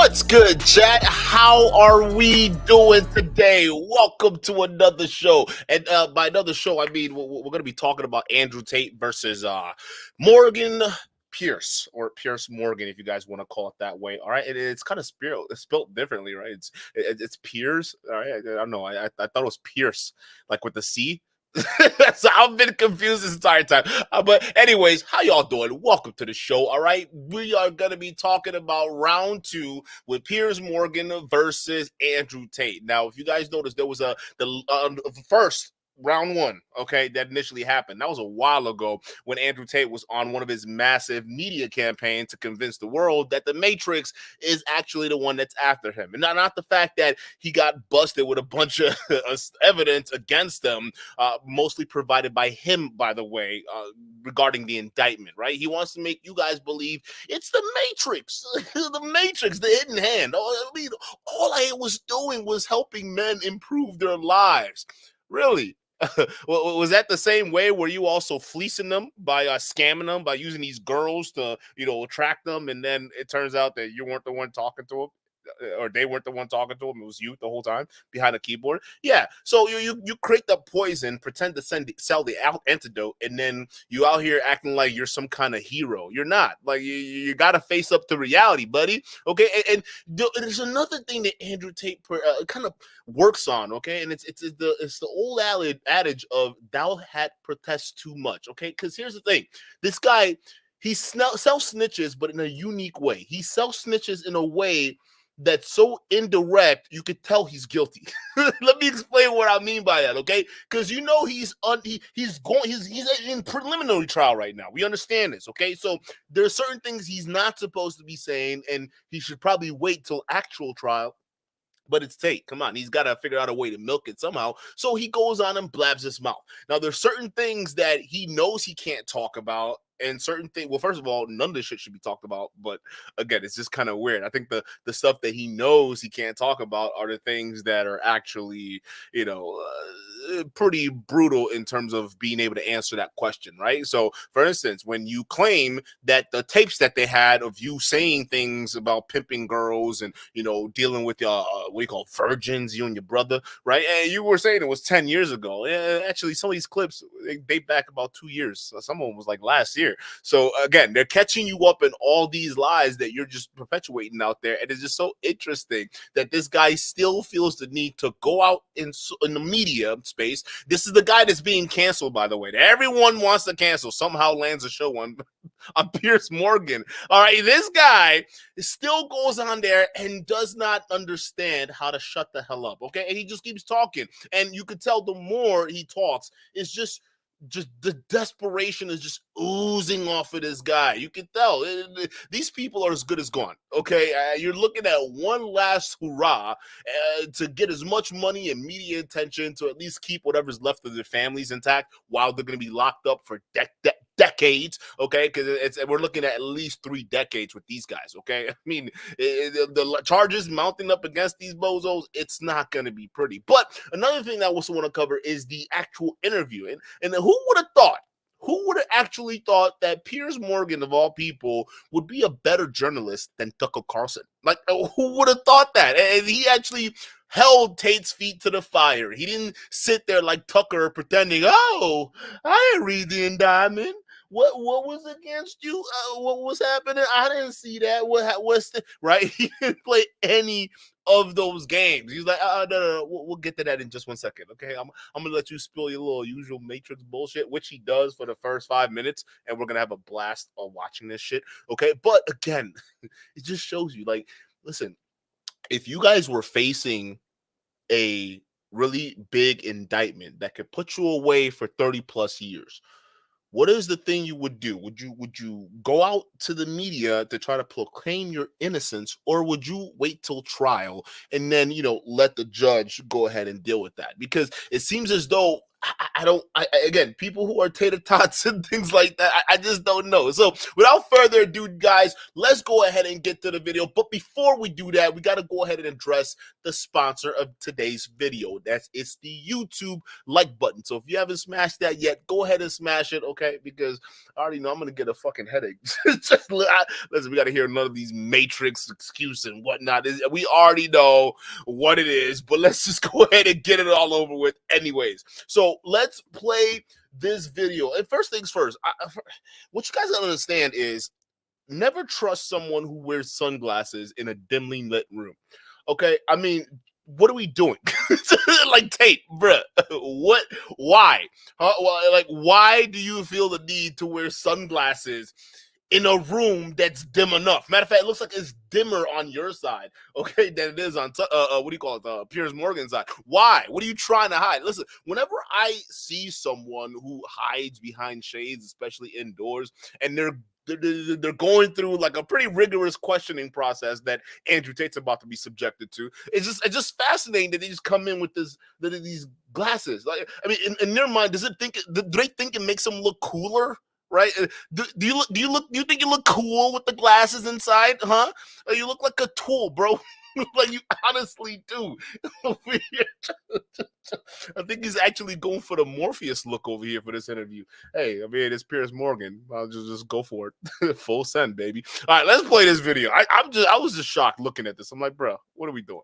What's good, chat? How are we doing today? Welcome to another show. And by another show, I mean we're going to be talking about Andrew Tate versus Morgan Pierce, or Piers Morgan, if you guys want to call it that way. All right, it's kind of spelled differently, right? It's Piers. All right, I don't know. I thought it was Pierce, like with the C. So I've been confused this entire time. But anyways, how y'all doing? Welcome to the show. All right, we are gonna be talking about round two with Piers Morgan versus Andrew Tate. Now, if you guys noticed, there was the first round one, okay, that initially happened. That was a while ago when Andrew Tate was on one of his massive media campaigns to convince the world that the Matrix is actually the one that's after him. And not the fact that he got busted with a bunch of evidence against him, mostly provided by him, by the way, regarding the indictment, right? He wants to make you guys believe it's the Matrix, the Matrix, the hidden hand. I mean, all I was doing was helping men improve their lives. Really? Was that the same way? Were you also fleecing them by scamming them by using these girls to, attract them, and then it turns out that you weren't the one talking to them, or they weren't the one talking to him? It was you the whole time behind the keyboard. Yeah. So you create the poison, pretend to sell the antidote, and then you out here acting like you're some kind of hero. You're not. Like you got to face up to reality, buddy. Okay. And there's another thing that Andrew Tate kind of works on. Okay, and it's the old adage of thou had protest too much. Okay, because here's the thing: this guy, he self snitches, but in a unique way. He self snitches in a way that's so indirect you could tell he's guilty. Let me explain what I mean by that, okay? Because he's in preliminary trial right now. We understand this, okay? So there are certain things he's not supposed to be saying, and he should probably wait till actual trial. But it's Tate. Come on, he's got to figure out a way to milk it somehow. So he goes on and blabs his mouth. Now, there's certain things that he knows he can't talk about, and certain things. Well, first of all, none of this shit should be talked about. But again, it's just kind of weird. I think the stuff that he knows he can't talk about are the things that are actually, pretty brutal in terms of being able to answer that question, right? So, for instance, when you claim that the tapes that they had of you saying things about pimping girls and dealing with what you call virgins, you and your brother, right? And you were saying it was 10 years ago. Actually, some of these clips they date back about 2 years. Some of them was like last year. So again, they're catching you up in all these lies that you're just perpetuating out there, and it's just so interesting that this guy still feels the need to go out in the media space. This is the guy that's being canceled, by the way. That everyone wants to cancel. Somehow lands a show on Piers Morgan. All right, this guy still goes on there and does not understand how to shut the hell up. Okay, and he just keeps talking, and you could tell the more he talks, it's just the desperation is just oozing off of this guy. You can tell these people are as good as gone. Okay, you're looking at one last hurrah to get as much money and media attention to at least keep whatever's left of their families intact while they're going to be locked up for decades. Okay, because we're looking at least 3 decades with these guys. Okay, I mean the charges mounting up against these bozos, it's not going to be pretty. But another thing that I also want to cover is the actual interview, and who would have thought? Who would have actually thought that Piers Morgan, of all people, would be a better journalist than Tucker Carlson? Like, who would have thought that? And he actually held Tate's feet to the fire. He didn't sit there like Tucker pretending, oh, I didn't read the indictment. What was against you? What was happening? I didn't see that. What's the right? He didn't play any of those games. He's like, no, we'll get to that in just 1 second. Okay, I'm gonna let you spill your little usual Matrix bullshit, which he does for the first 5 minutes, and we're gonna have a blast of watching this shit. Okay, but again, it just shows you, like, listen, if you guys were facing a really big indictment that could put you away for 30 plus years, what is the thing you would do? Would you go out to the media to try to proclaim your innocence, or would you wait till trial and then let the judge go ahead and deal with that? Because it seems as though Again, people who are tater tots and things like that, I just don't know. So without further ado, guys, let's go ahead and get to the video. But before we do that, we got to go ahead and address the sponsor of today's video. It's the YouTube like button. So if you haven't smashed that yet, go ahead and smash it, okay? Because I already know I'm going to get a fucking headache. Listen, we got to hear none of these Matrix excuse and whatnot. We already know what it is, but let's just go ahead and get it all over with anyways. So let's play this video. And first things first, what you guys gotta understand is never trust someone who wears sunglasses in a dimly lit room. Okay, I mean, what are we doing? Like Tate, bruh, what? Why? Well, like, why do you feel the need to wear sunglasses in a room that's dim enough? Matter of fact, it looks like it's dimmer on your side, okay, than it is on what do you call it, Piers Morgan's side. Why? What are you trying to hide? Listen, whenever I see someone who hides behind shades, especially indoors, and they're going through like a pretty rigorous questioning process that Andrew Tate's about to be subjected to, it's just fascinating that they just come in with these glasses. Like, I mean, in their mind, do they think it makes them look cooler? Right? Do you think you look cool with the glasses inside? Huh? You look like a tool, bro. Like you honestly do. I think he's actually going for the Morpheus look over here for this interview. Hey, I mean, it's Piers Morgan. I'll just go for it. Full send, baby. All right, let's play this video. I was just shocked looking at this. I'm like, bro, what are we doing?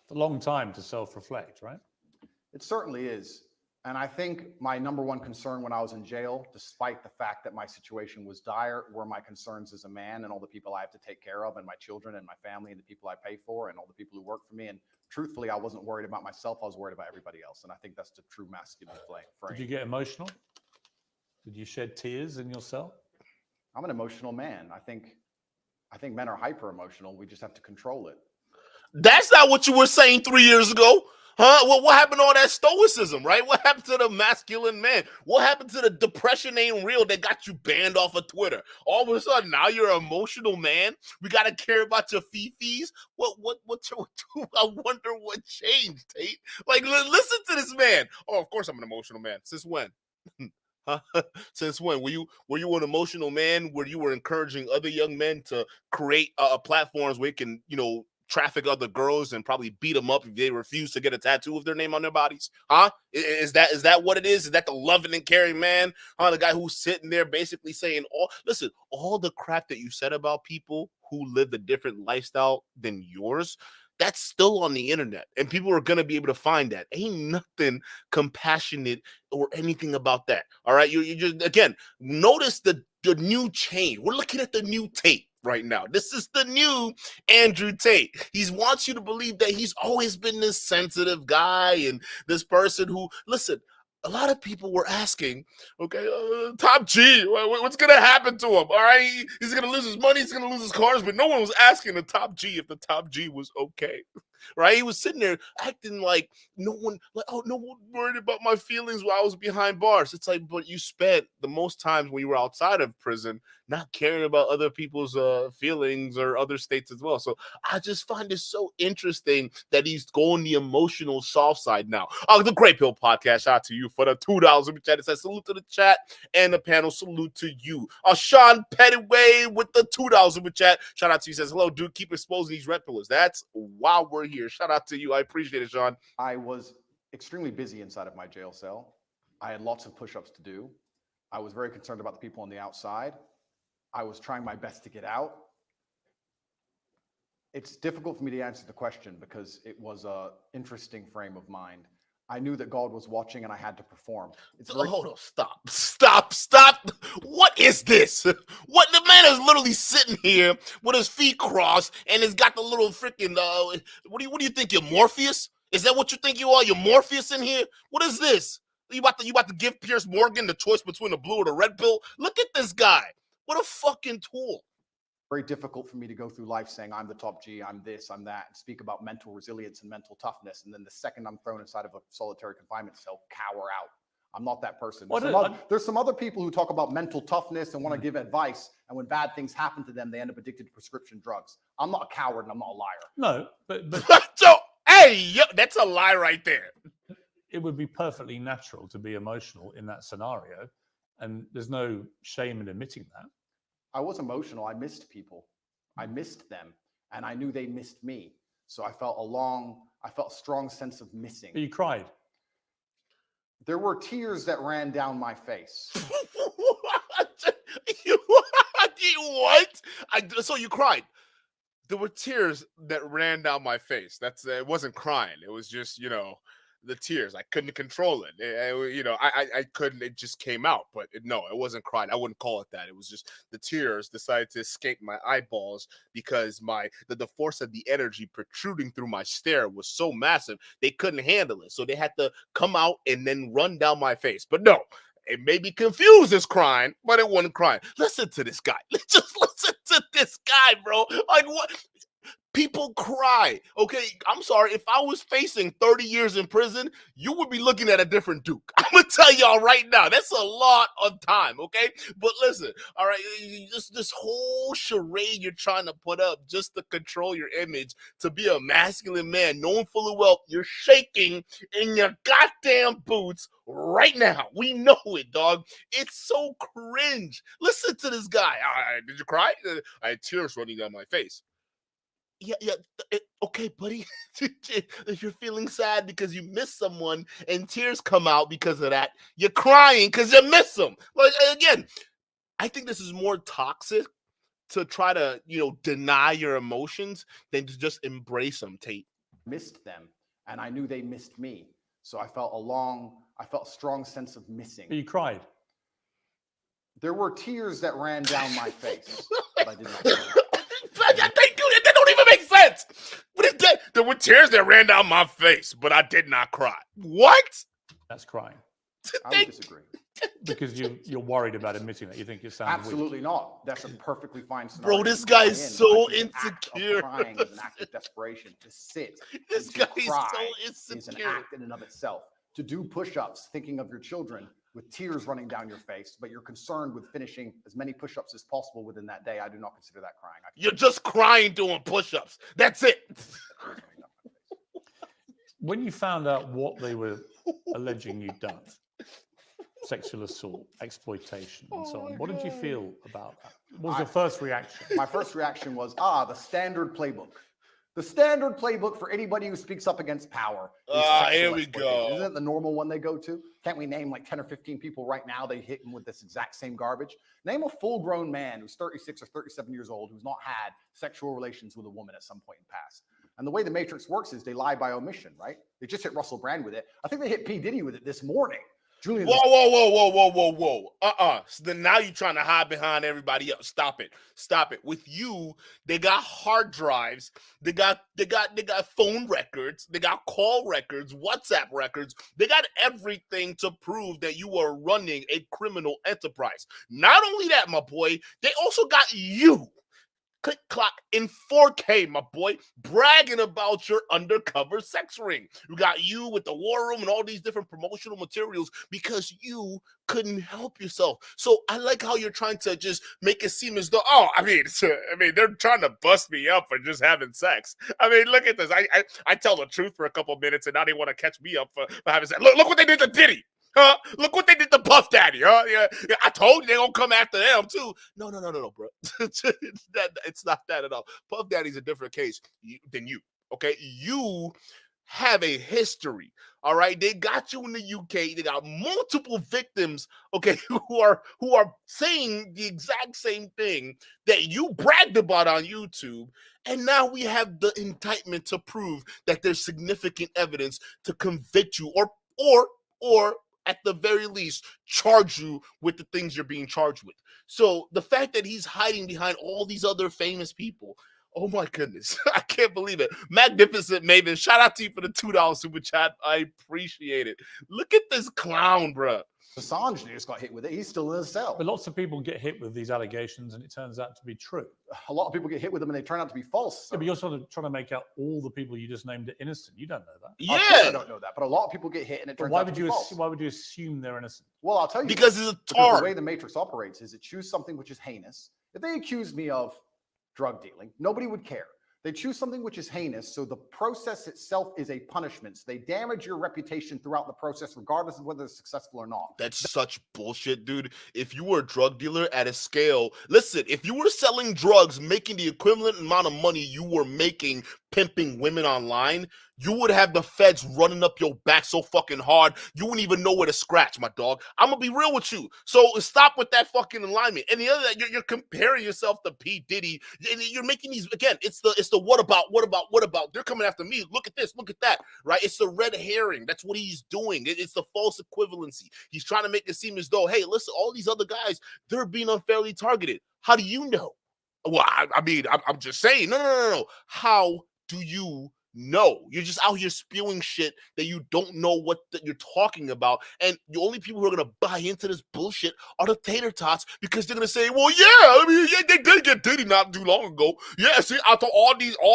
It's a long time to self-reflect, right? It certainly is. And I think my number one concern when I was in jail, despite the fact that my situation was dire, were my concerns as a man and all the people I have to take care of, and my children and my family and the people I pay for and all the people who work for me. And truthfully, I wasn't worried about myself. I was worried about everybody else. And I think that's the true masculine frame. Did you get emotional? Did you shed tears in your cell? I'm an emotional man. I think men are hyper emotional. We just have to control it. That's not what you were saying 3 years ago. Huh? Well, what happened to all that stoicism, right? What happened to the masculine man? What happened to the depression ain't real that got you banned off of Twitter? All of a sudden, now you're an emotional man? We got to care about your fifis? I wonder what changed, Tate. Like, listen to this man. Oh, of course I'm an emotional man. Since when? Huh? Since when? Were you an emotional man where you were encouraging other young men to create platforms where you can, traffic other girls and probably beat them up if they refuse to get a tattoo of their name on their bodies? Huh? Is that what it is? Is that the loving and caring man? Huh? The guy who's sitting there basically saying, all the crap that you said about people who lived a different lifestyle than yours, that's still on the internet, and people are going to be able to find that. Ain't nothing compassionate or anything about that. All right. You just, again, notice the new change. We're looking at the new Tate right now. This is the new Andrew Tate. He wants you to believe that he's always been this sensitive guy and this person who, listen, a lot of people were asking, okay, Top G, what's going to happen to him? All right, he's going to lose his money, he's going to lose his cars, but no one was asking the Top G if the Top G was okay. Right? He was sitting there acting like no one worried about my feelings while I was behind bars. It's like, but you spent the most times when you were outside of prison not caring about other people's feelings or other states as well. So I just find it so interesting that he's going the emotional soft side now. The Great Pill Podcast, shout out to you for the $2 super chat. It says salute to the chat and the panel. Salute to you. Sean Pettyway with the $2 super chat. Shout out to you. He says, hello, dude. Keep exposing these red pillars. That's why we're here. Shout out to you. I appreciate it, Sean. I was extremely busy inside of my jail cell. I had lots of push-ups to do. I was very concerned about the people on the outside. I was trying my best to get out. It's difficult for me to answer the question because it was an interesting frame of mind. I knew that God was watching and I had to perform. Hold on, stop. What is this? What, the man is literally sitting here with his feet crossed and has got the little freaking, what do you think, you're Morpheus? Is that what you think you are? You're Morpheus in here? What is this? You about to give Piers Morgan the choice between the blue or the red pill? Look at this guy. What a fucking tool. Very difficult for me to go through life saying I'm the top G, I'm this, I'm that, and speak about mental resilience and mental toughness. And then the second I'm thrown inside of a solitary confinement cell, cower out. I'm not that person. There's some other people who talk about mental toughness and want to give advice. And when bad things happen to them, they end up addicted to prescription drugs. I'm not a coward and I'm not a liar. No, but So, hey, that's a lie right there. it would be perfectly natural to be emotional in that scenario, and there's no shame in admitting that. I was emotional. I missed people. I missed them, and I knew they missed me. So I felt a strong sense of missing. But you cried. There were tears that ran down my face. What? So you cried. There were tears that ran down my face. It wasn't crying. It was just, the tears. I couldn't control it. I couldn't. It just came out. But no, it wasn't crying. I wouldn't call it that. It was just the tears decided to escape my eyeballs because the force of the energy protruding through my stare was so massive they couldn't handle it. So they had to come out and then run down my face. But no. It may be confused as crying, but it wasn't crying. Listen to this guy. Just listen to this guy, bro. Like, what? People cry. Okay, I'm sorry. If I was facing 30 years in prison, you would be looking at a different Duke. I'm going to tell y'all right now. That's a lot of time, okay? But listen, all right, this whole charade you're trying to put up just to control your image, to be a masculine man, knowing fully well you're shaking in your goddamn boots right now. We know it, dog. It's so cringe. Listen to this guy. Did you cry? I had tears running down my face. Yeah, okay, buddy. If you're feeling sad because you miss someone and tears come out because of that, you're crying because you miss them. Like, again, I think this is more toxic to try to, deny your emotions than to just embrace them, Tate. Missed them, and I knew they missed me. So I felt a strong sense of missing. But you cried. There were tears that ran down my face, but I did not cry. That don't even make sense. What is that? There were tears that ran down my face, but I did not cry. What? That's crying. I would disagree. Because you're worried about admitting that. You think it sounds absolutely weak. not. That's a perfectly fine scenario. Bro, this guy is so insecure. Crying is an act of desperation. To sit, this guy is so insecure. Is an act in and of itself. To do push-ups, thinking of your children with tears running down your face, but you're concerned with finishing as many push-ups as possible within that day, I do not consider that crying. You're just crying doing push-ups. That's it. When you found out what they were alleging you'd done, sexual assault, exploitation, and so on, what did you feel about that? What was your first reaction? My first reaction was, the standard playbook. The standard playbook for anybody who speaks up against power. Here we go. Isn't it the normal one they go to? Can't we name like 10 or 15 people right now they hit them with this exact same garbage? Name a full-grown man who's 36 or 37 years old who's not had sexual relations with a woman at some point in the past. And the way the Matrix works is they lie by omission, right? They just hit Russell Brand with it. I think they hit P. Diddy with it this morning. Julian. Whoa. So then now you're trying to hide behind everybody else. Stop it. With you, they got hard drives. They got phone records. They got call records, WhatsApp records. They got everything to prove that you are running a criminal enterprise. Not only that, my boy, they also got you. Click clock in 4K, my boy, bragging about your undercover sex ring. We got you with the war room and all these different promotional materials because you couldn't help yourself. So I like how you're trying to just make it seem as though, they're trying to bust me up for just having sex. I mean, look at this. I tell the truth for a couple of minutes and now they want to catch me up for having sex. Look what they did to Diddy. Look what they did to Puff Daddy, Yeah, I told you they're gonna come after them too. No, bro. It's not that at all. Puff Daddy's a different case than you. Okay, you have a history. All right, they got you in the UK. They got multiple victims. Okay, who are saying the exact same thing that you bragged about on YouTube. And now we have the indictment to prove that there's significant evidence to convict you, or at the very least, charge you with the things you're being charged with. So the fact that he's hiding behind all these other famous people, oh my goodness, I can't believe it. Magnificent Maven, shout out to you for the $2 super chat. I appreciate it. Look at this clown, bro. Assange just got hit with it. He's still in a cell. But lots of people get hit with these allegations and it turns out to be true. A lot of people get hit with them and they turn out to be false. Yeah, but you're sort of trying to make out all the people you just named are innocent. You don't know that. Yeah. I don't know that. But a lot of people get hit and it turns out to be false. Why would you assume they're innocent? Well, I'll tell you. Because it's a tar. The way the Matrix operates is it chooses something which is heinous. If they accused me of drug dealing, nobody would care. They choose something which is heinous, so the process itself is a punishment. So they damage your reputation throughout the process, regardless of whether it's successful or not. That's such bullshit, dude. If you were a drug dealer at a scale, listen, if you were selling drugs, making the equivalent amount of money you were making pimping women online, you would have the feds running up your back so fucking hard, you wouldn't even know where to scratch, my dog. I'm gonna be real with you. So stop with that fucking alignment. And the other, you're comparing yourself to P. Diddy, and you're making these, again, it's the what about? They're coming after me. Look at this, look at that, right? It's the red herring. That's what he's doing. It's the false equivalency. He's trying to make it seem as though, hey, listen, all these other guys, they're being unfairly targeted. How do you know? Well, I mean, I'm just saying, no. How do you know? You're just out here spewing shit that you don't know what that you're talking about, and the only people who are gonna buy into this bullshit are the tater tots, because they're gonna say, well, yeah, I mean, yeah, they did get Diddy not too long ago. Yeah, see, I thought all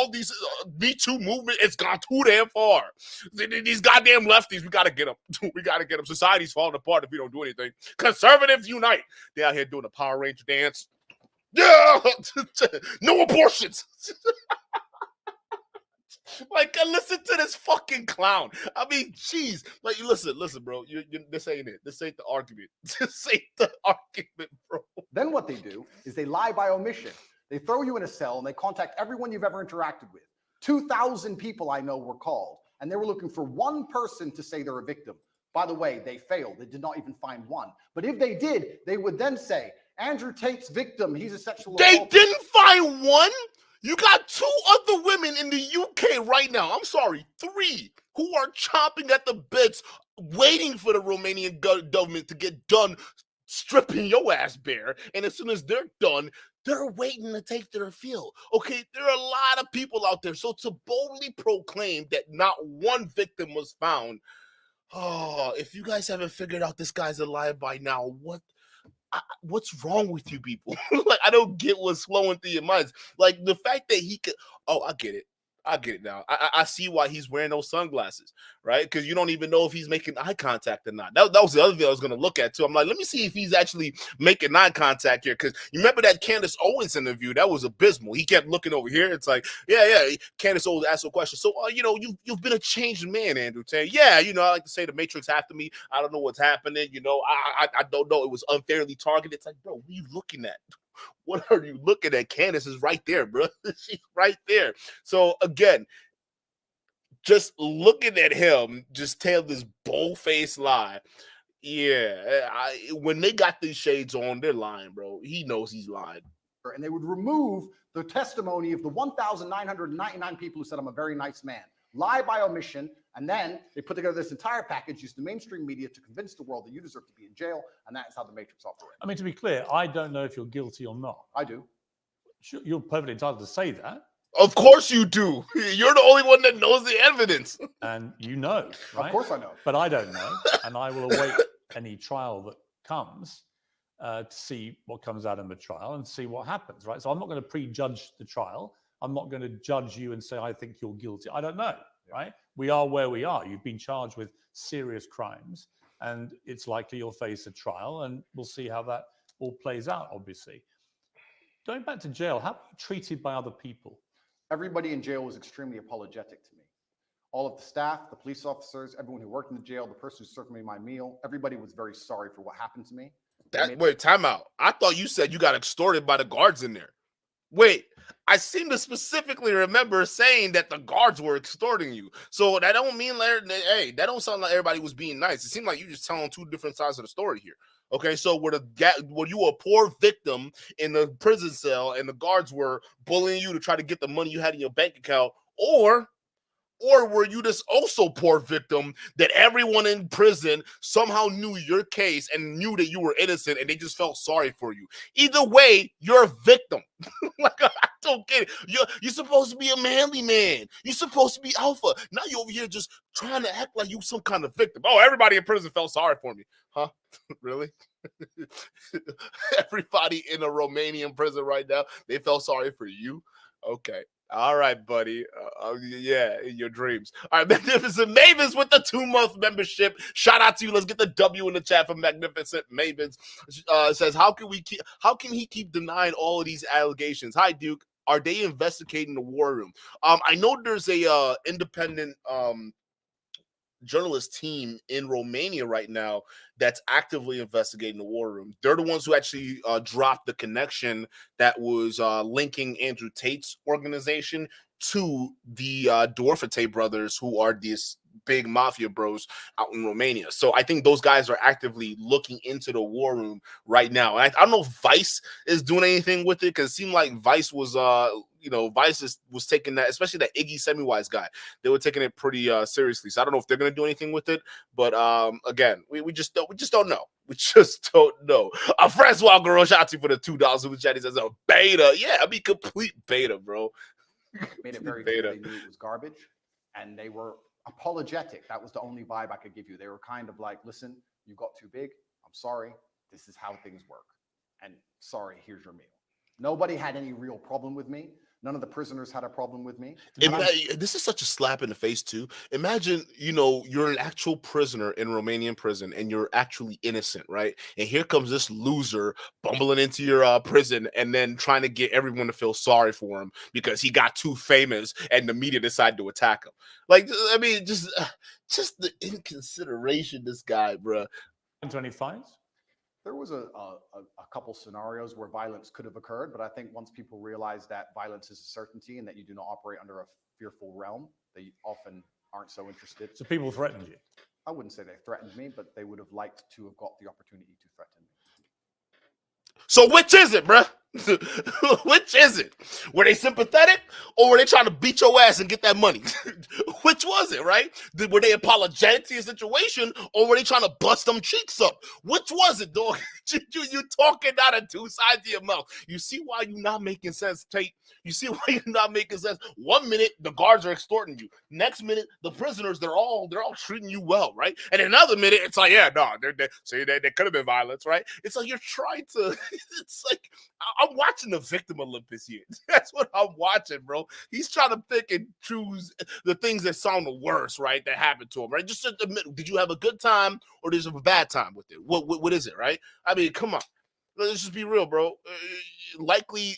these Me Too movement, it's gone too damn far. These goddamn lefties, we gotta get them. We gotta get them. Society's falling apart if we don't do anything. Conservatives unite. They're out here doing the Power Ranger dance. Yeah, no abortions. Like, listen to this fucking clown. I mean, jeez. Like, listen, bro. This ain't it. This ain't the argument. This ain't the argument, bro. Then what they do is they lie by omission. They throw you in a cell and they contact everyone you've ever interacted with. 2,000 people I know were called, and they were looking for one person to say they're a victim. By the way, they failed. They did not even find one. But if they did, they would then say, Andrew Tate's victim, he's a sexual assault. They didn't find one? You got 2 other women in the UK right now. I'm sorry, 3 who are chomping at the bits, waiting for the Romanian government to get done stripping your ass bare. And as soon as they're done, they're waiting to take their fill. Okay, there are a lot of people out there. So to boldly proclaim that not one victim was found, oh, if you guys haven't figured out this guy's alive by now, what's wrong with you people? Like, I don't get what's flowing through your minds. Like, the fact that he could, oh, I get it now. I see why he's wearing those sunglasses, right? Because you don't even know if he's making eye contact or not. That was the other thing I was going to look at too. I'm like, let me see if he's actually making eye contact here. Because you remember that Candace Owens interview? That was abysmal. He kept looking over here. It's like, yeah. Candace Owens asked a question. So, you've been a changed man, Andrew Tate. Yeah, I like to say the Matrix after me. I don't know what's happening. I don't know. It was unfairly targeted. It's like, bro, what are you looking at? What are you looking at? Candace is right there, bro. She's right there. So again, just looking at him, just tell this bold-faced lie. Yeah, when they got these shades on, they're lying, bro. He knows he's lying. And they would remove the testimony of the 1,999 people who said, I'm a very nice man. Lie by omission, and then they put together this entire package, use the mainstream media to convince the world that you deserve to be in jail, and that is how the Matrix operates. I mean, to be clear, I don't know if you're guilty or not. I do. Sure, you're perfectly entitled to say that. Of course you do. You're the only one that knows the evidence. And you know, right? Of course I know. But I don't know, and I will await any trial that comes to see what comes out of the trial and see what happens, right? So I'm not going to prejudge the trial. I'm not going to judge you and say, I think you're guilty. I don't know, right? We are where we are. You've been charged with serious crimes, and it's likely you'll face a trial, and we'll see how that all plays out, obviously. Going back to jail, how are you treated by other people? Everybody in jail was extremely apologetic to me. All of the staff, the police officers, everyone who worked in the jail, the person who served me my meal, everybody was very sorry for what happened to me. Wait, time out. I thought you said you got extorted by the guards in there. Wait, I seem to specifically remember saying that the guards were extorting you. So that don't mean, hey, that don't sound like everybody was being nice. It seemed like you just telling 2 different sides of the story here. Okay, so were you a poor victim in the prison cell and the guards were bullying you to try to get the money you had in your bank account, or were you this also poor victim that everyone in prison somehow knew your case and knew that you were innocent and they just felt sorry for you? Either way, you're a victim. Like, I don't get it. You're supposed to be a manly man. You're supposed to be alpha. Now you're over here just trying to act like you some kind of victim. Oh, everybody in prison felt sorry for me. Huh? Really? Everybody in a Romanian prison right now, they felt sorry for you? Okay. All right, buddy. Yeah, in your dreams. All right, Magnificent Mavens with the 2-month membership. Shout out to you. Let's get the W in the chat for Magnificent Mavens. Says, how can he keep denying all of these allegations? Hi, Duke. are they investigating the war room? I know there's a independent journalist team in Romania right now that's actively investigating the war room. They're the ones who actually dropped the connection that was linking Andrew Tate's organization to the Tate brothers, who are these big mafia bros out in Romania. So I think those guys are actively looking into the war room right now. And I don't know if Vice is doing anything with it, because it seemed like Vice was Vice was taking that, especially that Iggy Semmelweis guy. They were taking it pretty seriously. So I don't know if they're gonna do anything with it. But again, we just don't know. We just don't know. Francois Garo, shout out to you for the $2 super chat. He says a beta. Yeah, I mean complete beta, bro. Made it very clear they knew it was garbage, and they were apologetic. That was the only vibe I could give you. They were kind of like, listen, you got too big. I'm sorry. This is how things work. And sorry, here's your meal. Nobody had any real problem with me. None of the prisoners had a problem with me. This is such a slap in the face too. Imagine, you're an actual prisoner in Romanian prison and you're actually innocent, right? And here comes this loser bumbling into your prison and then trying to get everyone to feel sorry for him because he got too famous and the media decided to attack him. Like, I mean, just the inconsideration, this guy, bro. 25. There was a couple scenarios where violence could have occurred, but I think once people realize that violence is a certainty and that you do not operate under a fearful realm, they often aren't so interested. So people threatened you? I wouldn't say they threatened me, but they would have liked to have got the opportunity to threaten me. So which is it, bruh? Which is it? Were they sympathetic, or were they trying to beat your ass and get that money? Which was it, right? Were they apologetic to your situation, or were they trying to bust them cheeks up? Which was it, dog? You talking out of two sides of your mouth. You see why you're not making sense, Tate? You see why you're not making sense? 1 minute, the guards are extorting you. Next minute, the prisoners, they're all treating you well, right? And another minute, it's like, yeah, no, they could have been violence, right? It's like you're trying to, it's like, I'm watching the victim Olympus here. That's what I'm watching, bro. He's trying to pick and choose the things that sound the worst, right? That happened to him, right? Just admit, did you have a good time or did you have a bad time with it? What is it, right? I mean, come on. Let's just be real, bro. Likely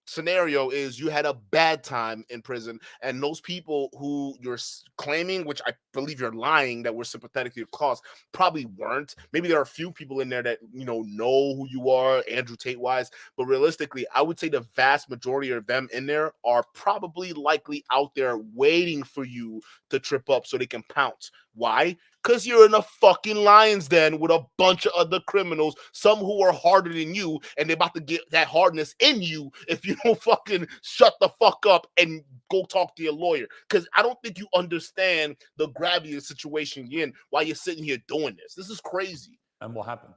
scenario is you had a bad time in prison, and those people who you're claiming, which I believe you're lying, that were sympathetic to your cause, probably weren't. Maybe there are a few people in there that know who you are, Andrew Tate wise, but realistically, I would say the vast majority of them in there are probably likely out there waiting for you to trip up so they can pounce. Why? Because you're in a fucking lion's den with a bunch of other criminals, some who are harder than you, and they're about to get that hardness in you if you don't fucking shut the fuck up and go talk to your lawyer. Because I don't think you understand the gravity of the situation you're in while you're sitting here doing this. This is crazy. And what happened?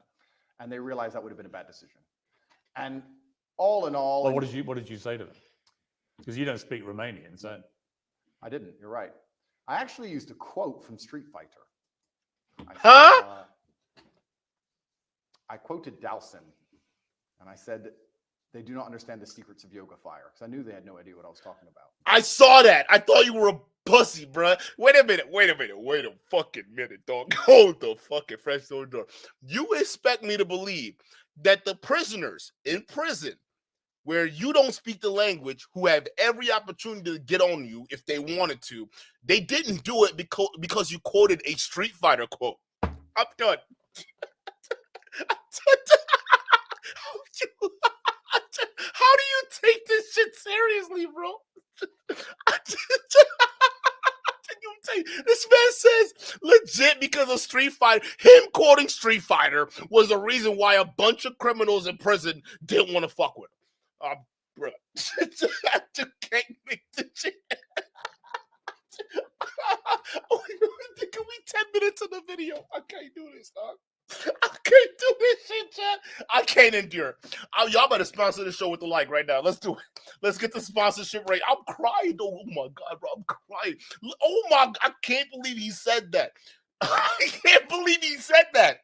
And they realized that would have been a bad decision. And all in all... Well, what did you say to them? Because you don't speak Romanian, so... I didn't, you're right. I actually used a quote from Street Fighter. I quoted Dowson, and I said, they do not understand the secrets of yoga fire, because I knew they had no idea what I was talking about. I saw that. I thought you were a pussy, bruh. Wait a fucking minute, dog. Hold the fucking fresh door. You expect me to believe that the prisoners in prison, where you don't speak the language, who have every opportunity to get on you if they wanted to, they didn't do it because you quoted a Street Fighter quote. I'm done. How do you take this shit seriously, bro? This man says legit because of Street Fighter. Him quoting Street Fighter was the reason why a bunch of criminals in prison didn't want to fuck with him. Bro, I just can't make this shit. Can we 10 minutes of the video? I can't do this, dog. I can't do this shit, chat. I can't endure. Y'all better sponsor the show with the like right now. Let's do it. Let's get the sponsorship rate. I'm crying, though. Oh my God, bro. I'm crying. Oh my God. I can't believe he said that. I can't believe he said that.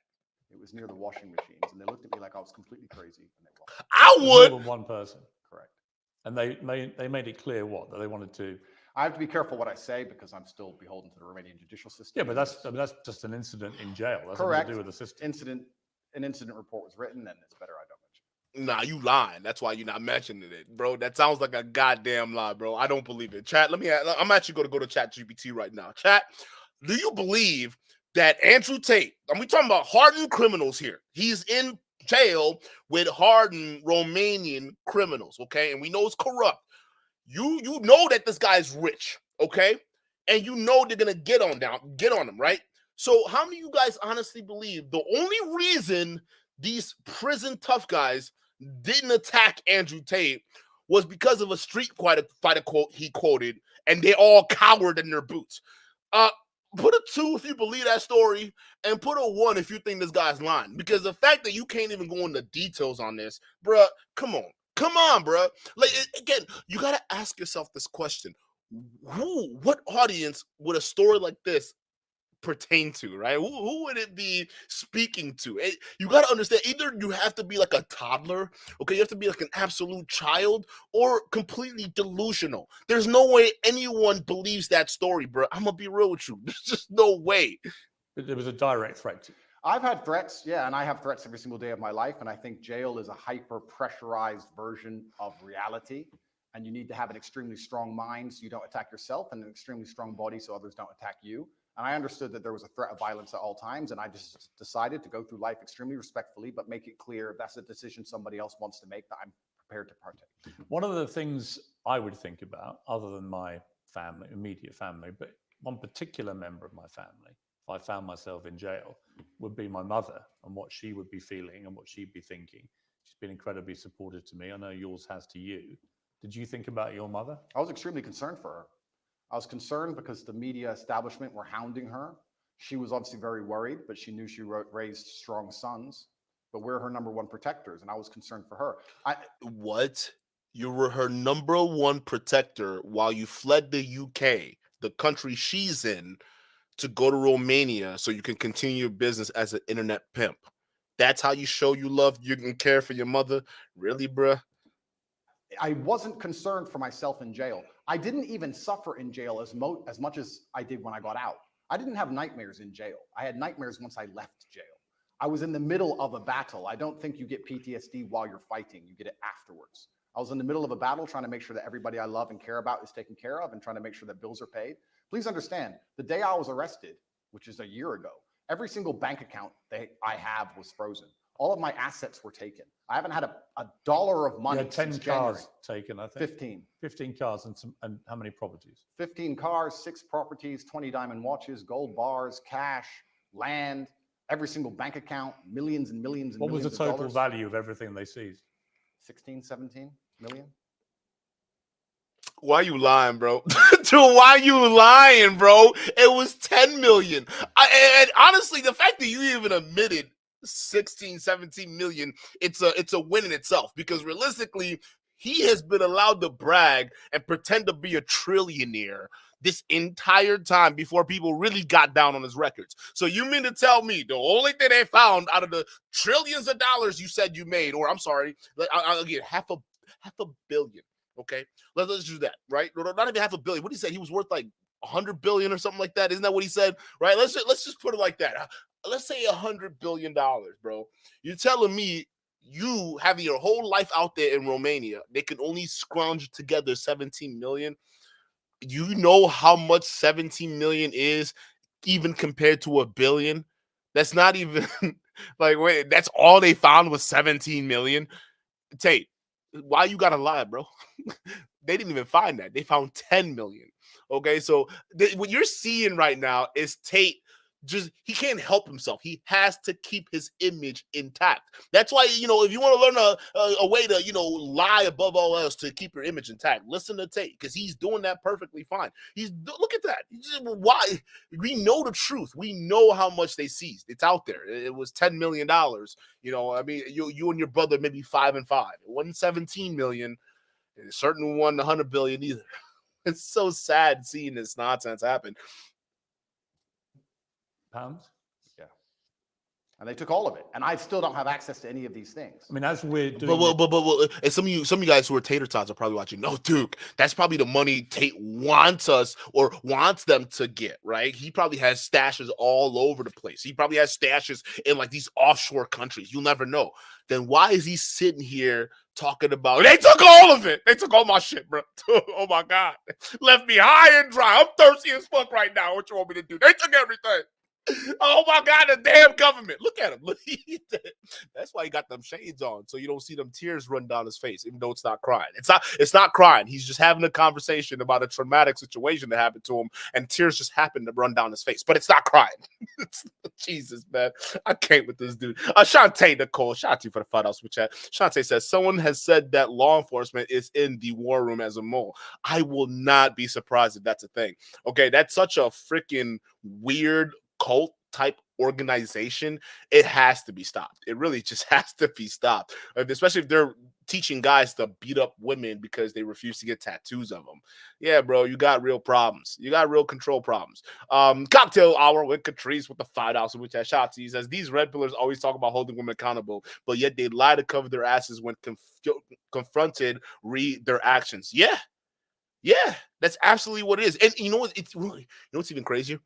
It was near the washing machines, and they looked at me like I was completely crazy. And they walked. I would. More than one person. Correct. And they made it clear that they wanted to. I have to be careful what I say because I'm still beholden to the Romanian judicial system. Yeah, but that's just an incident in jail. That's correct. Nothing to do with the system. An incident report was written, and it's better I don't mention. Nah, you lying. That's why you're not mentioning it, bro. That sounds like a goddamn lie, bro. I don't believe it. Chat, I'm actually going to go to Chat GPT right now. Chat, do you believe that Andrew Tate, and we talking about hardened criminals here, he's in jail with hardened Romanian criminals, okay? And we know it's corrupt. You know that this guy's rich, okay? And you know they're going to get on him, right? So how many of you guys honestly believe the only reason these prison tough guys didn't attack Andrew Tate was because of a street fighter quote he quoted, and they all cowered in their boots? Put a 2 if you believe that story, and put a 1 if you think this guy's lying. Because the fact that you can't even go into details on this, bruh, come on, bruh. Like, again, you got to ask yourself this question. What audience would a story like this pertain to, right? Who would it be speaking to? You got to understand, either you have to be like a toddler, okay? You have to be like an absolute child, or completely delusional. There's no way anyone believes that story, bro. I'm going to be real with you. There's just no way. But there was a direct threat to you. I've had threats, yeah, and I have threats every single day of my life. And I think jail is a hyper-pressurized version of reality. And you need to have an extremely strong mind so you don't attack yourself, and an extremely strong body so others don't attack you. And I understood that there was a threat of violence at all times, and I just decided to go through life extremely respectfully, but make it clear if that's a decision somebody else wants to make, that I'm prepared to partake. One of the things I would think about, other than my family, immediate family, but one particular member of my family, if I found myself in jail, would be my mother, and what she would be feeling and what she'd be thinking. She's been incredibly supportive to me. I know yours has to you. Did you think about your mother? I was extremely concerned for her. I was concerned because the media establishment were hounding her. She was obviously very worried, but she knew she raised strong sons. But we're her number 1 protectors, and I was concerned for her. What? You were her number 1 protector while you fled the UK, the country she's in, to go to Romania so you can continue your business as an internet pimp. That's how you show you love, you can care for your mother? Really, bruh? I wasn't concerned for myself in jail. I didn't even suffer in jail as much as I did when I got out. I didn't have nightmares in jail. I had nightmares once I left jail. I was in the middle of a battle. I don't think you get PTSD while you're fighting. You get it afterwards. I was in the middle of a battle trying to make sure that everybody I love and care about is taken care of, and trying to make sure that bills are paid. Please understand, the day I was arrested, which is a year ago, every single bank account that I have was frozen. All of my assets were taken. I haven't had a dollar of money. You had 10 since cars taken, I think. 15. 15 cars and how many properties? 15 cars, 6 properties, 20 diamond watches, gold bars, cash, land, every single bank account, millions and millions and what millions was the total dollars. value of everything they seized? 16, 17 million. Why you lying, bro? Dude, why you lying, bro? It was 10 million. And honestly, the fact that you even admitted 16, 17 million, it's a win in itself, because realistically, he has been allowed to brag and pretend to be a trillionaire this entire time before people really got down on his records. So you mean to tell me the only thing they found out of the trillions of dollars you said you made, or I'm sorry, I'll get half a billion. Okay, let's do that, right? Not even half a billion. What did he say? He was worth like 100 billion or something like that. Isn't that what he said? Right? Let's just put it like that. Let's say $100 billion, bro. You're telling me you having your whole life out there in Romania, they can only scrounge together 17 million. You know how much 17 million is, even compared to $1 billion? That's not even like, wait, that's all they found was 17 million. Tate, why you gotta lie, bro? They didn't even find that. They found 10 million. Okay, so what you're seeing right now is Tate he can't help himself. He has to keep his image intact. That's why, if you want to learn a way to, lie above all else to keep your image intact, listen to Tate, because he's doing that perfectly fine. Look at that. Why? We know the truth. We know how much they seized. It's out there. It was $10 million. I mean, you and your brother maybe 5 and 5. It wasn't 17 million. It certainly wasn't 100 billion either. It's so sad seeing this nonsense happen. Pounds? Yeah. And they took all of it. And I still don't have access to any of these things. I mean, as we're doing But and some of you guys who are tater tots are probably watching. No, Duke, that's probably the money Tate wants us or wants them to get, right? He probably has stashes all over the place. He probably has stashes in like these offshore countries. You'll never know. Then why is he sitting here talking about they took all of it? They took all my shit, bro. Oh my God, left me high and dry. I'm thirsty as fuck right now. What you want me to do? They took everything. Oh my God, the damn government. Look at him. Look, that's why he got them shades on, so you don't see them tears run down his face, even though it's not crying. It's not crying. He's just having a conversation about a traumatic situation that happened to him, and tears just happen to run down his face. But it's not crying. Jesus, man. I can't with this dude. Shantae Nicole, shout out to you for the $5 super chat. Shantae says, someone has said that law enforcement is in the war room as a mole. I will not be surprised if that's a thing. Okay, that's such a freaking weird cult type organization. It has to be stopped. It really just has to be stopped, especially if they're teaching guys to beat up women because they refuse to get tattoos of them. Yeah, bro, you got real problems. You got real control problems. Cocktail hour with Catrice with the $5 which I shot to you. Says these red pillars always talk about holding women accountable, but yet they lie to cover their asses when confronted their actions. Yeah, that's absolutely what it is. And you know what? It's really, you know what's even crazier?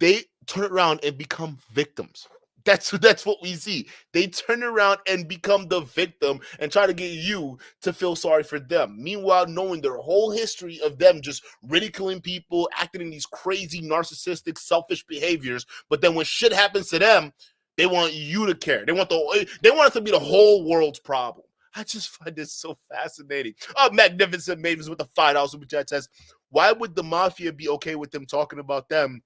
They turn around and become victims. That's what we see. They turn around and become the victim and try to get you to feel sorry for them. Meanwhile, knowing their whole history of them just ridiculing people, acting in these crazy, narcissistic, selfish behaviors. But then when shit happens to them, they want you to care. They want it to be the whole world's problem. I just find this so fascinating. Magnificent Mavens with the $5 super chat says, why would the mafia be okay with them talking about them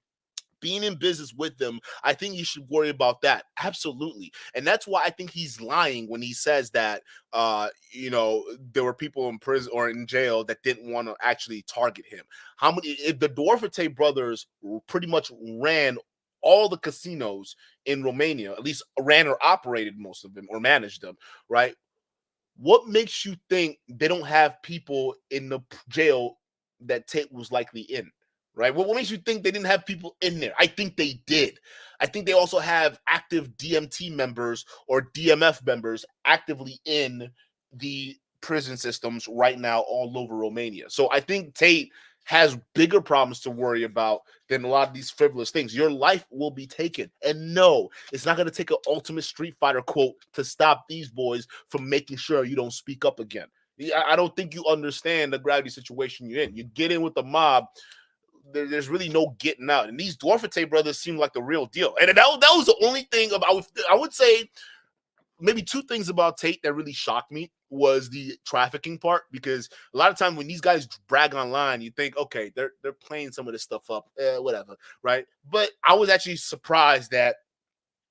being in business with them? I think you should worry about that. Absolutely. And that's why I think he's lying when he says that, there were people in prison or in jail that didn't want to actually target him. If the Tate brothers pretty much ran all the casinos in Romania, at least ran or operated most of them or managed them, right? What makes you think they don't have people in the jail that Tate was likely in? Right? What makes you think they didn't have people in there? I think they did. I think they also have active DMT members or DMF members actively in the prison systems right now all over Romania. So I think Tate has bigger problems to worry about than a lot of these frivolous things. Your life will be taken. And no, it's not going to take an ultimate Street Fighter quote to stop these boys from making sure you don't speak up again. I don't think you understand the gravity situation you're in. You get in with the mob, there's really no getting out. And these Tate brothers seem like the real deal. And that was the only thing about, I would say maybe two things about Tate that really shocked me was the trafficking part, because a lot of times when these guys brag online, you think, okay, they're playing some of this stuff up, whatever, right? But I was actually surprised that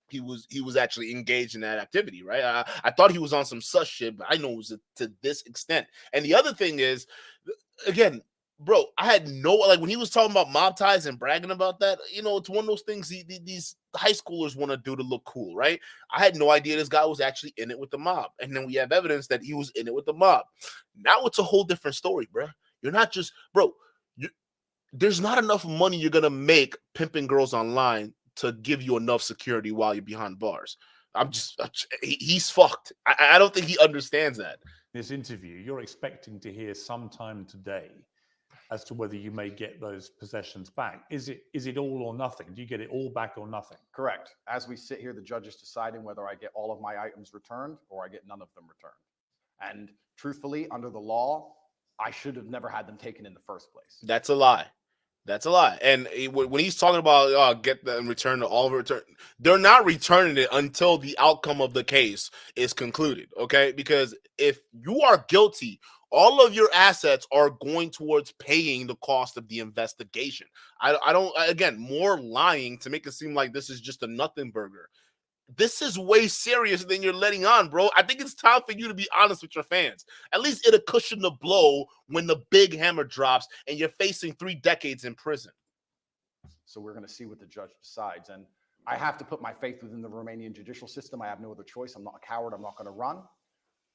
he was actually engaged in that activity, right? I thought he was on some sus shit, but I know it was to this extent. And the other thing is, again, bro, I had when he was talking about mob ties and bragging about that, it's one of those things these high schoolers want to do to look cool, right? I had no idea this guy was actually in it with the mob. And then we have evidence that he was in it with the mob. Now it's a whole different story, bro. You're not just, there's not enough money you're going to make pimping girls online to give you enough security while you're behind bars. He's fucked. I don't think he understands that. This interview, you're expecting to hear sometime today as to whether you may get those possessions back. Is it all or nothing? Do you get it all back or nothing? Correct. As we sit here, the judge is deciding whether I get all of my items returned or I get none of them returned. And truthfully, under the law, I should have never had them taken in the first place. That's a lie. That's a lie. And when he's talking about get them returned, all of return, they're not returning it until the outcome of the case is concluded. Okay, because if you are guilty, all of your assets are going towards paying the cost of the investigation. I don't, again, more lying to make it seem like this is just a nothing burger. This is way serious than you're letting on, bro. I think it's time for you to be honest with your fans. At least it'll cushion the blow when the big hammer drops and you're facing 3 decades in prison. So we're going to see what the judge decides. And I have to put my faith within the Romanian judicial system. I have no other choice. I'm not a coward. I'm not going to run.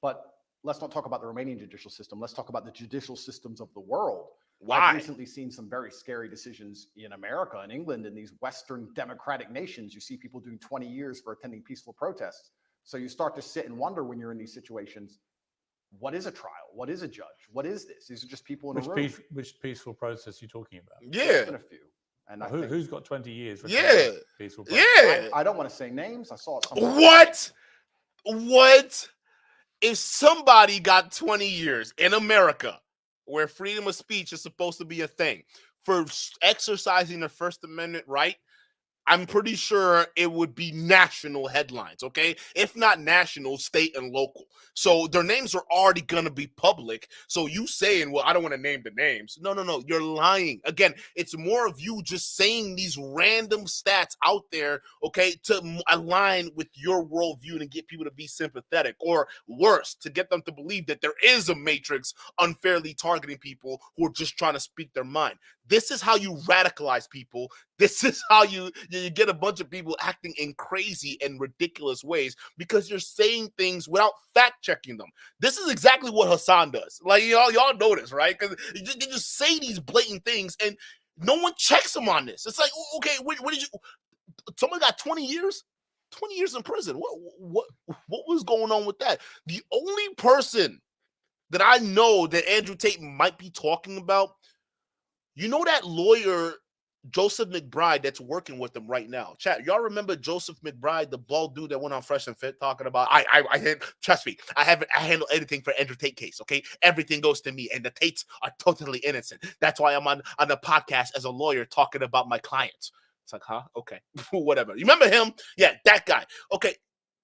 But let's not talk about the Romanian judicial system. Let's talk about the judicial systems of the world. Why? I've recently seen some very scary decisions in America and England, in these Western democratic nations. You see people doing 20 years for attending peaceful protests. So you start to sit and wonder when you're in these situations, what is a trial? What is a judge? What is this? These are just people in a room. Which peaceful process are you talking about? Yeah. There's been a few. And who's got 20 years for peaceful protest? Yeah. I don't want to say names. I saw it somewhere. What? If somebody got 20 years in America, where freedom of speech is supposed to be a thing, for exercising the First Amendment right, I'm pretty sure it would be national headlines, okay? If not national, state and local. So their names are already going to be public. So you saying, well, I don't want to name the names. No, you're lying. Again, it's more of you just saying these random stats out there, okay, to align with your worldview and get people to be sympathetic, or worse, to get them to believe that there is a matrix unfairly targeting people who are just trying to speak their mind. This is how you radicalize people. This is how you get a bunch of people acting in crazy and ridiculous ways because you're saying things without fact checking them. This is exactly what Hassan does. Like, y'all know this, right? Because they just say these blatant things and no one checks them on this. It's like, okay, what did you? Someone got 20 years? 20 years in prison. What was going on with that? The only person that I know that Andrew Tate might be talking about, you know, that lawyer Joseph McBride that's working with them right now. Chat, y'all remember Joseph McBride, the bald dude that went on Fresh and Fit talking about, trust me, I handle anything for Andrew Tate case, okay? Everything goes to me, and the Tates are totally innocent. That's why I'm on the podcast as a lawyer talking about my clients. It's like, huh? Okay, whatever. You remember him? Yeah, that guy. Okay,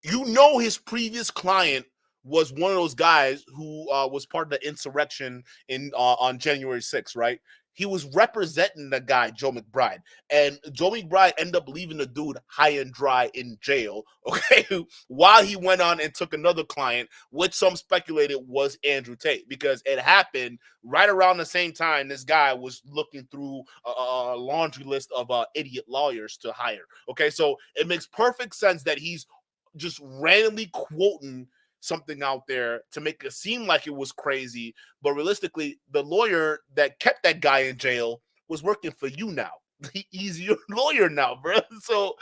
you know his previous client was one of those guys who was part of the insurrection on January 6th, right? He was representing the guy, Joe McBride. And Joe McBride ended up leaving the dude high and dry in jail, okay, while he went on and took another client, which some speculated was Andrew Tate, because it happened right around the same time this guy was looking through a laundry list of idiot lawyers to hire, okay? So it makes perfect sense that he's just randomly quoting something out there to make it seem like it was crazy, but realistically, the lawyer that kept that guy in jail was working for you now. He's your lawyer now, bro. So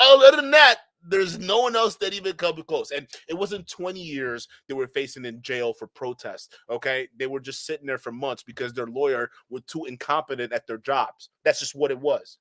other than that, there's no one else that even come close. And it wasn't 20 years they were facing in jail for protests, okay? They were just sitting there for months because their lawyer was too incompetent at their jobs. That's just what it was.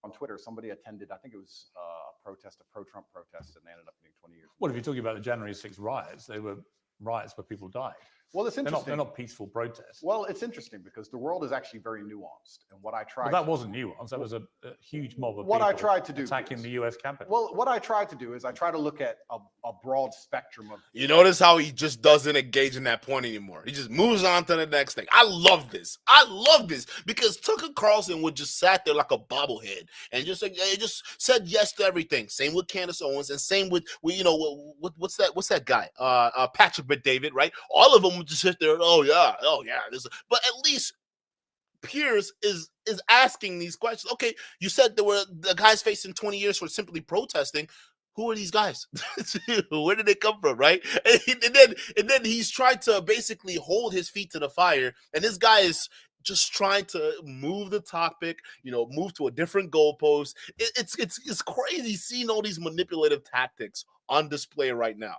On Twitter, somebody attended, I think it was a protest, a pro-Trump protest, and they ended up getting 20 years. Well, if you're talking about the January 6th riots, they were riots where people died. Well, it's interesting. They're not peaceful protests. Well, it's interesting because the world is actually very nuanced. And what I tried... Well, that wasn't nuanced. That was a huge mob of what people I tried to do attacking the U.S. Capitol. Well, what I tried to do is I try to look at a broad spectrum of... You notice how he just doesn't engage in that point anymore. He just moves on to the next thing. I love this. Because Tucker Carlson would just sat there like a bobblehead and just said yes to everything. Same with Candace Owens and same with you know, what's that guy? Patrick Bet-David, right? All of them would just sit there, oh yeah. But at least Piers is asking these questions. Okay, you said there were the guys facing 20 years for simply protesting. Who are these guys? Where did they come from, right? And then he's trying to basically hold his feet to the fire, and this guy is just trying to move the topic, move to a different goalpost. It's crazy seeing all these manipulative tactics on display right now.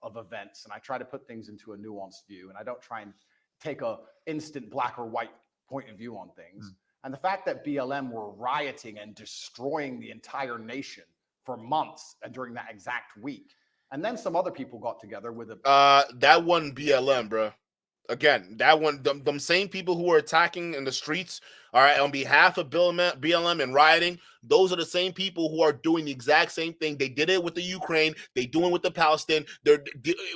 Of events, and I try to put things into a nuanced view, and I don't try and take a instant black or white point of view on things. And the fact that BLM were rioting and destroying the entire nation for months and during that exact week, and then some other people got together with a that one BLM, bro. Again, that one, them same people who were attacking in the streets, all right, on behalf of BLM and rioting, those are the same people who are doing the exact same thing. They did it with the Ukraine. They doing it with the Palestine.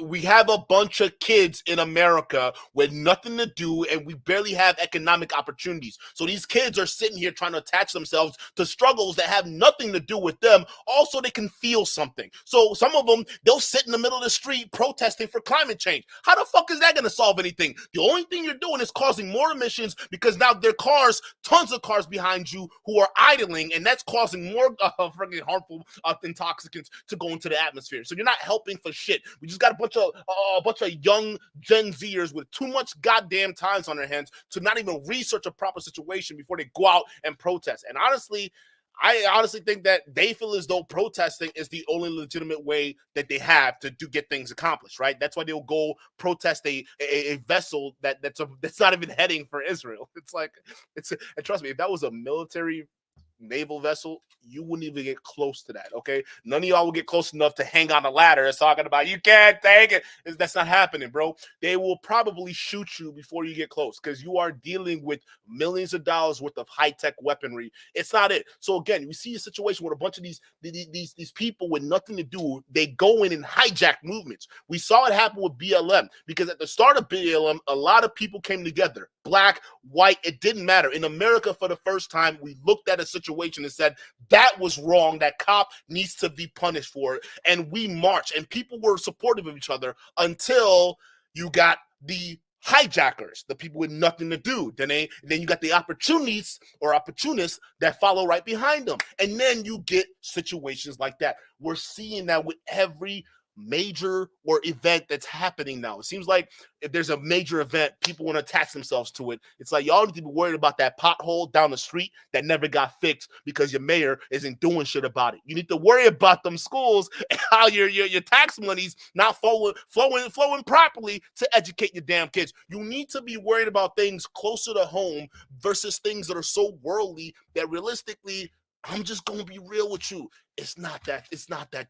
We have a bunch of kids in America with nothing to do, and we barely have economic opportunities. So these kids are sitting here trying to attach themselves to struggles that have nothing to do with them. Also, they can feel something. So some of them, they'll sit in the middle of the street protesting for climate change. How the fuck is that going to solve anything? The only thing you're doing is causing more emissions because now their cars, tons of cars behind you who are idling, and that's that's causing more freaking harmful intoxicants to go into the atmosphere. So you're not helping for shit. We just got a bunch of young Gen Zers with too much goddamn times on their hands to not even research a proper situation before they go out and protest. And I honestly think that they feel as though protesting is the only legitimate way that they have to get things accomplished, right? That's why they'll go protest a vessel that's not even heading for Israel. It's like, and trust me, if that was a military naval vessel, you wouldn't even get close to that, okay? None of y'all will get close enough to hang on a ladder and talking about, you can't take it. That's not happening, bro. They will probably shoot you before you get close because you are dealing with millions of dollars worth of high-tech weaponry. It's not it. So again, we see a situation where a bunch of these people with nothing to do, they go in and hijack movements. We saw it happen with BLM because at the start of BLM, a lot of people came together. Black, white, it didn't matter. In America, for the first time, we looked at a situation and said, that was wrong. That cop needs to be punished for it. And we marched, and people were supportive of each other until you got the hijackers, the people with nothing to do. Then you got the opportunists that follow right behind them. And then you get situations like that. We're seeing that with every major or event that's happening now. It seems like if there's a major event, people want to attach themselves to it. It's like y'all need to be worried about that pothole down the street that never got fixed because your mayor isn't doing shit about it. You need to worry about them schools and how your tax money's not flowing properly to educate your damn kids. You need to be worried about things closer to home versus things that are so worldly that realistically, I'm just gonna be real with you. It's not that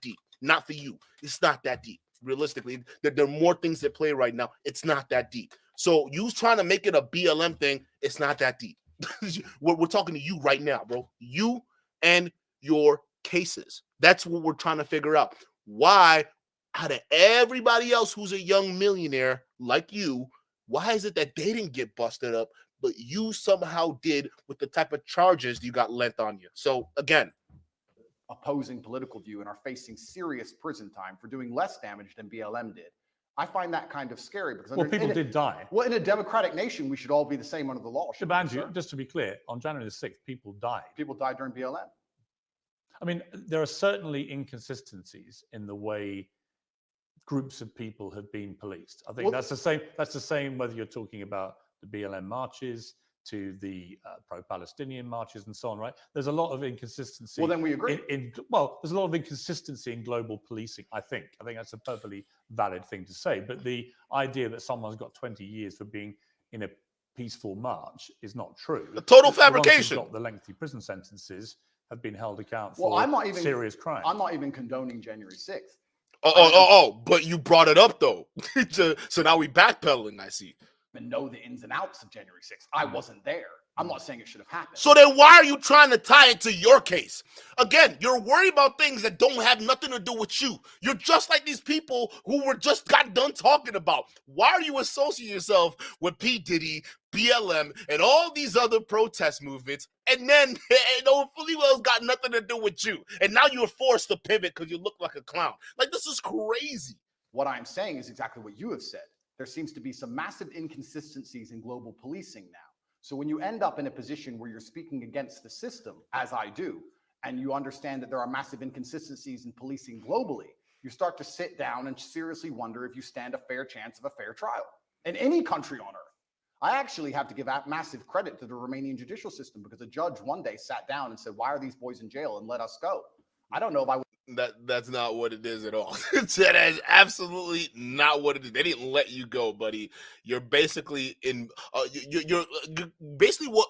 deep. Not for you. It's not that deep. Realistically, there are more things at play right now. It's not that deep. So you trying to make it a BLM thing, it's not that deep. We're talking to you right now, bro. You and your cases. That's what we're trying to figure out. Why, out of everybody else who's a young millionaire like you, why is it that they didn't get busted up, but you somehow did with the type of charges you got lent on you? So again, opposing political view and are facing serious prison time for doing less damage than BLM did. I find that kind of scary because people did die. Well, in a democratic nation, we should all be the same under the law. Just to be clear, on January the 6th, people died. People died during BLM. I mean, there are certainly inconsistencies in the way groups of people have been policed. I think that's the same. That's the same whether you're talking about the BLM marches to the pro-Palestinian marches and so on, right? There's a lot of inconsistency. Well, then we agree. There's a lot of inconsistency in global policing, I think. I think that's a perfectly valid thing to say. But the idea that someone's got 20 years for being in a peaceful march is not true. A total fabrication. The ones who've got the lengthy prison sentences have been held accountable for serious crime. I'm not even condoning January 6th. But you brought it up, though. So now we backpedaling, I see. And know the ins and outs of January 6th. I wasn't there. I'm not saying it should have happened. So then why are you trying to tie it to your case? Again, you're worried about things that don't have nothing to do with you. You're just like these people who were just got done talking about. Why are you associating yourself with P. Diddy, BLM, and all these other protest movements, and then fully well got nothing to do with you? And now you're forced to pivot because you look like a clown. Like, this is crazy. What I'm saying is exactly what you have said. There seems to be some massive inconsistencies in global policing now. So when you end up in a position where you're speaking against the system, as I do, and you understand that there are massive inconsistencies in policing globally, you start to sit down and seriously wonder if you stand a fair chance of a fair trial in any country on earth. I actually have to give massive credit to the Romanian judicial system because a judge one day sat down and said, why are these boys in jail, and let us go. I don't know if I would. That's not what it is at all. That is absolutely not what it is. They didn't let you go, buddy. You're basically in. You're basically what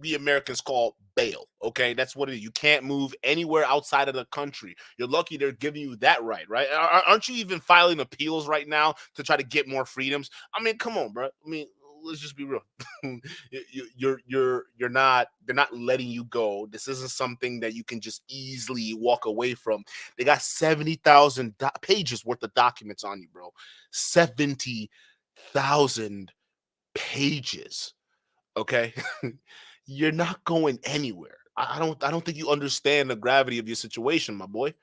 the Americans call bail. Okay, that's what it is. You can't move anywhere outside of the country. You're lucky they're giving you that right? Aren't you even filing appeals right now to try to get more freedoms? I mean, come on, bro. I mean, let's just be real. They're not letting you go. This isn't something that you can just easily walk away from. They got 70,000 pages worth of documents on you, bro. 70,000 pages. Okay, you're not going anywhere. I don't think you understand the gravity of your situation, my boy.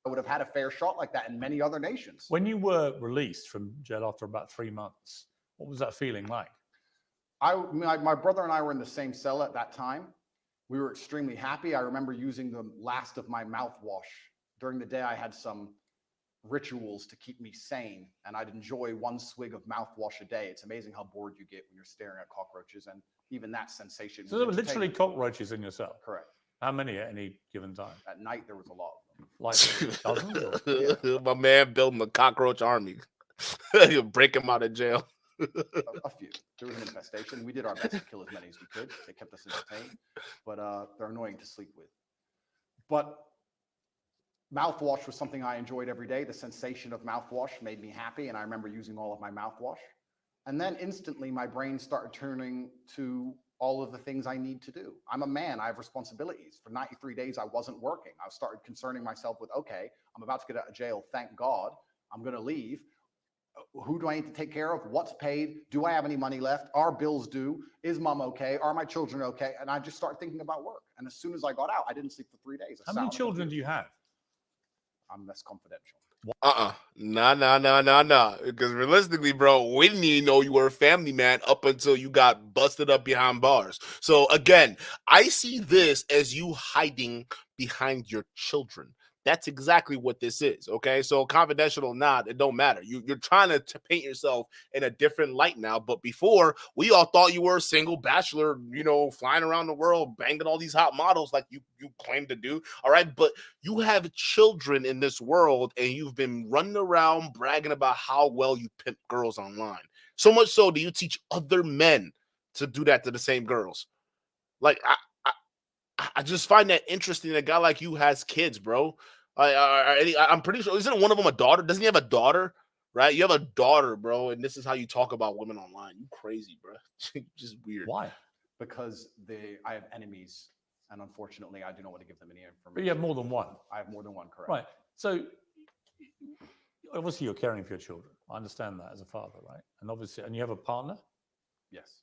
I would have had a fair shot like that in many other nations. When you were released from jail after about 3 months, what was that feeling like? My brother and I were in the same cell at that time, We were extremely happy. I remember using the last of my mouthwash. During the day, I had some rituals to keep me sane, and I'd enjoy one swig of mouthwash a day. It's amazing how bored you get when you're staring at cockroaches, and even that sensation. So there were literally cockroaches in your cell? Correct. How many at any given time? At night, there was a lot of them. Like dozens? Or? My man building a cockroach army. Break him out of jail. A few. There was an infestation. We did our best to kill as many as we could. They kept us entertained, but they're annoying to sleep with. But mouthwash was something I enjoyed every day. The sensation of mouthwash made me happy, and I remember using all of my mouthwash. And then instantly, my brain started turning to all of the things I need to do. I'm a man. I have responsibilities. For 93 days, I wasn't working. I started concerning myself with, okay, I'm about to get out of jail. Thank God. I'm going to leave. Who do I need to take care of? What's paid? Do I have any money left? Are bills due? Is mom okay? Are my children okay? And I just started thinking about work. And as soon as I got out, I didn't sleep for 3 days. How many children do you have? That's confidential. Nah. Because realistically, bro, we didn't even know you were a family man up until you got busted up behind bars. So again, I see this as you hiding behind your children. That's exactly what this is, okay? So confidential or not, it don't matter. You're trying to paint yourself in a different light now. But before, we all thought you were a single bachelor, flying around the world, banging all these hot models like you claim to do, all right? But you have children in this world, and you've been running around bragging about how well you pimp girls online. So much so, do you teach other men to do that to the same girls? Like, I just find that interesting. A guy like you has kids, bro. I'm pretty sure, isn't one of them a daughter? Doesn't he have a daughter? Right? You have a daughter, bro, and this is how you talk about women online. You crazy, bro. Just weird. Why? Because I have enemies, and unfortunately, I do not want to give them any information. But you have more than one. I have more than one, correct? Right. So obviously, you're caring for your children. I understand that as a father, right? And obviously, and you have a partner. Yes.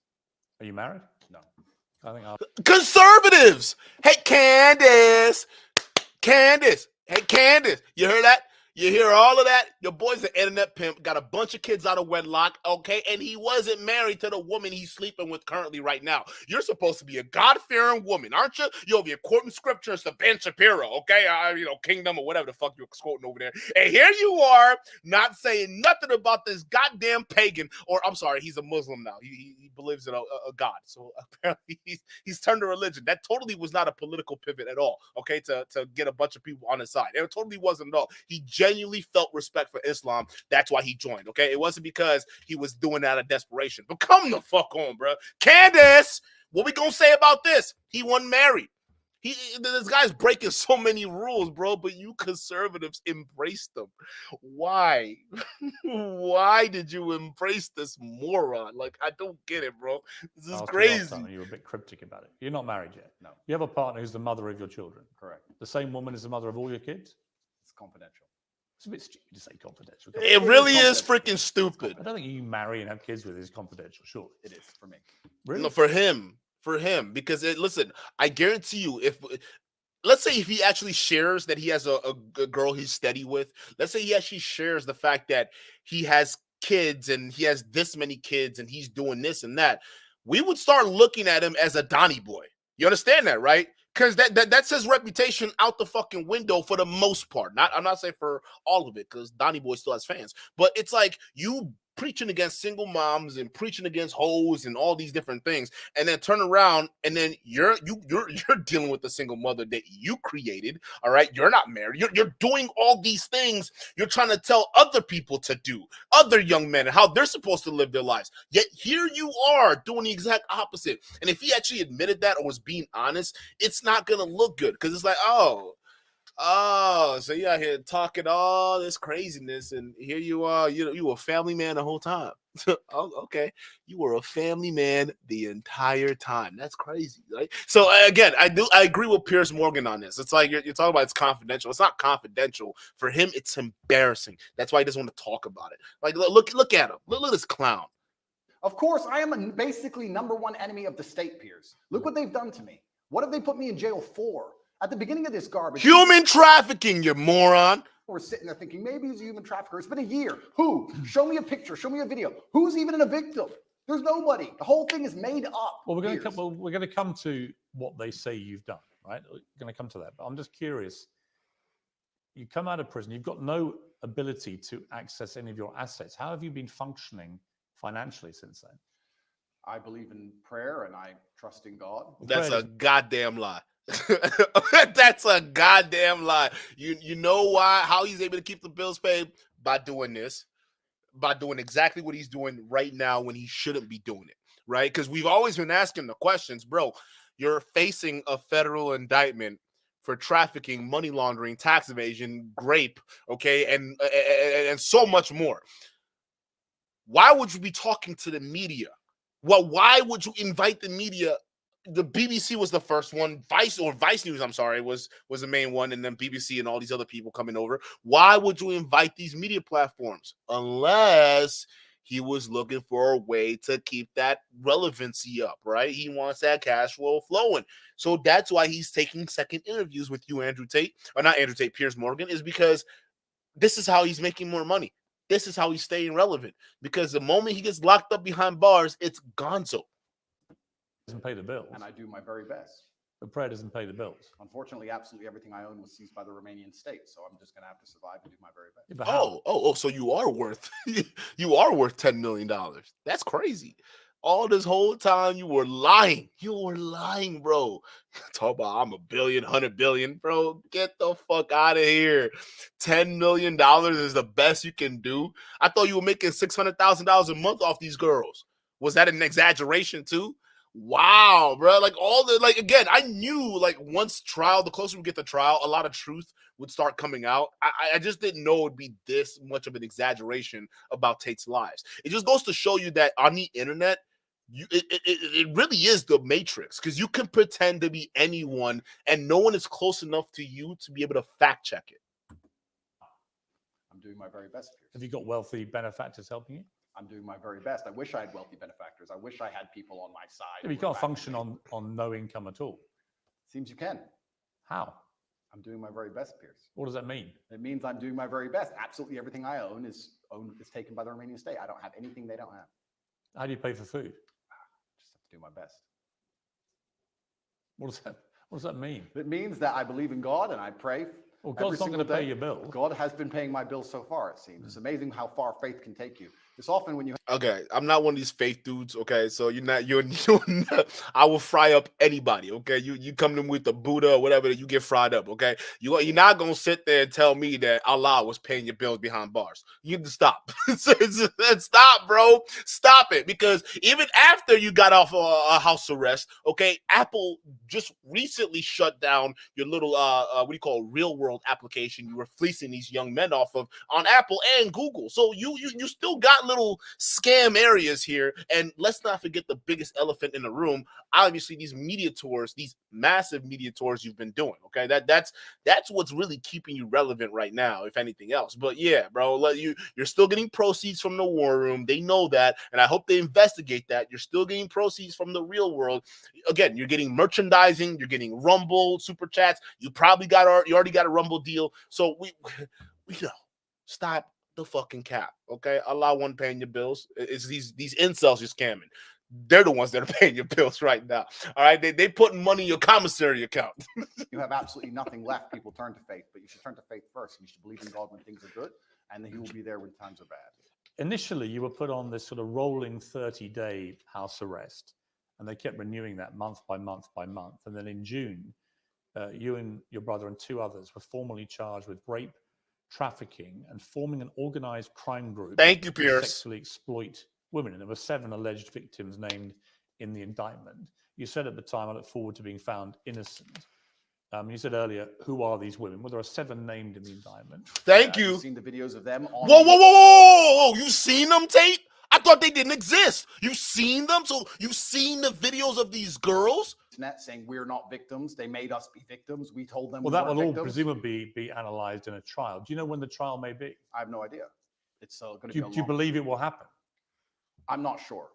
Are you married? No. I think Conservatives. Hey, Candace. Hey, Candace. You heard that? You hear all of that? Your boy's an internet pimp, got a bunch of kids out of wedlock, okay? And he wasn't married to the woman he's sleeping with currently right now. You're supposed to be a God-fearing woman, aren't you? You'll be quoting scriptures to Ben Shapiro, okay? Kingdom or whatever the fuck you're quoting over there. And here you are, not saying nothing about this goddamn pagan, or I'm sorry, he's a Muslim now. He believes in a God. So apparently he's turned to religion. That totally was not a political pivot at all, okay, to get a bunch of people on his side. It totally wasn't at all. He genuinely felt respect for Islam. That's why he joined, okay? It wasn't because he was doing that out of desperation. But come the fuck on, bro. Candace, what we gonna say about this? He wasn't married. This guy's breaking so many rules, bro, but you conservatives embraced them. Why? Why did you embrace this moron? Like, I don't get it, bro. This is crazy. You were a bit cryptic about it. You're not married yet. No. You have a partner who's the mother of your children. Correct. The same woman is the mother of all your kids? It's confidential. It's a bit stupid to say confidential. It really is freaking stupid. I don't think you marry and have kids with is confidential, sure. It is for me. Really? No, for him, because listen, I guarantee you, let's say if he actually shares that he has a girl he's steady with, let's say he actually shares the fact that he has kids and he has this many kids and he's doing this and that, we would start looking at him as a Donnie boy. You understand that, right? Because that's his reputation out the fucking window for the most part. I'm not saying for all of it, because Donnie Boy still has fans. But it's like you preaching against single moms and preaching against hoes and all these different things, and then turn around and then you're dealing with the single mother that you created. All right, you're not married. You're doing all these things. You're trying to tell other people to do, other young men, how they're supposed to live their lives. Yet here you are doing the exact opposite. And if he actually admitted that or was being honest, it's not gonna look good, because it's like, oh, so you out here talking all this craziness, and here you are, you were a family man the whole time. Oh, okay, you were a family man the entire time. That's crazy, right? So again, I agree with Piers Morgan on this. It's like you're talking about it's confidential. It's not confidential for him. It's embarrassing. That's why he doesn't want to talk about it. Like, look at him. Look at this clown. Of course, I am basically #1 enemy of the state, Piers. Look what they've done to me. What have they put me in jail for? At the beginning of this garbage. Human trafficking, you moron. We're sitting there thinking, maybe he's a human trafficker. It's been a year. Who? Show me a picture. Show me a video. Who's even a victim? There's nobody. The whole thing is made up. Well, we're going to come to what they say you've done, right? We're going to come to that. But I'm just curious. You come out of prison. You've got no ability to access any of your assets. How have you been functioning financially since then? I believe in prayer and I trust in God. That's a goddamn lie. That's a goddamn lie. You know why? How he's able to keep the bills paid? By doing this. By doing exactly what he's doing right now when he shouldn't be doing it, right? Because we've always been asking the questions, bro. You're facing a federal indictment for trafficking, money laundering, tax evasion, rape, okay, and so much more. Why would you be talking to the media? Well, why would you invite the media? The BBC was the first one. Vice News, I'm sorry, was the main one, and then BBC and all these other people coming over. Why would you invite these media platforms? Unless he was looking for a way to keep that relevancy up, right? He wants that cash flow flowing. So that's why he's taking second interviews with you, Andrew Tate, or not Andrew Tate, Piers Morgan, is because this is how he's making more money. This is how he's staying relevant. Because the moment he gets locked up behind bars, it's gonzo. Doesn't pay the bills. And I do my very best. But prayer doesn't pay the bills. Unfortunately, absolutely everything I own was seized by the Romanian state, so I'm just going to have to survive and do my very best. Yeah, so you are worth $10 million. That's crazy. All this whole time you were lying. You were lying, bro. Talk about I'm a billion, 100 billion, bro. Get the fuck out of here. $10 million is the best you can do. I thought you were making $600,000 a month off these girls. Was that an exaggeration too? Wow, bro. Again, I knew once the closer we get to trial, a lot of truth would start coming out. I just didn't know it would be this much of an exaggeration about Tate's lives. It just goes to show you that on the internet, it really is the Matrix, because you can pretend to be anyone and no one is close enough to you to be able to fact check it. I'm doing my very best. Have you got wealthy benefactors helping you? I'm doing my very best. I wish I had wealthy benefactors. I wish I had people on my side. Yeah, you can't function on no income at all. Seems you can. How? I'm doing my very best, Piers. What does that mean? It means I'm doing my very best. Absolutely everything I own is taken by the Romanian state. I don't have anything they don't have. How do you pay for food? Just have to do my best. What does that mean? It means that I believe in God and I pray. Well, God's not going to pay your bills. God has been paying my bills so far, it seems. It's amazing how far faith can take you. It's often when you... Okay, I'm not one of these faith dudes, okay? So you're not, I will fry up anybody, okay? You come to me with the Buddha or whatever, you get fried up, okay? You're not going to sit there and tell me that Allah was paying your bills behind bars. You need to stop. Stop, bro. Stop it. Because even after you got off a house arrest, okay, Apple just recently shut down your little, real world application you were fleecing these young men off of on Apple and Google. So you still got little scam areas here, and let's not forget the biggest elephant in the room. Obviously, these media tours, these massive media tours you've been doing. Okay, that's what's really keeping you relevant right now, if anything else. But yeah, bro, you're still getting proceeds from the war room. They know that, and I hope they investigate that. You're still getting proceeds from the real world. Again, you're getting merchandising. You're getting Rumble super chats. You already got a Rumble deal. So we know. Stop the fucking cap, okay? Allah wasn't paying your bills. It's these incels you're scamming. They're the ones that are paying your bills right now. All right, they putting money in your commissary account. You have absolutely nothing left. People turn to faith, but you should turn to faith first. You should believe in God when things are good, and then He will be there when times are bad. Initially, you were put on this sort of rolling 30-day house arrest, and they kept renewing that month by month by month. And then in June, you and your brother and 2 others were formally charged with rape, trafficking, and forming an organized crime group. Thank you, to Piers. sexually exploit women. And there were 7 alleged victims named in the indictment. You said at the time, I look forward to being found innocent. You said earlier, who are these women? Well, there are 7 named in the indictment. Thank you. You've seen the videos of them on... Whoa. You seen them, Tate? I thought they didn't exist. You've seen them? So you've seen the videos of these girls? Saying we're not victims. They made us be victims. We told them. Well, we that will all victims. presumably be analyzed in a trial. Do you know when the trial may be? I have no idea. It's going to be. Do you believe it will happen? I'm not sure.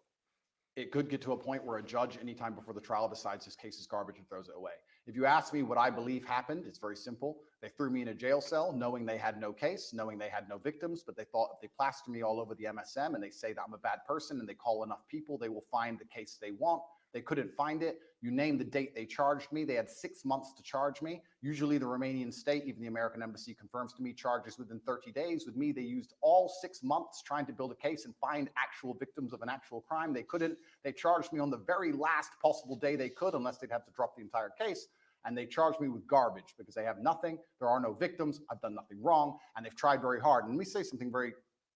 it could get to a point where a judge, anytime before the trial, decides this case is garbage and throws it away. If you ask me what I believe happened, it's very simple. They threw me in a jail cell knowing they had no case, knowing they had no victims, but they thought if they plaster me all over the MSM and they say that I'm a bad person and they call enough people, they will find the case they want. They couldn't find it. You name the date they charged me. They had 6 months to charge me. Usually the Romanian state, even the American embassy confirms to me, charges within 30 days. With me, they used all 6 months trying to build a case and find actual victims of an actual crime. They couldn't. They charged me on the very last possible day they could, unless they'd have to drop the entire case. And they charged me with garbage because they have nothing. There are no victims. I've done nothing wrong. And they've tried very hard. And let me say something very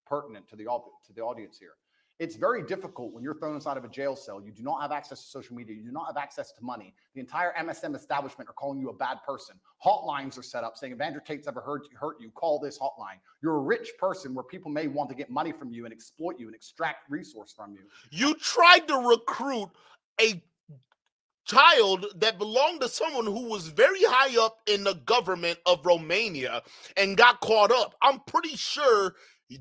pertinent to the audience here. It's very difficult when you're thrown inside of a jail cell. You do not have access to social media. You do not have access to money. The entire MSM establishment are calling you a bad person. Hotlines are set up saying, if Andrew Tate's ever hurt you, call this hotline. You're a rich person where people may want to get money from you and exploit you and extract resource from you. You tried to recruit a child that belonged to someone who was very high up in the government of Romania and got caught up. I'm pretty sure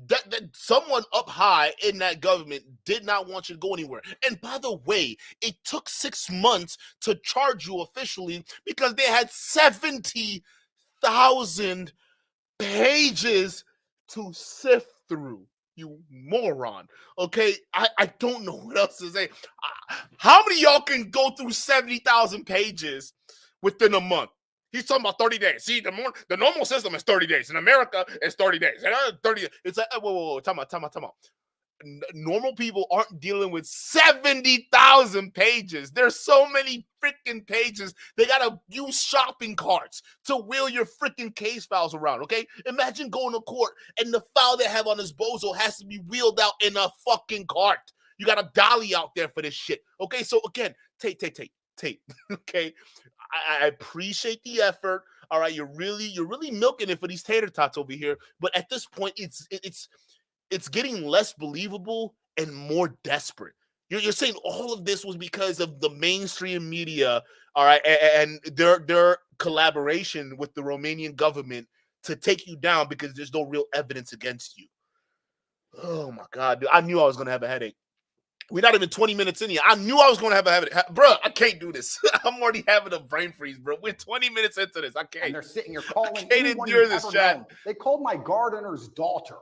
that someone up high in that government did not want you to go anywhere. And by the way, it took 6 months to charge you officially because they had 70,000 pages to sift through. You moron. Okay, I don't know what else to say. How many of y'all can go through 70,000 pages within a month? He's talking about 30 days. See, the normal system is 30 days. In America, it's 30 days. 30. It's like, whoa, time out. Normal people aren't dealing with 70,000 pages. There's so many freaking pages. They gotta use shopping carts to wheel your freaking case files around, okay? Imagine going to court and the file they have on this bozo has to be wheeled out in a fucking cart. You got a dolly out there for this shit, okay? So again, Tate, okay? I appreciate the effort. All right, you're really milking it for these tater tots over here. But at this point, it's getting less believable and more desperate. You're saying all of this was because of the mainstream media, all right, and their collaboration with the Romanian government to take you down because there's no real evidence against you. Oh my God, dude, I knew I was gonna have a headache. We're not even 20 minutes in here. I knew I was going to have a headache. Bro, I can't do this. I'm already having a brain freeze, bro. We're 20 minutes into this. I can't. And they're sitting here calling. I can't endure this, chat. They called my gardener's daughter,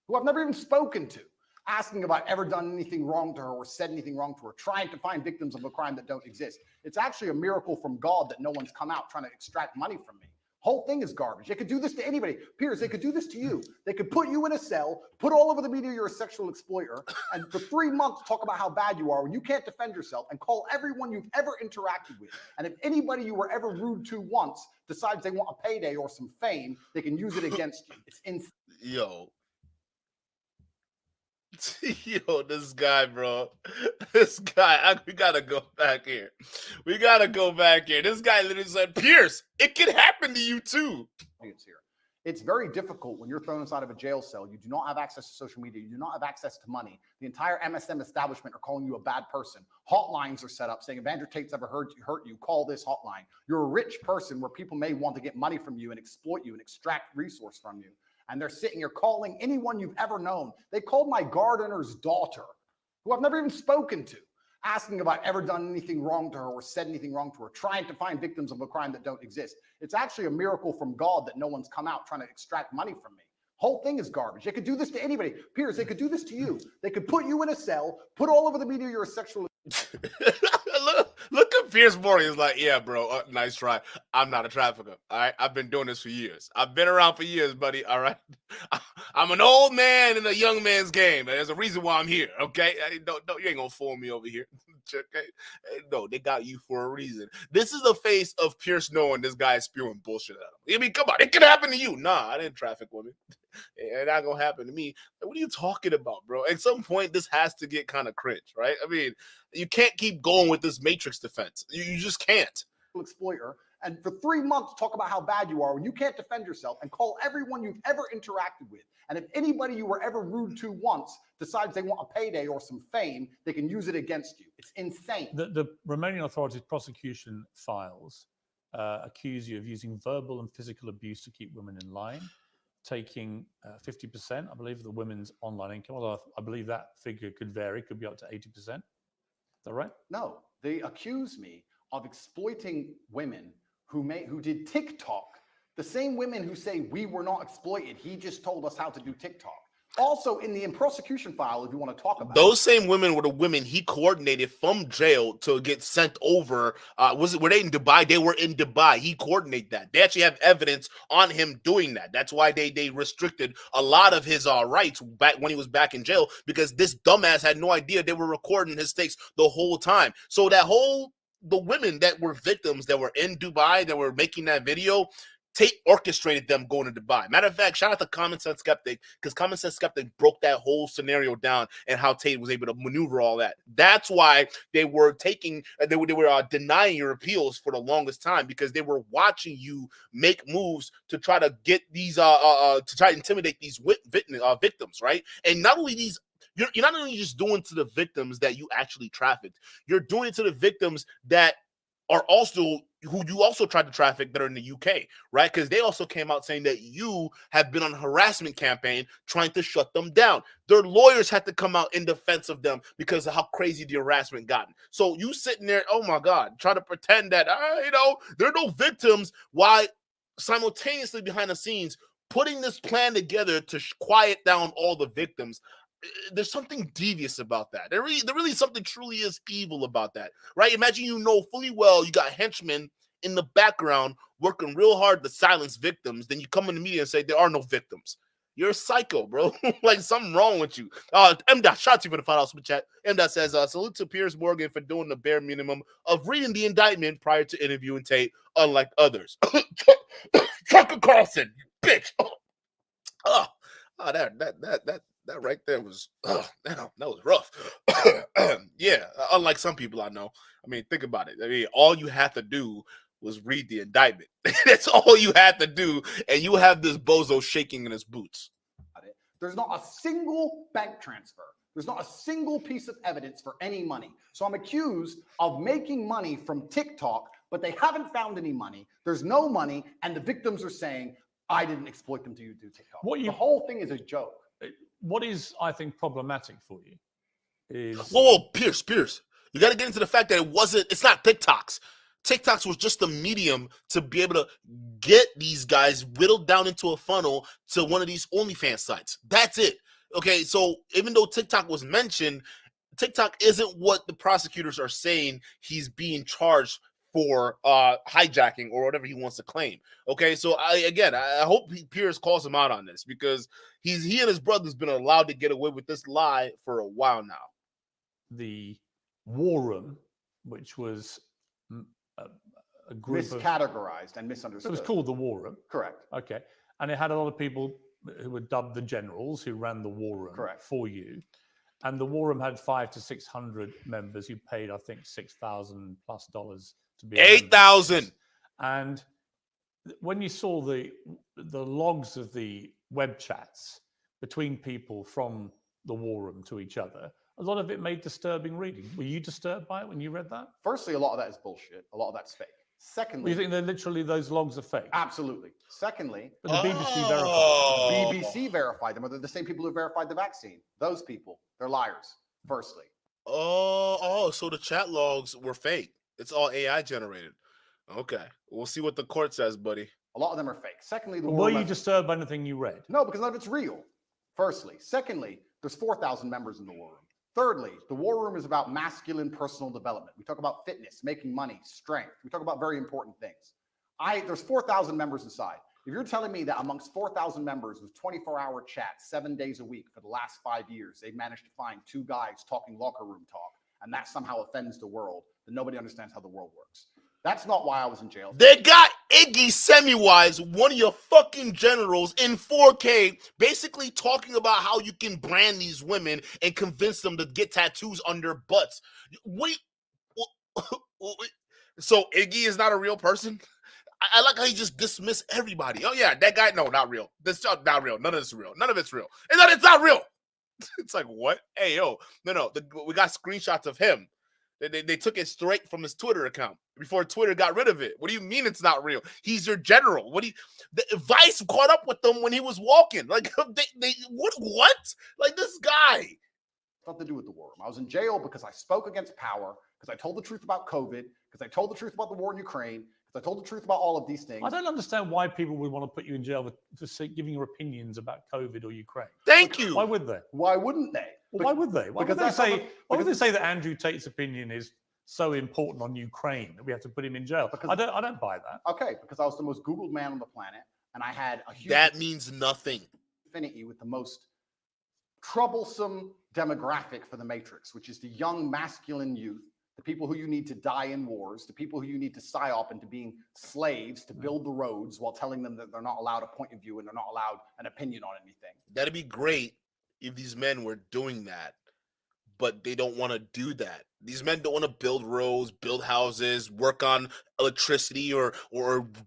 who I've never even spoken to, asking about ever done anything wrong to her or said anything wrong to her, trying to find victims of a crime that don't exist. It's actually a miracle from God that no one's come out trying to extract money from me. Whole thing is garbage. They could do this to anybody. Piers, they could do this to you. They could put you in a cell, put all over the media you're a sexual exploiter, and for 3 months talk about how bad you are when you can't defend yourself and call everyone you've ever interacted with. And if anybody you were ever rude to once decides they want a payday or some fame, they can use it against you. It's insane. Yo, this guy, bro. This guy, we gotta go back here. This guy literally said, Piers, it can happen to you too. It's very difficult when you're thrown inside of a jail cell. You do not have access to social media. You do not have access to money. The entire MSM establishment are calling you a bad person. Hotlines are set up saying, if Andrew Tate's ever hurt you, call this hotline. You're a rich person where people may want to get money from you and exploit you and extract resource from you. And they're sitting here calling anyone you've ever known. They called my gardener's daughter, who I've never even spoken to, asking about ever done anything wrong to her or said anything wrong to her, trying to find victims of a crime that don't exist. It's actually a miracle from God that no one's come out trying to extract money from me. Whole thing is garbage. They could do this to anybody. Piers, they could do this to you. They could put you in a cell, put all over the media you're a sexual... Look at Piers Morgan. He's like, yeah, bro, nice try. I'm not a trafficker, all right? I've been doing this for years. I've been around for years, buddy, all right? I'm an old man in a young man's game. There's a reason why I'm here, okay? Don't you ain't gonna fool me over here, okay? No, they got you for a reason. This is the face of Piers knowing this guy is spewing bullshit at him. I mean, come on, it could happen to you. Nah, I didn't traffic women. It's not gonna happen to me. What are you talking about, bro? At some point, this has to get kind of cringe, right? I mean, you can't keep going with this Matrix defense. You just can't. Exploiter, and for 3 months talk about how bad you are when you can't defend yourself and call everyone you've ever interacted with. And if anybody you were ever rude to once decides they want a payday or some fame, they can use it against you. It's insane. The Romanian authorities' prosecution files accuse you of using verbal and physical abuse to keep women in line, taking 50%, I believe, of the women's online income. Although I believe that figure could vary, could be up to 80%. that right? No, they accuse me of exploiting women who did TikTok. The same women who say we were not exploited. He just told us how to do TikTok. Also, in the prosecution file, if you want to talk about those same women were the women he coordinated from jail to get sent over. Were they in Dubai? They were in Dubai. He coordinated that. They actually have evidence on him doing that. That's why they restricted a lot of his rights back when he was back in jail, because this dumbass had no idea they were recording his takes the whole time. So the women that were victims that were in Dubai that were making that video, Tate orchestrated them going to Dubai. Matter of fact, shout out to Common Sense Skeptic, because Common Sense Skeptic broke that whole scenario down and how Tate was able to maneuver all that. That's why they were denying your appeals for the longest time, because they were watching you make moves to try to get these to try to intimidate these victims, right? And not only these. You're not only just doing to the victims that you actually trafficked, you're doing it to the victims that are also who you also tried to traffic that are in the UK, right? Because they also came out saying that you have been on a harassment campaign trying to shut them down. Their lawyers had to come out in defense of them because of how crazy the harassment gotten. So you sitting there, oh my God, try to pretend that, there are no victims, while simultaneously behind the scenes putting this plan together to quiet down all the victims. There's something devious about that. There really something truly is evil about that, right? Imagine fully well you got henchmen in the background working real hard to silence victims. Then you come in the media and say there are no victims. You're a psycho, bro. Like something wrong with you. M. Shots you for the $5 super chat. M. Says, salute to Piers Morgan for doing the bare minimum of reading the indictment prior to interviewing Tate, unlike others. Tucker Carlson, bitch. That right there was that was rough. Yeah, unlike some people I know. I mean, think about it. I mean, all you had to do was read the indictment. That's all you had to do, and you have this bozo shaking in his boots. There's not a single bank transfer. There's not a single piece of evidence for any money. So I'm accused of making money from TikTok, but they haven't found any money. There's no money, and the victims are saying, I didn't exploit them to do TikTok. The whole thing is a joke. What is, I think, problematic for you is... Whoa, Piers. You got to get into the fact that it's not TikToks. TikToks was just a medium to be able to get these guys whittled down into a funnel to one of these OnlyFans sites. That's it. Okay, so even though TikTok was mentioned, TikTok isn't what the prosecutors are saying he's being charged for hijacking or whatever he wants to claim. Okay, so I hope Piers calls him out on this, because he and his brother's been allowed to get away with this lie for a while now. The War Room, which was a group miscategorized and misunderstood. It was called the War Room. Correct. Okay, and it had a lot of people who were dubbed the generals who ran the War Room. Correct. For you. And the War Room had 500 to 600 members who paid, I think, $6,000+ to be 8,000. And when you saw the logs of the web chats between people from the War Room to each other, a lot of it made disturbing reading. Were you disturbed by it when you read that? Firstly, a lot of that is bullshit. A lot of that's fake. Secondly, you think that literally those logs are fake? Absolutely. Secondly, but the BBC verified them. The BBC verified them. Or they're the same people who verified the vaccine. Those people, they're liars. Firstly. So the chat logs were fake. It's all AI generated. Okay, we'll see what the court says, buddy. A lot of them are fake. Secondly, were you disturbed by anything you read? No, because none of it's real. Firstly. Secondly, there's 4,000 members in the War Room. Thirdly, the War Room is about masculine personal development. We talk about fitness, making money, strength. We talk about very important things. There's 4,000 members inside. If you're telling me that amongst 4,000 members with 24-hour chats 7 days a week for the last 5 years, they've managed to find 2 guys talking locker room talk, and that somehow offends the world, then nobody understands how the world works. That's not why I was in jail. They got Iggy Semmelweis, one of your fucking generals, in 4K, basically talking about how you can brand these women and convince them to get tattoos on their butts. Wait, so Iggy is not a real person? I like how he just dismissed everybody. Oh yeah, that guy, no, not real. This is not real. None of this is real. None of it's real. It's not real. It's like, what? Hey, yo, no. We got screenshots of him. They took it straight from his Twitter account before Twitter got rid of it. What do you mean it's not real? He's your general. The Vice caught up with them when he was walking. Like, what? Like, this guy. Nothing to do with the war room. I was in jail because I spoke against power, because I told the truth about COVID, because I told the truth about the war in Ukraine, because I told the truth about all of these things. I don't understand why people would want to put you in jail for giving your opinions about COVID or Ukraine. Thank you. Why would they? Why wouldn't they? Well, why would they? Why would they say that Andrew Tate's opinion is so important on Ukraine that we have to put him in jail? Because I don't buy that. Okay, because I was the most Googled man on the planet, and I had a huge that means nothing. Affinity with the most troublesome demographic for the Matrix, which is the young masculine youth, the people who you need to die in wars, the people who you need to psyop into being slaves to build the roads while telling them that they're not allowed a point of view and they're not allowed an opinion on anything. That'd be great if these men were doing that, but they don't want to do that. These men don't want to build roads, build houses, work on electricity or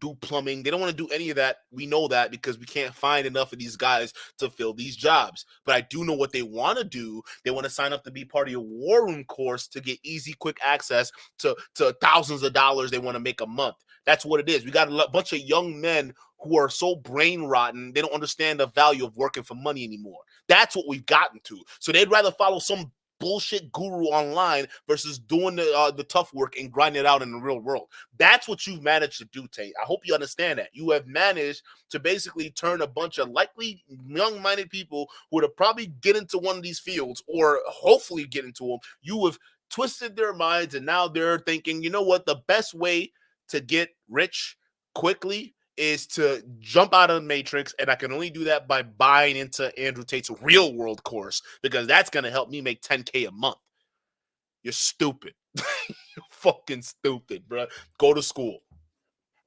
do plumbing. They don't want to do any of that. We know that because we can't find enough of these guys to fill these jobs. But I do know what they want to do. They want to sign up to be part of your war room course to get easy, quick access to thousands of dollars they want to make a month. That's what it is. We got a bunch of young men who are so brain rotten, they don't understand the value of working for money anymore. That's what we've gotten to. So they'd rather follow some bullshit guru online versus doing the tough work and grinding it out in the real world. That's what you've managed to do, Tate. I hope you understand that. You have managed to basically turn a bunch of likely young-minded people who would probably get into one of these fields or hopefully get into them. You have twisted their minds, and now they're thinking, you know what, the best way to get rich quickly is to jump out of the Matrix, and I can only do that by buying into Andrew Tate's real world course because that's going to help me make $10K a month. You're stupid. You're fucking stupid, bro. Go to school.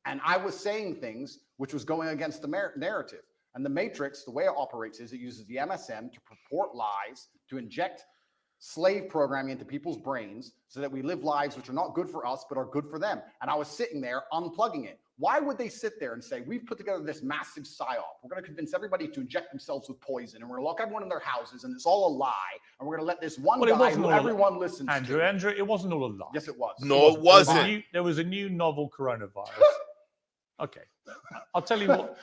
And I was saying things which was going against the narrative. And the Matrix, the way it operates is it uses the MSM to purport lies, to inject slave programming into people's brains so that we live lives which are not good for us, but are good for them. And I was sitting there unplugging it. Why would they sit there and say, we've put together this massive psyop. We're going to convince everybody to inject themselves with poison, and we're going to lock everyone in their houses, and it's all a lie. And we're going to let this one guy who everyone listens to. Andrew, it wasn't all a lie. Yes, it was. No, it wasn't. There was a new novel coronavirus. Okay, I'll tell you what.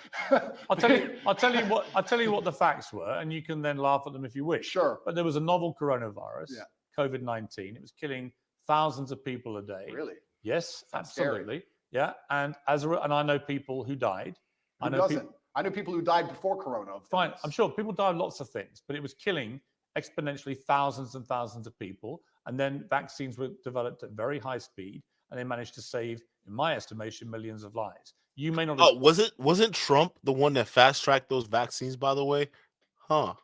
I'll tell you what the facts were, and you can then laugh at them if you wish. Sure. But there was a novel coronavirus, COVID-19. It was killing thousands of people a day. Really? Yes, That's absolutely. scary. Yeah, and I know people who died. Who doesn't? I know people who died before Corona. Fine, I'm sure people die of lots of things, but it was killing exponentially thousands and thousands of people. And then vaccines were developed at very high speed, and they managed to save, in my estimation, millions of lives. You may not. Wasn't Trump the one that fast tracked those vaccines? By the way, I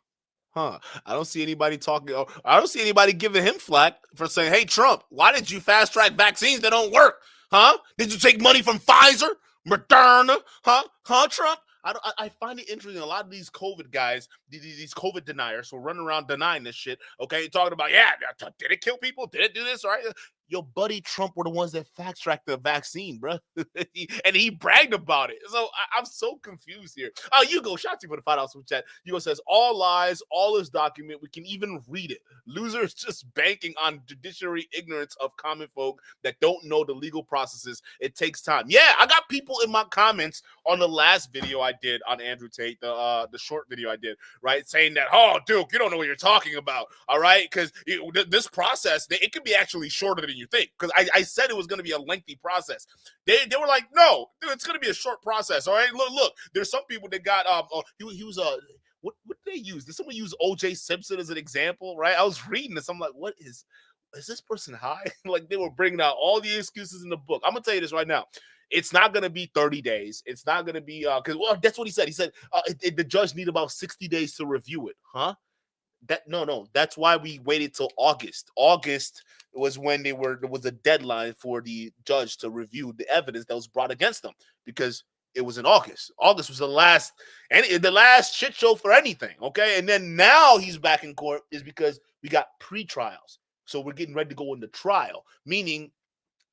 don't see anybody talking. I don't see anybody giving him flack for saying, "Hey, Trump, why did you fast track vaccines that don't work? Huh? Did you take money from Pfizer, Moderna? Trump?" I find it interesting. A lot of these COVID guys, these COVID deniers, who are running around denying this shit. Okay, talking about did it kill people? Did it do this? All right. Your buddy Trump were the ones that fast-tracked the vaccine, bro. And he bragged about it. So I'm so confused here. Oh, Hugo, shout out to you for the $5 super chat. Hugo says, all lies, all is document. We can even read it. Losers just banking on judiciary ignorance of common folk that don't know the legal processes. It takes time. Yeah, I got people in my comments on the last video I did on Andrew Tate, the short video I did, right, saying that, oh, Duke, you don't know what you're talking about, all right? Because this process, it could be actually shorter than you think, because I said it was going to be a lengthy process. They were like, no, dude, it's going to be a short process. All right, look. There's some people that got he was what did they use? Did someone use O.J. Simpson as an example? Right? I was reading this. I'm like, what is this person high? Like, they were bringing out all the excuses in the book. I'm gonna tell you this right now. It's not going to be 30 days. It's not going to be because that's what he said. He said the judge need about 60 days to review it. Huh? No. That's why we waited till August. August was when there was a deadline for the judge to review the evidence that was brought against them, because it was in August. August was the last shit show for anything. Okay, and then now he's back in court is because we got pre-trials. So we're getting ready to go into trial, meaning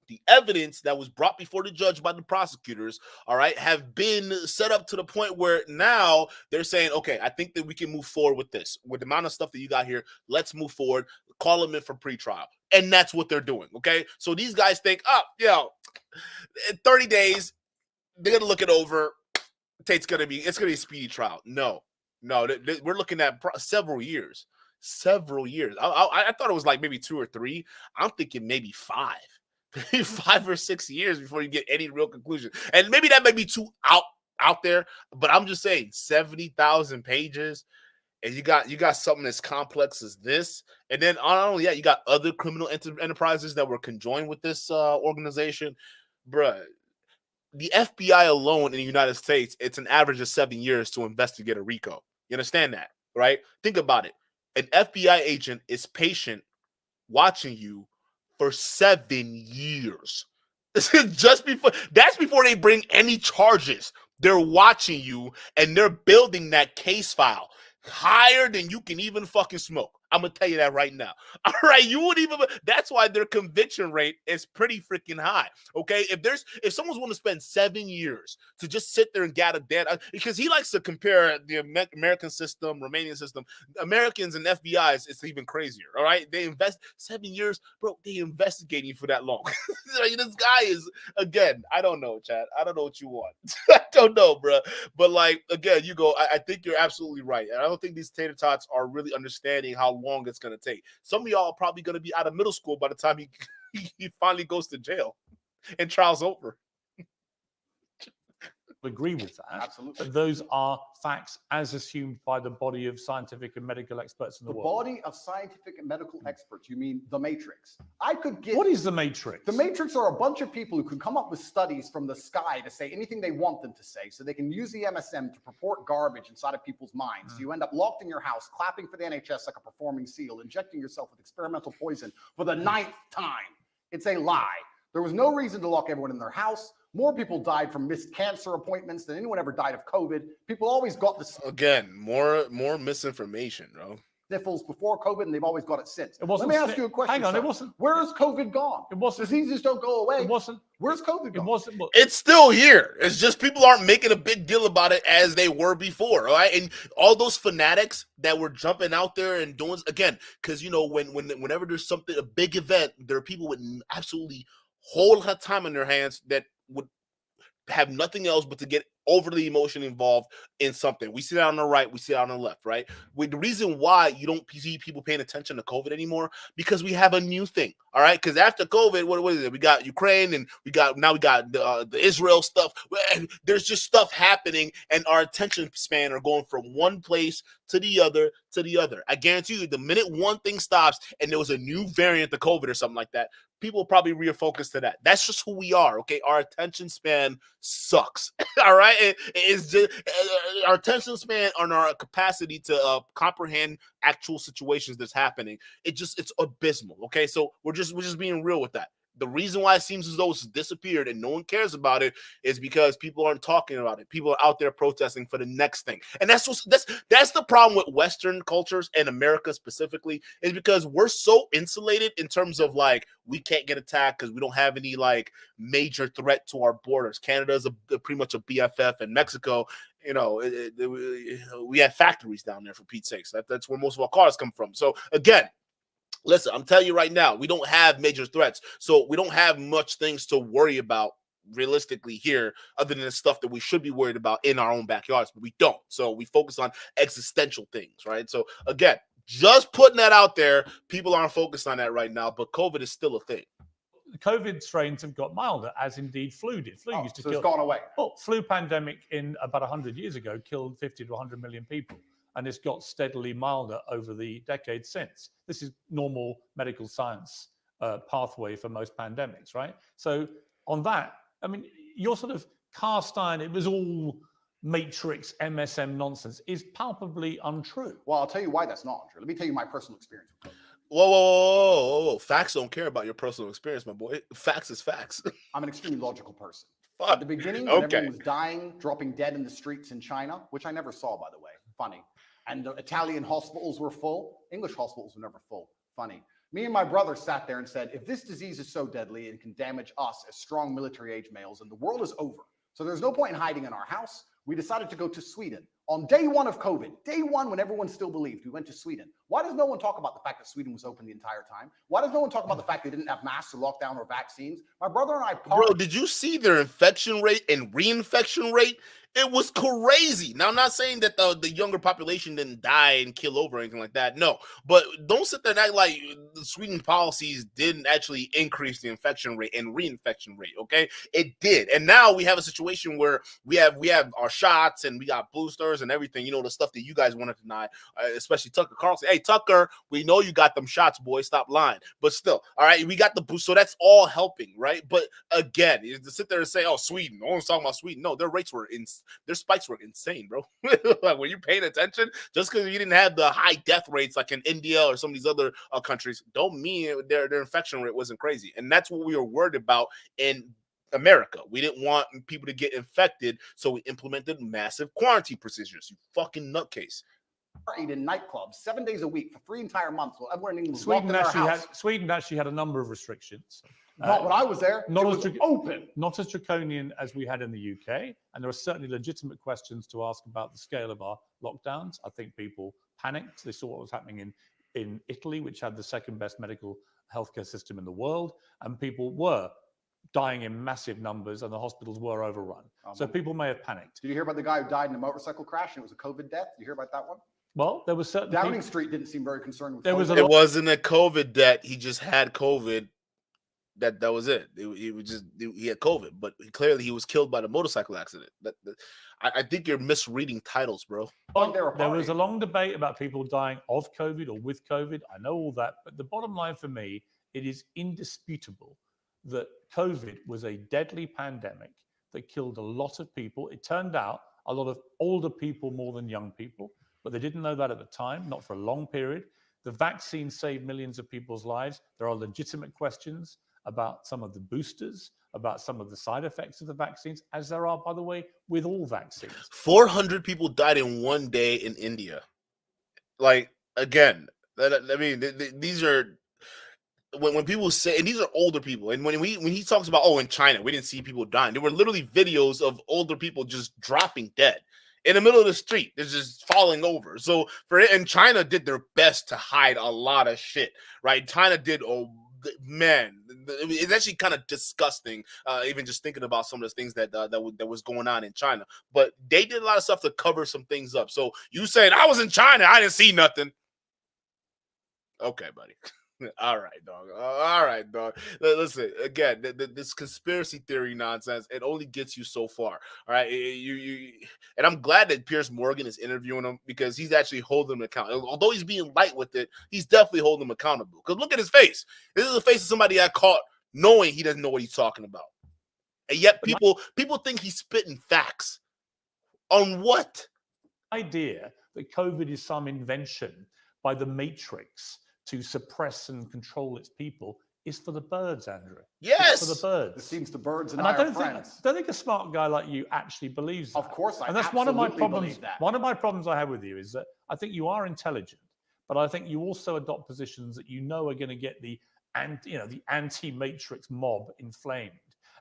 the evidence that was brought before the judge by the prosecutors, all right, have been set up to the point where now they're saying, okay, I think that we can move forward with this. With the amount of stuff that you got here, let's move forward, call them in for pretrial. And that's what they're doing, okay? So these guys think, in 30 days, they're going to look it over. It's going to be a speedy trial. No, we're looking at several years. several years. I thought it was like maybe 2 or 3. I'm thinking maybe 5. 5 or 6 years before you get any real conclusion. And maybe that may be too out there, but I'm just saying 70,000 pages, and you got something as complex as this. And then not only that, you got other criminal enterprises that were conjoined with this organization. Bruh, the FBI alone in the United States, it's an average of 7 years to investigate a RICO. You understand that, right? Think about it. An FBI agent is patient watching you for 7 years. Just that's before they bring any charges. They're watching you and they're building that case file higher than you can even fucking smoke. I'm gonna tell you that right now. All right, you wouldn't even. That's why their conviction rate is pretty freaking high. Okay, if someone's willing to spend 7 years to just sit there and gather data, because he likes to compare the American system, Romanian system, Americans and FBI's, it's even crazier. All right, they invest 7 years, bro. They investigating you for that long. This guy is, again, I don't know, Chad. I don't know what you want. I don't know, bro. But like, again, I think you're absolutely right. And I don't think these tater tots are really understanding how long it's going to take. Some of y'all are probably going to be out of middle school by the time he finally goes to jail and trial's over. Agree with that. Absolutely. But those are facts as assumed by the body of scientific and medical experts in the world. The body of scientific and medical experts. You mean the Matrix? I could get. What is the Matrix? The Matrix are a bunch of people who can come up with studies from the sky to say anything they want them to say, so they can use the MSM to purport garbage inside of people's minds. So you end up locked in your house, clapping for the NHS like a performing seal, injecting yourself with experimental poison for the 9th time. It's a lie. There was no reason to lock everyone in their house. More people died from missed cancer appointments than anyone ever died of COVID. People always got the again more misinformation, bro. Sniffles before COVID, and they've always got it since. Let me ask you a question. Hang on, sir. it wasn't. Where is COVID gone? It wasn't. Diseases don't go away. It wasn't. Where's COVID gone? It wasn't. It's still here. It's just people aren't making a big deal about it as they were before, all right? And all those fanatics that were jumping out there and doing, again, because whenever there's something, a big event, there are people with absolutely whole lot of time on their hands that would have nothing else but to get overly emotion involved in something. We see that on the right, we see that on the left, right? The reason why you don't see people paying attention to COVID anymore, because we have a new thing, all right? Because after COVID, what is it? We got Ukraine, and we got the Israel stuff. And there's just stuff happening, and our attention span are going from one place to the other. I guarantee you, the minute one thing stops and there was a new variant of COVID or something like that, people will probably refocus to that. That's just who we are, okay? Our attention span sucks, all right? It's just our attention span and our capacity to comprehend actual situations that's happening. It's abysmal, okay? So we're just being real with that. The reason why it seems as though it's disappeared and no one cares about it is because people aren't talking about it. People are out there protesting for the next thing. And that's the problem with Western cultures and America specifically, is because we're so insulated in terms of like, we can't get attacked because we don't have any like major threat to our borders. Canada is pretty much a BFF, and Mexico, we have factories down there, for Pete's sakes. That's where most of our cars come from. So again, listen, I'm telling you right now, we don't have major threats. So we don't have much things to worry about realistically here, other than the stuff that we should be worried about in our own backyards, but we don't. So we focus on existential things, right? So again, just putting that out there, people aren't focused on that right now, but COVID is still a thing. COVID strains have got milder, as indeed flu did. Flu used to kill. It's gone away. Well, flu pandemic in about 100 years ago killed 50 to 100 million people. And it's got steadily milder over the decades since. This is normal medical science pathway for most pandemics, right? So on that, I mean, your sort of cast iron, it was all Matrix MSM nonsense, is palpably untrue. Well, I'll tell you why that's not untrue. Let me tell you my personal experience. Whoa. Facts don't care about your personal experience, my boy. Facts is facts. I'm an extremely logical person. Fuck. At the beginning, when everyone was dying, dropping dead in the streets in China, which I never saw, by the way. Funny. And the Italian hospitals were full. English hospitals were never full. Funny. Me and my brother sat there and said, if this disease is so deadly and can damage us as strong military age males, then the world is over. So there's no point in hiding in our house. We decided to go to Sweden. On day one of COVID, day one when everyone still believed, we went to Sweden. Why does no one talk about the fact that Sweden was open the entire time? Why does no one talk about the fact they didn't have masks or lockdown or vaccines? My brother and I Bro, did you see their infection rate and reinfection rate? It was crazy. Now, I'm not saying that the younger population didn't die and kill over or anything like that. No, but don't sit there and act like the Sweden policies didn't actually increase the infection rate and reinfection rate. Okay, it did, and now we have a situation where we have our shots and we got boosters and everything. You know, the stuff that you guys want to deny, especially Tucker Carlson. Hey, Tucker, we know you got them shots, boy. Stop lying. But still, all right, we got the boost, so that's all helping, right? But again, to sit there and say, "Oh, Sweden," no one's talking about Sweden. No, their rates were their spikes were insane, bro. Like, were you paying attention? Just because you didn't have the high death rates like in India or some of these other countries, don't mean their infection rate wasn't crazy. And that's what we were worried about in America. We didn't want people to get infected, so we implemented massive quarantine procedures. You fucking nutcase. In nightclubs 7 days a week for 3 entire months. Well, everyone in England was Sweden actually had a number of restrictions. Not when I was there. Not it was open. Not as draconian as we had in the UK. And there are certainly legitimate questions to ask about the scale of our lockdowns. I think people panicked. They saw what was happening in Italy, which had the second best medical healthcare system in the world. And people were dying in massive numbers and the hospitals were overrun. So people may have panicked. Did you hear about the guy who died in a motorcycle crash and it was a COVID death? Did you hear about that one? Well, there was certain Downing Street didn't seem very concerned with there COVID. was It wasn't a COVID death. He just had COVID. That was it. He had COVID, but clearly he was killed by the motorcycle accident. I think you're misreading titles, bro. Well, there was a long debate about people dying of COVID or with COVID. I know all that, but the bottom line for me, it is indisputable that COVID was a deadly pandemic that killed a lot of people. It turned out a lot of older people more than young people, but they didn't know that at the time, not for a long period. The vaccine saved millions of people's lives. There are legitimate questions about some of the boosters, about some of the side effects of the vaccines, as there are, by the way, with all vaccines. 400 people died in one day in India. Like, again, I mean, these are, when people say, and these are older people, and when he talks about, oh, in China, we didn't see people dying. There were literally videos of older people just dropping dead in the middle of the street. They're just falling over. So and China did their best to hide a lot of shit, right? China did, man, it's actually kind of disgusting, even just thinking about some of the things that was going on in China. But they did a lot of stuff to cover some things up. So you saying I was in China, I didn't see nothing. Okay, buddy. All right, dog. All right, dog. Listen, again, this conspiracy theory nonsense, it only gets you so far. All right, and I'm glad that Piers Morgan is interviewing him because he's actually holding him accountable. Although he's being light with it, he's definitely holding him accountable. Because look at his face. This is the face of somebody that caught knowing he doesn't know what he's talking about. And yet people think he's spitting facts. On what? Idea that COVID is some invention by the Matrix to suppress and control its people is for the birds, Andrew. Yes, it's for the birds. It seems the birds and I don't friends. think a smart guy like you actually believes that. Of course, and that's one of my problems. One of my problems I have with you is that I think you are intelligent, but I think you also adopt positions that you know are going to get the anti-Matrix mob inflamed,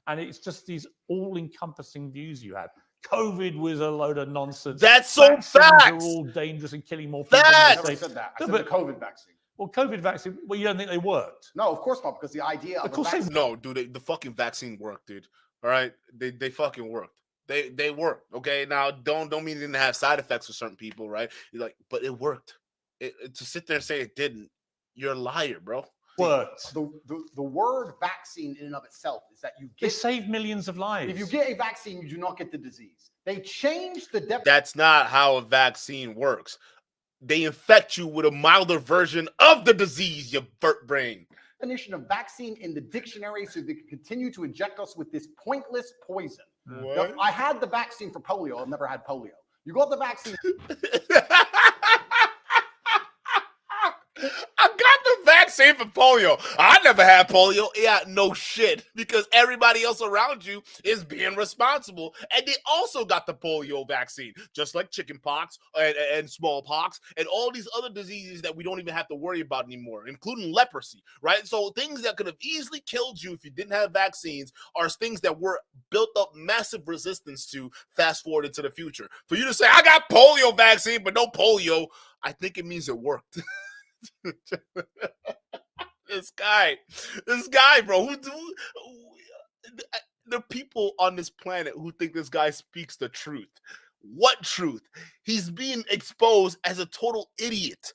and it's just these all-encompassing views you have. COVID was a load of nonsense. That's so facts. Are all dangerous and killing more people. I never said that. I said the COVID vaccine. Well, COVID vaccine. Well, you don't think they worked? No, of course not, because the idea of course no, dude. The fucking vaccine worked, dude. All right, they fucking worked. They worked. Okay, now don't mean it didn't have side effects for certain people, right? You're like, but it worked. To sit there and say it didn't, you're a liar, bro. Worked. The word vaccine in and of itself is that they save millions of lives. If you get a vaccine, you do not get the disease. They changed the definition. That's not how a vaccine works. They infect you with a milder version of the disease, you vert brain. Definition of vaccine in the dictionary so they can continue to inject us with this pointless poison. Now, I had the vaccine for polio. I've never had polio. You got the vaccine. I got the vaccine for polio. I never had polio. Yeah, no shit. Because everybody else around you is being responsible. And they also got the polio vaccine, just like chickenpox and smallpox and all these other diseases that we don't even have to worry about anymore, including leprosy, right? So things that could have easily killed you if you didn't have vaccines are things that were built up massive resistance to fast forward into the future. For you to say, I got polio vaccine, but no polio, I think it means it worked. This guy, bro, there are people on this planet who think this guy speaks the truth. What truth? He's being exposed as a total idiot.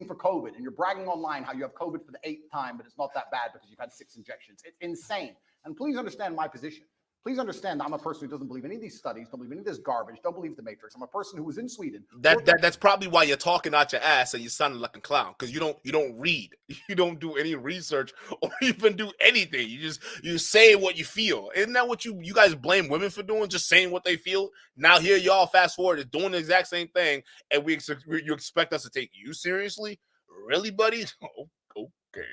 For COVID, and you're bragging online how you have COVID for the 8th time, but it's not that bad because you've had 6 injections. It's insane. And please understand my position. Please understand that I'm a person who doesn't believe any of these studies, don't believe any of this garbage, don't believe the Matrix. I'm a person who was in Sweden. That's probably why you're talking out your ass and you sounding like a clown, because you don't read, you don't do any research or even do anything. You say what you feel. Isn't that what you guys blame women for doing? Just saying what they feel. Now here y'all fast forward is doing the exact same thing, and you expect us to take you seriously? Really, buddy? Okay.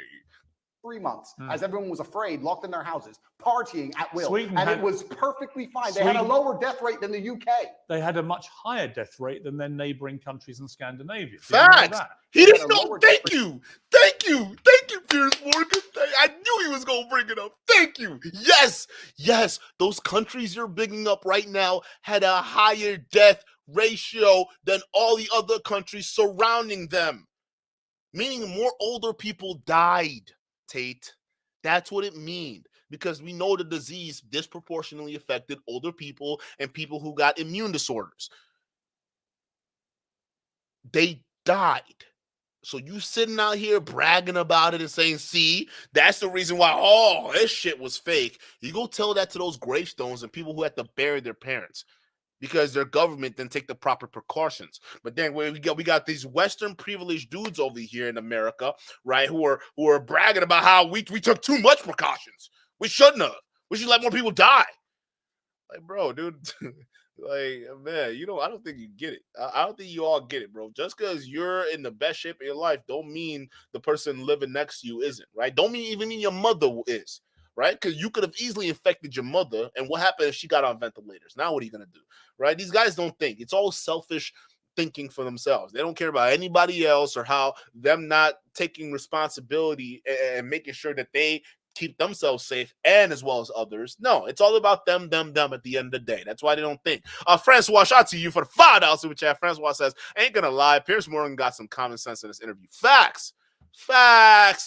3 months, as everyone was afraid, locked in their houses, partying at will. Sweden and it was perfectly fine. They had a lower death rate than the UK. They had a much higher death rate than their neighboring countries in Scandinavia. Facts. He didn't know. Thank you, Piers Morgan. I knew he was going to bring it up. Thank you. Yes. Those countries you're bigging up right now had a higher death ratio than all the other countries surrounding them. Meaning more older people died. Tate, that's what it means, because we know the disease disproportionately affected older people and people who got immune disorders. They died. So you sitting out here bragging about it and saying, see, that's the reason why, this shit was fake. You go tell that to those gravestones and people who had to bury their parents because their government didn't take the proper precautions. But then we got these Western privileged dudes over here in America, right, who are bragging about how we took too much precautions. We shouldn't have. We should let more people die. Like, bro, dude, like, man, I don't think you get it. I don't think you all get it, bro. Just because you're in the best shape of your life don't mean the person living next to you isn't, right? Don't even mean your mother is. Right? Because you could have easily infected your mother. And what happened if she got on ventilators? Now what are you going to do? Right? These guys don't think. It's all selfish thinking for themselves. They don't care about anybody else or how them not taking responsibility and making sure that they keep themselves safe and as well as others. No, it's all about them at the end of the day. That's why they don't think. Francois, shout out to you for the $5 super chat. Francois says, ain't going to lie, Piers Morgan got some common sense in this interview. Facts.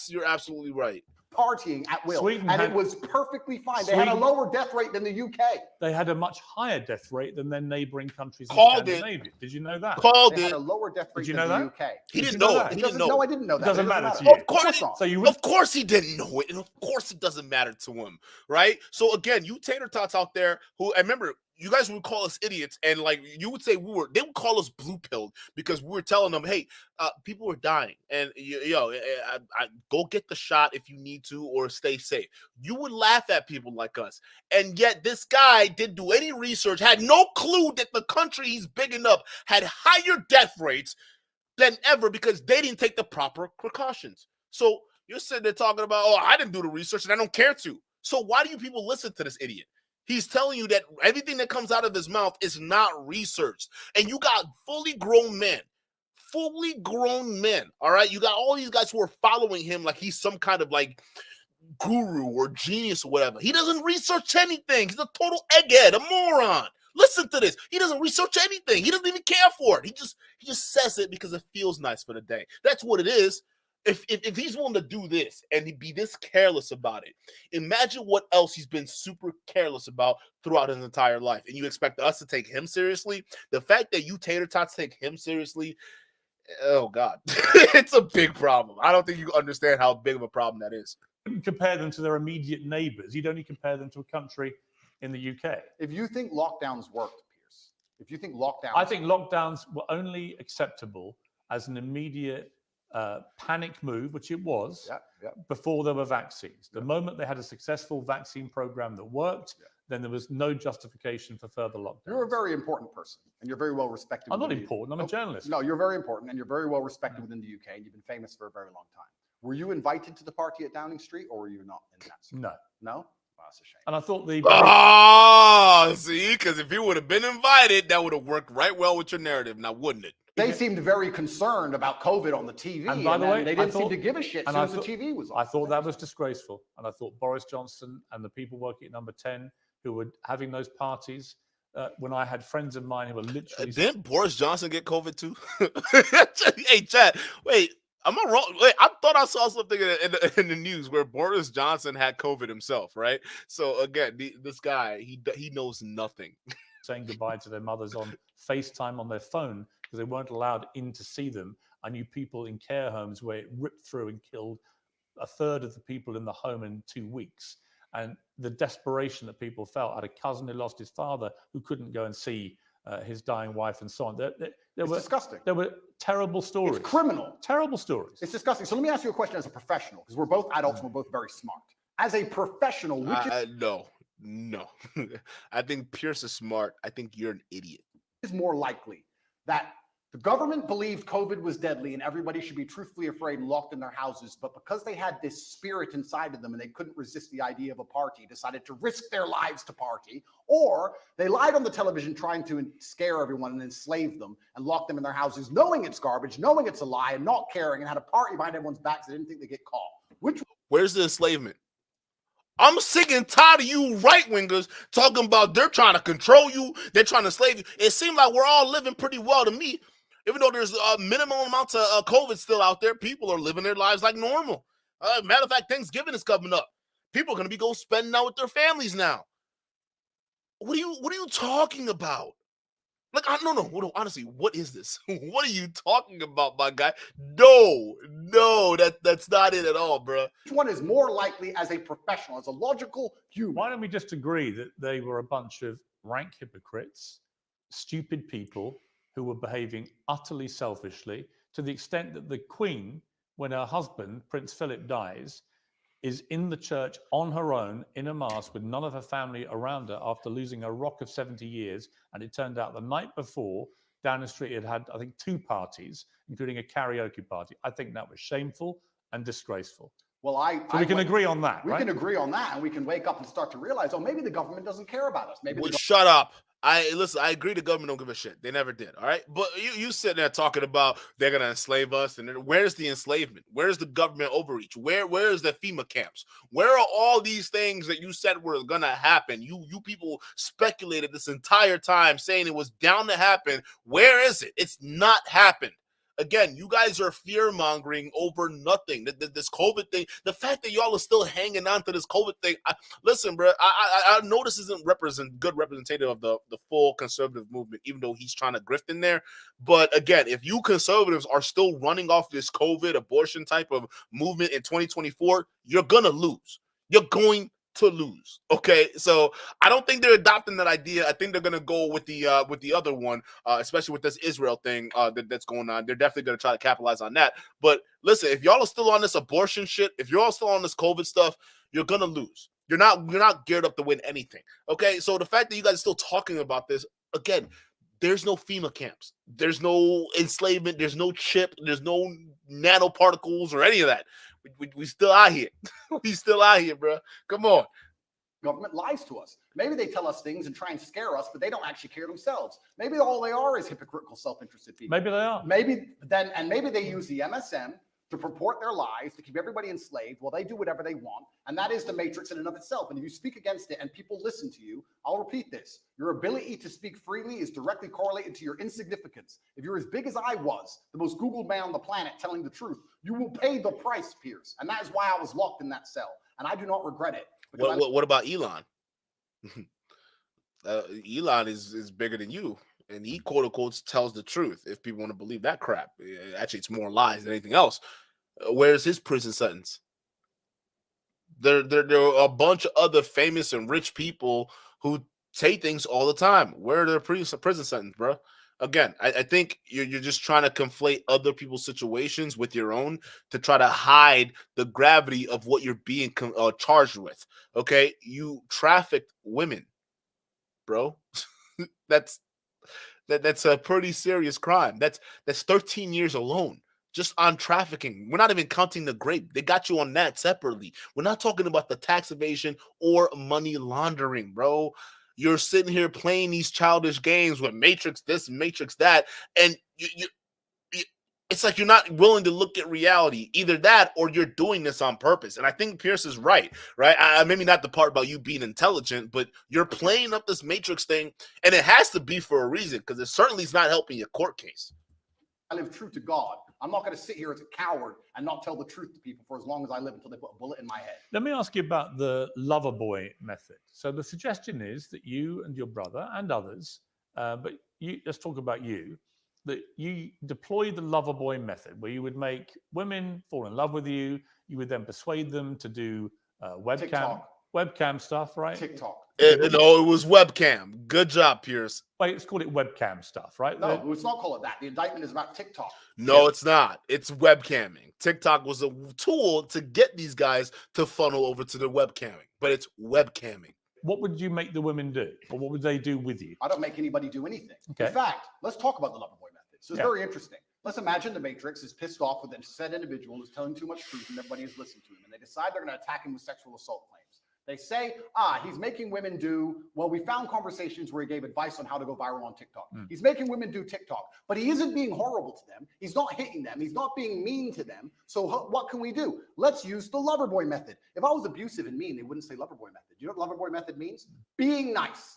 You're absolutely right. Partying at will, it was perfectly fine. They had a lower death rate than the UK. They had a much higher death rate than their neighboring countries in Scandinavia. Did you know that? They had a lower death rate than the UK. He didn't know it. No, I didn't know that. It doesn't matter to you. Of course he didn't know it, and of course it doesn't matter to him, right? So again, you tater tots out there who, I remember, you guys would call us idiots, and like you would say they would call us blue pilled because we were telling them, hey, people are dying, and I go get the shot if you need to, or stay safe. You would laugh at people like us, and yet this guy didn't do any research, had no clue that the country he's bigging up had higher death rates than ever because they didn't take the proper precautions. So you're sitting there talking about, I didn't do the research and I don't care to. So why do you people listen to this idiot? He's telling you that everything that comes out of his mouth is not researched. And you got fully grown men, all right? You got all these guys who are following him like he's some kind of like guru or genius or whatever. He doesn't research anything. He's a total egghead, a moron. Listen to this. He doesn't research anything. He doesn't even care for it. He just says it because it feels nice for the day. That's what it is. If he's willing to do this and he'd be this careless about it, imagine what else he's been super careless about throughout his entire life. And you expect us to take him seriously? The fact that you tater tots take him seriously, oh God, it's a big problem. I don't think you understand how big of a problem that is. Compare them to their immediate neighbors. You'd only compare them to a country in the UK. If you think lockdowns worked, Piers, I think lockdowns were only acceptable as an immediate panic move, which it was, before there were vaccines. The moment they had a successful vaccine program that worked, then there was no justification for further lockdowns. You're a very important person, and you're very well respected. I'm not important. I'm a journalist. No, you're very important, and you're very well respected within the UK, and you've been famous for a very long time. Were you invited to the party at Downing Street, or were you not in that? No. No? Well, that's a shame. And I thought the see, because if you would have been invited, that would have worked right well with your narrative, now wouldn't it? They seemed very concerned about COVID on the TV, And by the way, they didn't seem to give a shit as soon as the TV was on. I thought that was disgraceful. And I thought Boris Johnson and the people working at Number 10 who were having those parties, when I had friends of mine who were literally... Didn't Boris Johnson get COVID too? Hey, Chad, wait, am I wrong? Wait, I thought I saw something in the news where Boris Johnson had COVID himself, right? So again, this guy, he knows nothing. Saying goodbye to their mothers on FaceTime on their phone because they weren't allowed in to see them. I knew people in care homes where it ripped through and killed a third of the people in the home in 2 weeks. And the desperation that people felt. I had a cousin who lost his father who couldn't go and see his dying wife and so on. It's disgusting. There were terrible stories. It's criminal. Terrible stories. It's disgusting. So let me ask you a question as a professional, because we're both adults and we're both very smart. As a professional, no. I think Pierce is smart. I think you're an idiot. Is more likely that the government believed COVID was deadly and everybody should be truthfully afraid and locked in their houses, but because they had this spirit inside of them and they couldn't resist the idea of a party, decided to risk their lives to party, or they lied on the television trying to scare everyone and enslave them and lock them in their houses, knowing it's garbage, knowing it's a lie, and not caring, and had a party behind everyone's backs so they didn't think they'd get caught. Where's the enslavement? I'm sick and tired of you right-wingers talking about they're trying to control you, they're trying to slave you. It seems like we're all living pretty well to me. Even though there's a minimal amounts of COVID still out there, people are living their lives like normal. Matter of fact, Thanksgiving is coming up. People are going to be spending out with their families now. What are you talking about? Like, no, honestly, what is this? What are you talking about, my guy? No, that's not it at all, bro. Which one is more likely as a professional, as a logical human? Why don't we just agree that they were a bunch of rank hypocrites, stupid people who were behaving utterly selfishly, to the extent that the Queen, when her husband, Prince Philip, dies, is in the church on her own in a mass with none of her family around her after losing a rock of 70 years. And it turned out the night before, Downing Street had, I think, 2 parties, including a karaoke party. I think that was shameful and disgraceful. Well, we can agree on that, right? We can agree on that, and we can wake up and start to realize, oh, maybe the government doesn't care about us. Maybe shut up. I agree the government don't give a shit. They never did, all right? But you sitting there talking about they're going to enslave us, and where's the enslavement? Where's the government overreach? Where's the FEMA camps? Where are all these things that you said were going to happen? You people speculated this entire time saying it was down to happen. Where is it? It's not happened. Again, you guys are fear-mongering over nothing. This COVID thing, the fact that y'all are still hanging on to this COVID thing. Listen, bro, I know this isn't good representative of the full conservative movement, even though he's trying to grift in there. But again, if you conservatives are still running off this COVID abortion type of movement in 2024, you're going to lose. You're going to lose. Okay, so I don't think they're adopting that idea. I think they're gonna go with the other one, especially with this Israel thing that's going on. They're definitely gonna try to capitalize on that. But listen, if y'all are still on this abortion shit, if you're all still on this COVID stuff, you're gonna lose. You're not geared up to win anything. Okay, so the fact that you guys are still talking about this, again, there's no FEMA camps, there's no enslavement, there's no chip, there's no nanoparticles or any of that. We still out here. We still out here, bro. Come on. Government lies to us. Maybe they tell us things and try and scare us, but they don't actually care themselves. Maybe all they are is hypocritical, self-interested people. Maybe they are. Maybe they use the MSM to purport their lies, to keep everybody enslaved while they do whatever they want. And that is the matrix in and of itself. And if you speak against it and people listen to you, I'll repeat this. Your ability to speak freely is directly correlated to your insignificance. If you're as big as I was, the most Googled man on the planet telling the truth, you will pay the price, Piers. And that is why I was locked in that cell. And I do not regret it. What about Elon? Elon is bigger than you. And he, quote unquote, tells the truth. If people want to believe that crap, actually, it's more lies than anything else. Where's his prison sentence? There are a bunch of other famous and rich people who say things all the time. Where are their prison sentence, bro? Again, I think you're just trying to conflate other people's situations with your own to try to hide the gravity of what you're being charged with. Okay, you trafficked women, bro. That's a pretty serious crime. That's 13 years alone just on trafficking. We're not even counting the grape. They got you on that separately. We're not talking about the tax evasion or money laundering, bro. You're sitting here playing these childish games with Matrix this, Matrix that, and it's like you're not willing to look at reality. Either that or you're doing this on purpose. And I think Pierce is right? Maybe not the part about you being intelligent, but you're playing up this Matrix thing, and it has to be for a reason, because it certainly is not helping your court case. I live true to God. I'm not going to sit here as a coward and not tell the truth to people for as long as I live until they put a bullet in my head. Let me ask you about the lover boy method. So the suggestion is that you and your brother and others, but let's talk about you, that you deploy the lover boy method, where you would make women fall in love with you. You would then persuade them to do webcam stuff, right? TikTok. No, it was webcam. Good job, Pierce. Wait, let's call it webcam stuff, right? No, let's not call it that. The indictment is about TikTok. No, it's not. It's webcamming. TikTok was a tool to get these guys to funnel over to the webcamming, but it's webcamming. What would you make the women do? Or what would they do with you? I don't make anybody do anything. Okay. In fact, let's talk about the lover boy method. So it's very interesting. Let's imagine the Matrix is pissed off with a said individual who's telling too much truth and everybody is listening to him. And they decide they're going to attack him with sexual assault claims. They say, he's making women do, well, we found conversations where he gave advice on how to go viral on TikTok. He's making women do TikTok, but he isn't being horrible to them. He's not hitting them. He's not being mean to them. So what can we do? Let's use the lover boy method. If I was abusive and mean, they wouldn't say lover boy method. Do you know what lover boy method means? Being nice.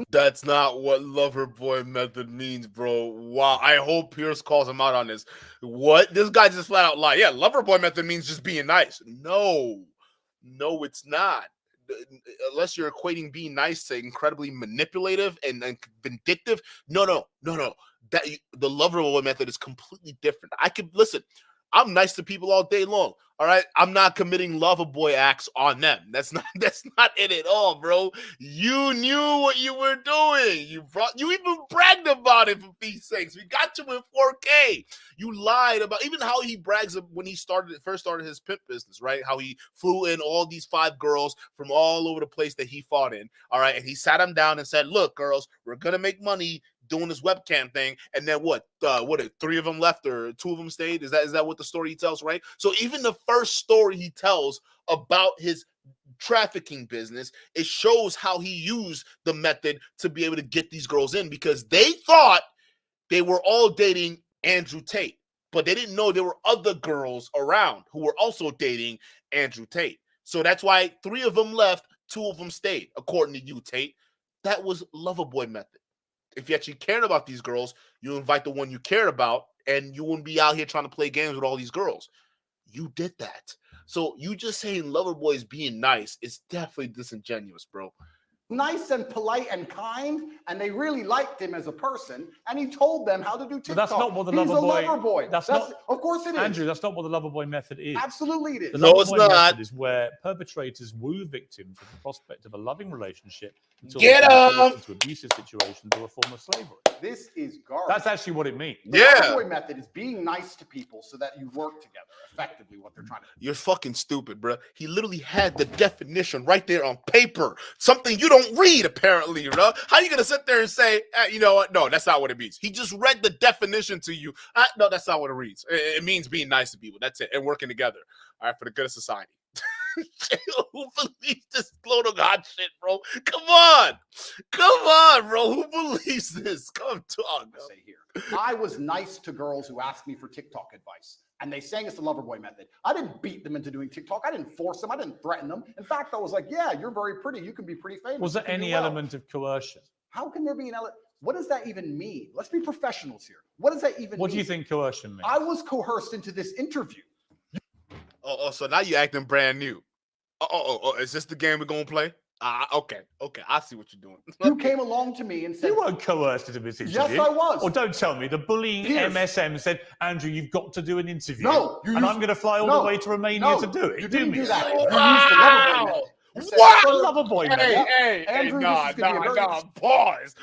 That's not what lover boy method means, bro. Wow. I hope Pierce calls him out on this. What? This guy just flat out lied. Yeah, lover boy method means just being nice. No, it's not. Unless you're equating being nice to incredibly manipulative and vindictive. No. That the lover boy method is completely different. I'm nice to people all day long. All right. I'm not committing lover boy acts on them. That's not it at all, bro. You knew what you were doing. You even bragged about it, for Pete's sakes. We got you in 4K. You lied about even how he brags when he first started his pimp business, right? How he flew in all these 5 girls from all over the place that he fought in. All right. And he sat them down and said, look, girls, we're going to make money doing this webcam thing. And then what 3 of them left or 2 of them stayed? Is that what the story he tells, right? So even the first story he tells about his trafficking business, it shows how he used the method to be able to get these girls in, because they thought they were all dating Andrew Tate, but they didn't know there were other girls around who were also dating Andrew Tate. So that's why 3 of them left, 2 of them stayed, according to you, Tate. That was lover boy method. If you actually cared about these girls, you invite the one you cared about, and you wouldn't be out here trying to play games with all these girls. You did that. So you just saying lover boys being nice is definitely disingenuous, bro. Nice and polite and kind, and they really liked him as a person, and he told them how to do TikTok. But that's not what the lover boy. That's not, of course it is. Andrew, that's not what the lover boy method is. Absolutely it is. The lover boy method is where perpetrators woo victims with the prospect of a loving relationship until they fall into abusive situations or a form of slavery. This is garbage. That's actually what it means. The lover boy method is being nice to people so that you work together. Effectively, what they're trying to do. You're fucking stupid, bro. He literally had the definition right there on paper. Something you don't read, apparently, bro. How are you gonna sit there and say, you know what? No, that's not what it means. He just read the definition to you. No, that's not what it reads. It means being nice to people. That's it, and working together. All right, for the good of society. Who believes this glow God shit, bro? Come on, bro. Who believes this? Come talk. Say here, I was nice to girls who asked me for TikTok advice, and they sang it's the lover boy method. I didn't beat them into doing TikTok. I didn't force them. I didn't threaten them. In fact, I was like, yeah, you're very pretty. You can be pretty famous. Was there any element of coercion? How can there be an element? What does that even mean? Let's be professionals here. What does that even mean? What do you think coercion means? I was coerced into this interview. So now you're acting brand new. Is this the game we're gonna play? Okay, I see what you're doing. You came along to me and said... You weren't coerced into this interview. Yes, I was. Or don't tell me. The bullying MSM said, Andrew, you've got to do an interview. No. And I'm going to fly all the way to Romania to do it. You didn't do that. Wow. Wow. Lover boy, man. Hey, Andrew, nah. Pause.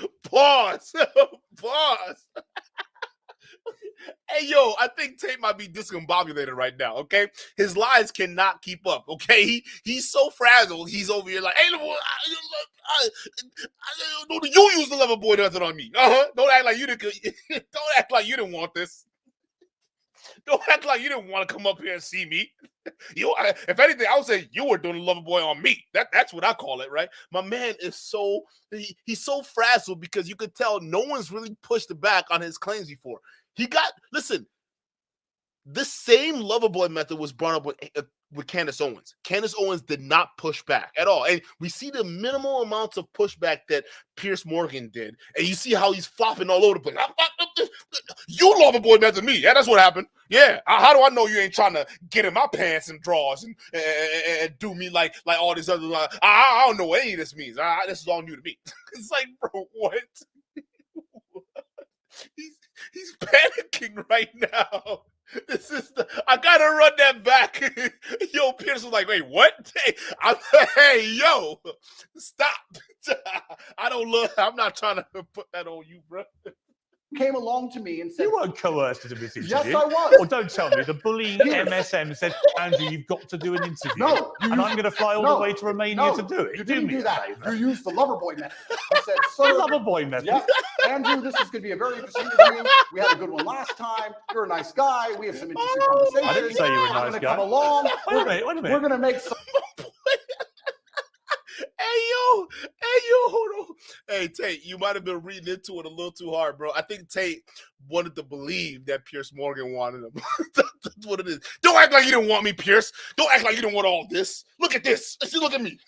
Hey, yo, I think Tate might be discombobulated right now, okay? His lies cannot keep up, okay? He's so frazzled, he's over here like, hey, you use the lover boy method on me. Don't act like you didn't want this. Don't act like you didn't want to come up here and see me. If anything, I would say you were doing the lover boy on me. That's what I call it, right? My man is he's so frazzled because you could tell no one's really pushed back on his claims before. Listen, this same lover boy method was brought up with Candace Owens. Candace Owens did not push back at all. And we see the minimal amounts of pushback that Piers Morgan did. And you see how he's flopping all over the place. You lover boy method me. Yeah, that's what happened. Yeah. How do I know you ain't trying to get in my pants and drawers and do me like all this other? I don't know what any of this means. This is all new to me. It's like, bro, what? He's panicking right now. I gotta run that back. Yo, Piers was like, wait, what? Hey, yo, stop. I'm not trying to put that on you, bro. Came along to me and said, you weren't coerced into this interview. Yes, I was. Well, don't tell me. The bullying MSM said, Andrew, you've got to do an interview. No. And I'm going to fly all the way to Romania to do it. You didn't do that. You used the lover boy method. I said, The lover boy method. Yeah, Andrew, this is going to be a very interesting interview. We had a good one last time. You're a nice guy. We have some interesting conversations. I didn't say you were a I'm nice going to guy. come along. Wait a minute. We're going to make some. Hey, yo, hold on. Hey, Tate, you might have been reading into it a little too hard, bro. I think Tate wanted to believe that Piers Morgan wanted him. That's what it is. Don't act like you didn't want me, Piers. Don't act like you didn't want all this. Look at this. Look at me.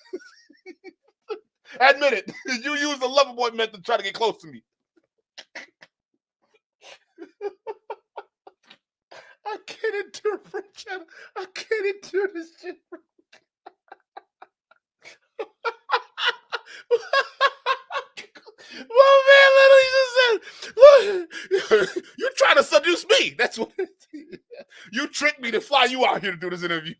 Admit it. You used the lover boy method to try to get close to me. I can't endure French. I can't endure this shit. My man literally just said, look, you're trying to seduce me. That's what it is. You tricked me to fly you out here to do this interview.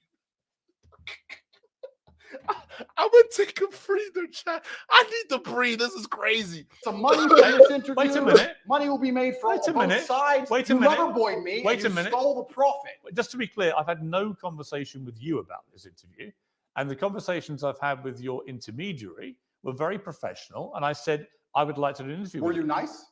I'm going to take a breather, chat. I need to breathe. This is crazy. Some money for this interview. Wait a minute. Money will be made from both sides. Wait a minute. Lover boy me. Wait a minute. Stole the profit. Just to be clear, I've had no conversation with you about this interview. And the conversations I've had with your intermediary were very professional. And I said, I would like to do an interview with you. Were you nice?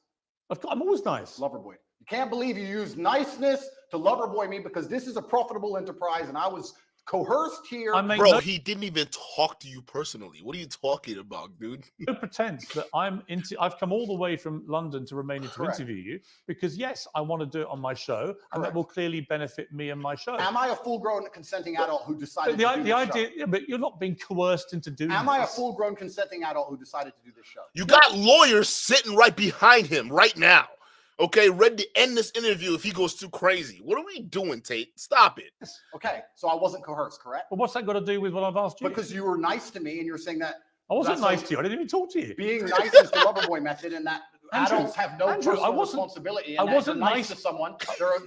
I'm always nice. Lover boy. You can't believe you used niceness to lover boy me because this is a profitable enterprise and I was coerced here. Bro, he didn't even talk to you personally. What are you talking about, dude? No pretense that I've come all the way from London to Romania to interview you because, yes, I want to do it on my show and that will clearly benefit me and my show. Am I a full-grown consenting adult who decided to do this idea, show? yeah, but you're not being coerced into doing Am I a full-grown consenting adult who decided to do this show? You got lawyers sitting right behind him right now. Okay, ready to end this interview if he goes too crazy. What are we doing, Tate? Stop it. Okay, so I wasn't coerced, correct? But what's that got to do with what I've asked you? Because you were nice to me and you're saying that I wasn't nice to you. I didn't even talk to you. Being nice is the lover boy method and that adults have no personal responsibility. And I wasn't nice to someone.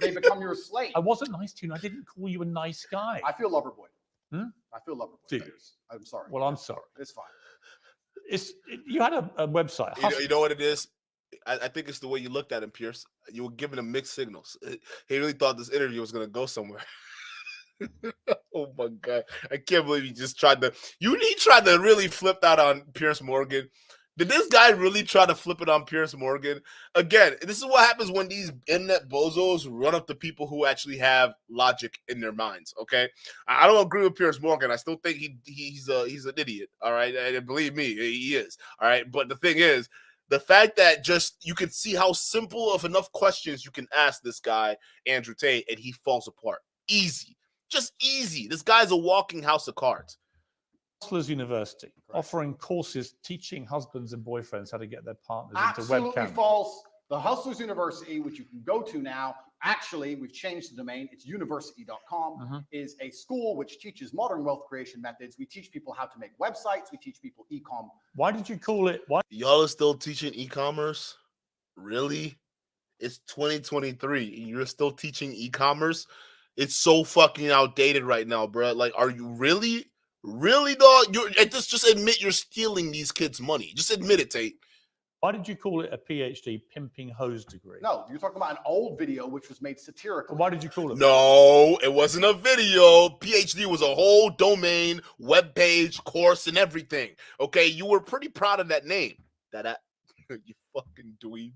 They become your slave. I wasn't nice to you. And I didn't call you a nice guy. I feel lover boy. I feel lover boy. Do you? I'm sorry. Well, I'm sorry. It's fine. You had a website. You know what it is? I think it's the way you looked at him, Piers. You were giving him mixed signals. He really thought this interview was going to go somewhere. Oh, my God. I can't believe he just tried to... He tried to really flip that on Piers Morgan. Did this guy really try to flip it on Piers Morgan? Again, this is what happens when these internet bozos run up to people who actually have logic in their minds, okay? I don't agree with Piers Morgan. I still think he's an idiot, all right? And believe me, he is, all right? But the thing is, the fact that just you can see how simple of enough questions you can ask this guy, Andrew Tate, and he falls apart. Easy. Just easy. This guy's a walking house of cards. Hustlers University, offering courses teaching husbands and boyfriends how to get their partners into webcam. Absolutely false. The Hustlers University, which you can go to now, actually, we've changed the domain. It's university.com, is a school which teaches modern wealth creation methods. We teach people how to make websites. We teach people e-com. Why did you call it? Y'all are still teaching e-commerce? Really? It's 2023 and you're still teaching e-commerce? It's so fucking outdated right now, bro. Like, are you really? Really, dog? Just admit you're stealing these kids' money. Just admit it, Tate. Why did you call it a PhD pimping hose degree? No, you're talking about an old video which was made satirical. Why did you call it? No, it wasn't a video. PhD was a whole domain, web page, course, and everything. Okay, you were pretty proud of that name. You fucking dweeb.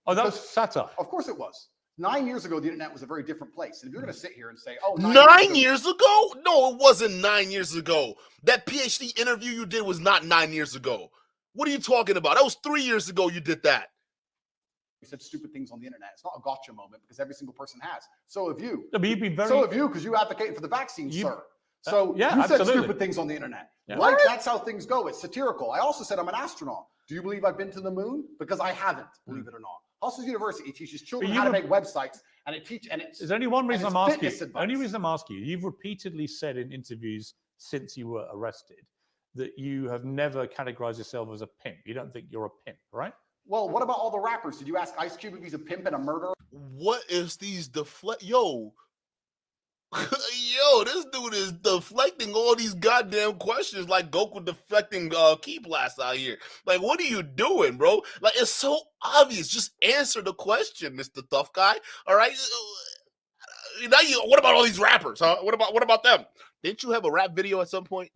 Oh, that was satire. Of course it was. 9 years ago, the internet was a very different place. And if you're going to sit here and say, oh, 9 years ago? No, it wasn't 9 years ago. That PhD interview you did was not 9 years ago. What are you talking about? That was 3 years ago you did that. You said stupid things on the internet. It's not a gotcha moment because every single person has. So have you. No, but you'd be very... So have you, because you advocated for the vaccine, sir. So yeah, you said absolutely. stupid things on the internet. Yeah. Like, that's how things go. It's satirical. I also said I'm an astronaut. Do you believe I've been to the moon? Because I haven't, believe it or not. Hustle University teaches children how to make websites, and there's only one reason I'm asking you. Advice. Only reason I'm asking you. You've repeatedly said in interviews since you were arrested that you have never categorized yourself as a pimp. You don't think you're a pimp, right? Well, what about all the rappers? Did you ask Ice Cube if he's a pimp and a murderer? What is these yo, this dude is deflecting all these goddamn questions like Goku deflecting key blasts out here. Like, what are you doing, bro? Like, it's so obvious. Just answer the question, Mr. Tough Guy. All right. Now what about all these rappers, huh? What about them? Didn't you have a rap video at some point?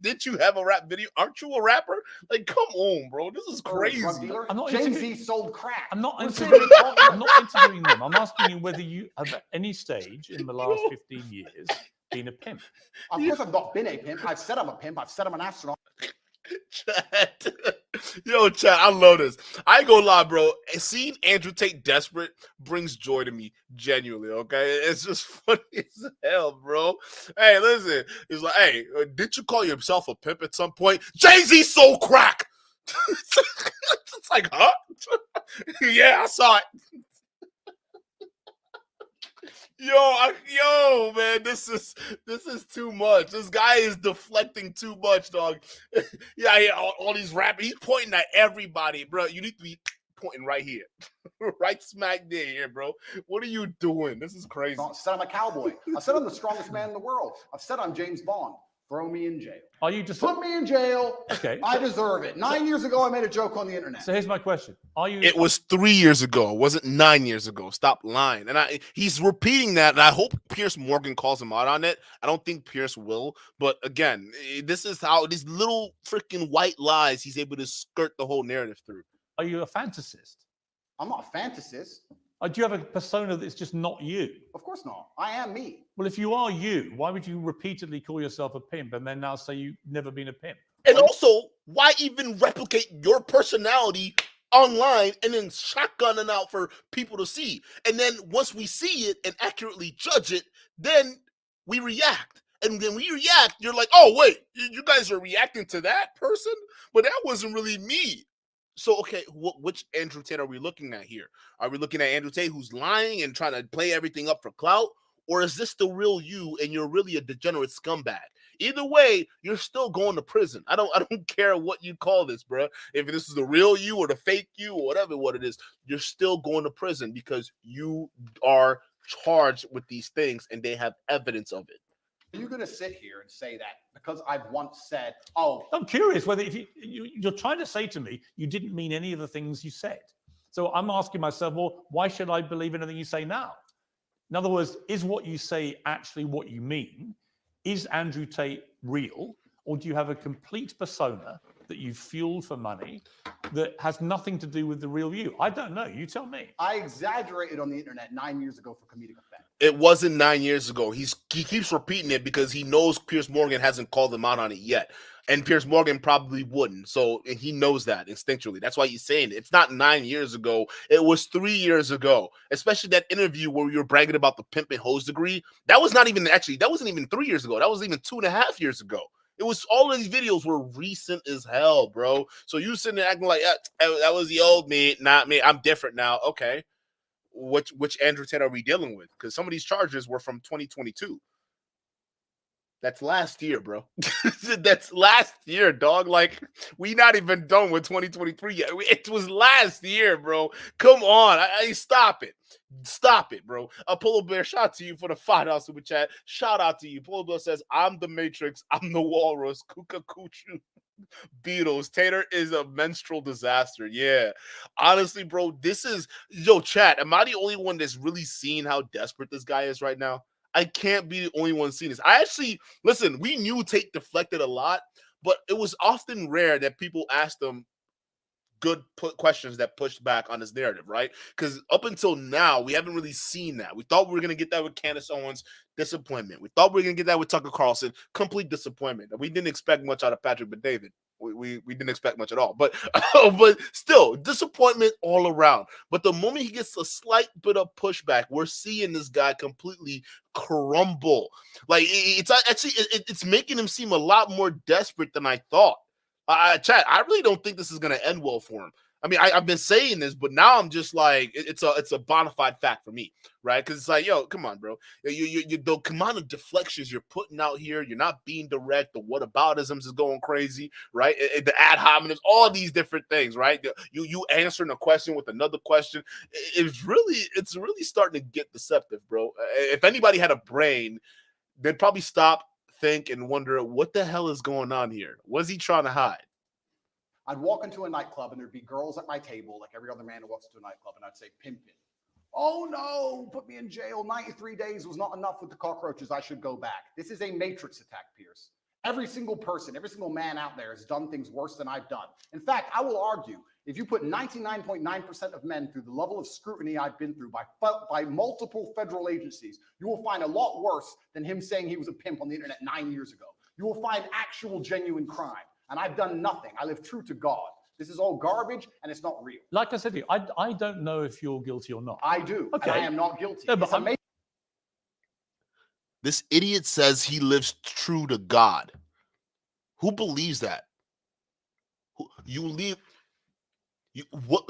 Did you have a rap video? Aren't you a rapper? Like, come on, bro. This is crazy. I'm not Jay-Z sold crack. I'm not interviewing them. I'm asking you whether you have at any stage in the last 15 years been a pimp. Of course I've not been a pimp. I've said I'm a pimp. I've said I'm an astronaut. Chat. Yo, chat, I love this. I ain't gonna lie, bro. Seeing Andrew Tate desperate brings joy to me, genuinely, okay? It's just funny as hell, bro. Hey, listen. It's like, hey, did you call yourself a pimp at some point? Jay-Z sold crack! It's like, huh? Yeah, I saw it. Yo, man, this is too much. This guy is deflecting too much, dog. Yeah, all these rappers. He's pointing at everybody, bro. You need to be pointing right here, right smack there, here, bro. What are you doing? This is crazy. I said I'm a cowboy. I said I'm the strongest man in the world. I've said I'm James Bond. Throw me in jail. Are you just put me in jail? Okay, I deserve it. 9 years ago, I made a joke on the internet. So here's my question: Are you? It was 3 years ago. It wasn't 9 years ago. Stop lying. And he's repeating that. And I hope Piers Morgan calls him out on it. I don't think Piers will. But again, this is how these little freaking white lies he's able to skirt the whole narrative through. Are you a fantasist? I'm not a fantasist. Do you have a persona that's just not you? Of course not. I am me. Well, if you are you, why would you repeatedly call yourself a pimp and then now say you've never been a pimp? And also, why even replicate your personality online and then shotgunning out for people to see? And then once we see it and accurately judge it, then we react. And then we react, you're like, oh, wait, you guys are reacting to that person? But that wasn't really me. So, okay, which Andrew Tate are we looking at here? Are we looking at Andrew Tate who's lying and trying to play everything up for clout? Or is this the real you and you're really a degenerate scumbag? Either way, you're still going to prison. I don't care what you call this, bro. If this is the real you or the fake you or whatever what it is, you're still going to prison because you are charged with these things and they have evidence of it. Are you going to sit here and say that because I've once said, oh. I'm curious whether if you're trying to say to me, you didn't mean any of the things you said. So I'm asking myself, well, why should I believe anything you say now? In other words, is what you say actually what you mean? Is Andrew Tate real? Or do you have a complete persona that you've fueled for money that has nothing to do with the real you? I don't know. You tell me. I exaggerated on the internet 9 years ago for comedic effect. It wasn't 9 years ago. He keeps repeating it because he knows Piers Morgan hasn't called him out on it yet. And Piers Morgan probably wouldn't. So and he knows that instinctually. That's why he's saying it. It's not 9 years ago. It was 3 years ago. Especially that interview where you were bragging about the pimp and hose degree. That wasn't even 3 years ago. That was even 2.5 years ago. It was all of these videos were recent as hell, bro. So you sitting there acting like that was the old me, not me. I'm different now. Okay. Which Andrew Tate are we dealing with? Because some of these charges were from 2022. That's last year, bro. That's last year, dog. Like, we not even done with 2023 yet. It was last year, bro. Come on. Stop it. Stop it, bro. Polo Bear, shout out to you for the $5 super chat. Shout out to you. Polo Bear says, I'm the Matrix. I'm the Walrus. Kuka Kuchu. Beatles. Tater is a menstrual disaster. Yeah. Honestly, bro, this is... Yo, chat, am I the only one that's really seeing how desperate this guy is right now? I can't be the only one seeing this. I actually, listen, we knew Tate deflected a lot, but it was often rare that people asked him, good questions that pushed back on this narrative, right? Because up until now, we haven't really seen that. We thought we were going to get that with Candace Owens, disappointment. We thought we were going to get that with Tucker Carlson, complete disappointment. We didn't expect much out of Patrick Bet-David. We didn't expect much at all, but still disappointment all around. But the moment he gets a slight bit of pushback, we're seeing this guy completely crumble. Like it's making him seem a lot more desperate than I thought. Chad, I really don't think this is going to end well for him. I mean, I've been saying this, but now I'm just like, it's a bona fide fact for me, right? Because it's like, yo, come on, bro. The amount of deflections you're putting out here, you're not being direct. The whataboutisms is going crazy, right? The ad hominems, all these different things, right? You answering a question with another question. It's really starting to get deceptive, bro. If anybody had a brain, they'd probably stop, think, and wonder what the hell is going on here. What's he trying to hide? I'd walk into a nightclub and there'd be girls at my table, like every other man who walks into a nightclub, and I'd say, pimpin'. Oh no, put me in jail. 93 days was not enough with the cockroaches. I should go back. This is a matrix attack, Piers. Every single person, every single man out there has done things worse than I've done. In fact, I will argue, if you put 99.9% of men through the level of scrutiny I've been through by multiple federal agencies, you will find a lot worse than him saying he was a pimp on the internet 9 years ago. You will find actual genuine crime. And I've done nothing. I live true to God. This is all garbage, and it's not real. Like I said to you, I don't know if you're guilty or not. I do. Okay. And I am not guilty. No, but this idiot says he lives true to God. Who believes that?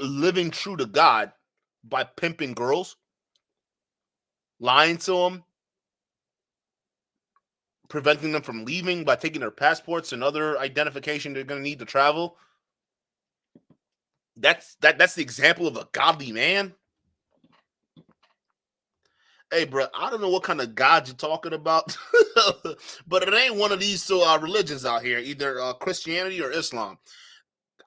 Living true to God by pimping girls, lying to them, preventing them from leaving by taking their passports and other identification they're going to need to travel. That's the example of a godly man. Hey, bro, I don't know what kind of God you're talking about, but it ain't one of these religions out here, either Christianity or Islam.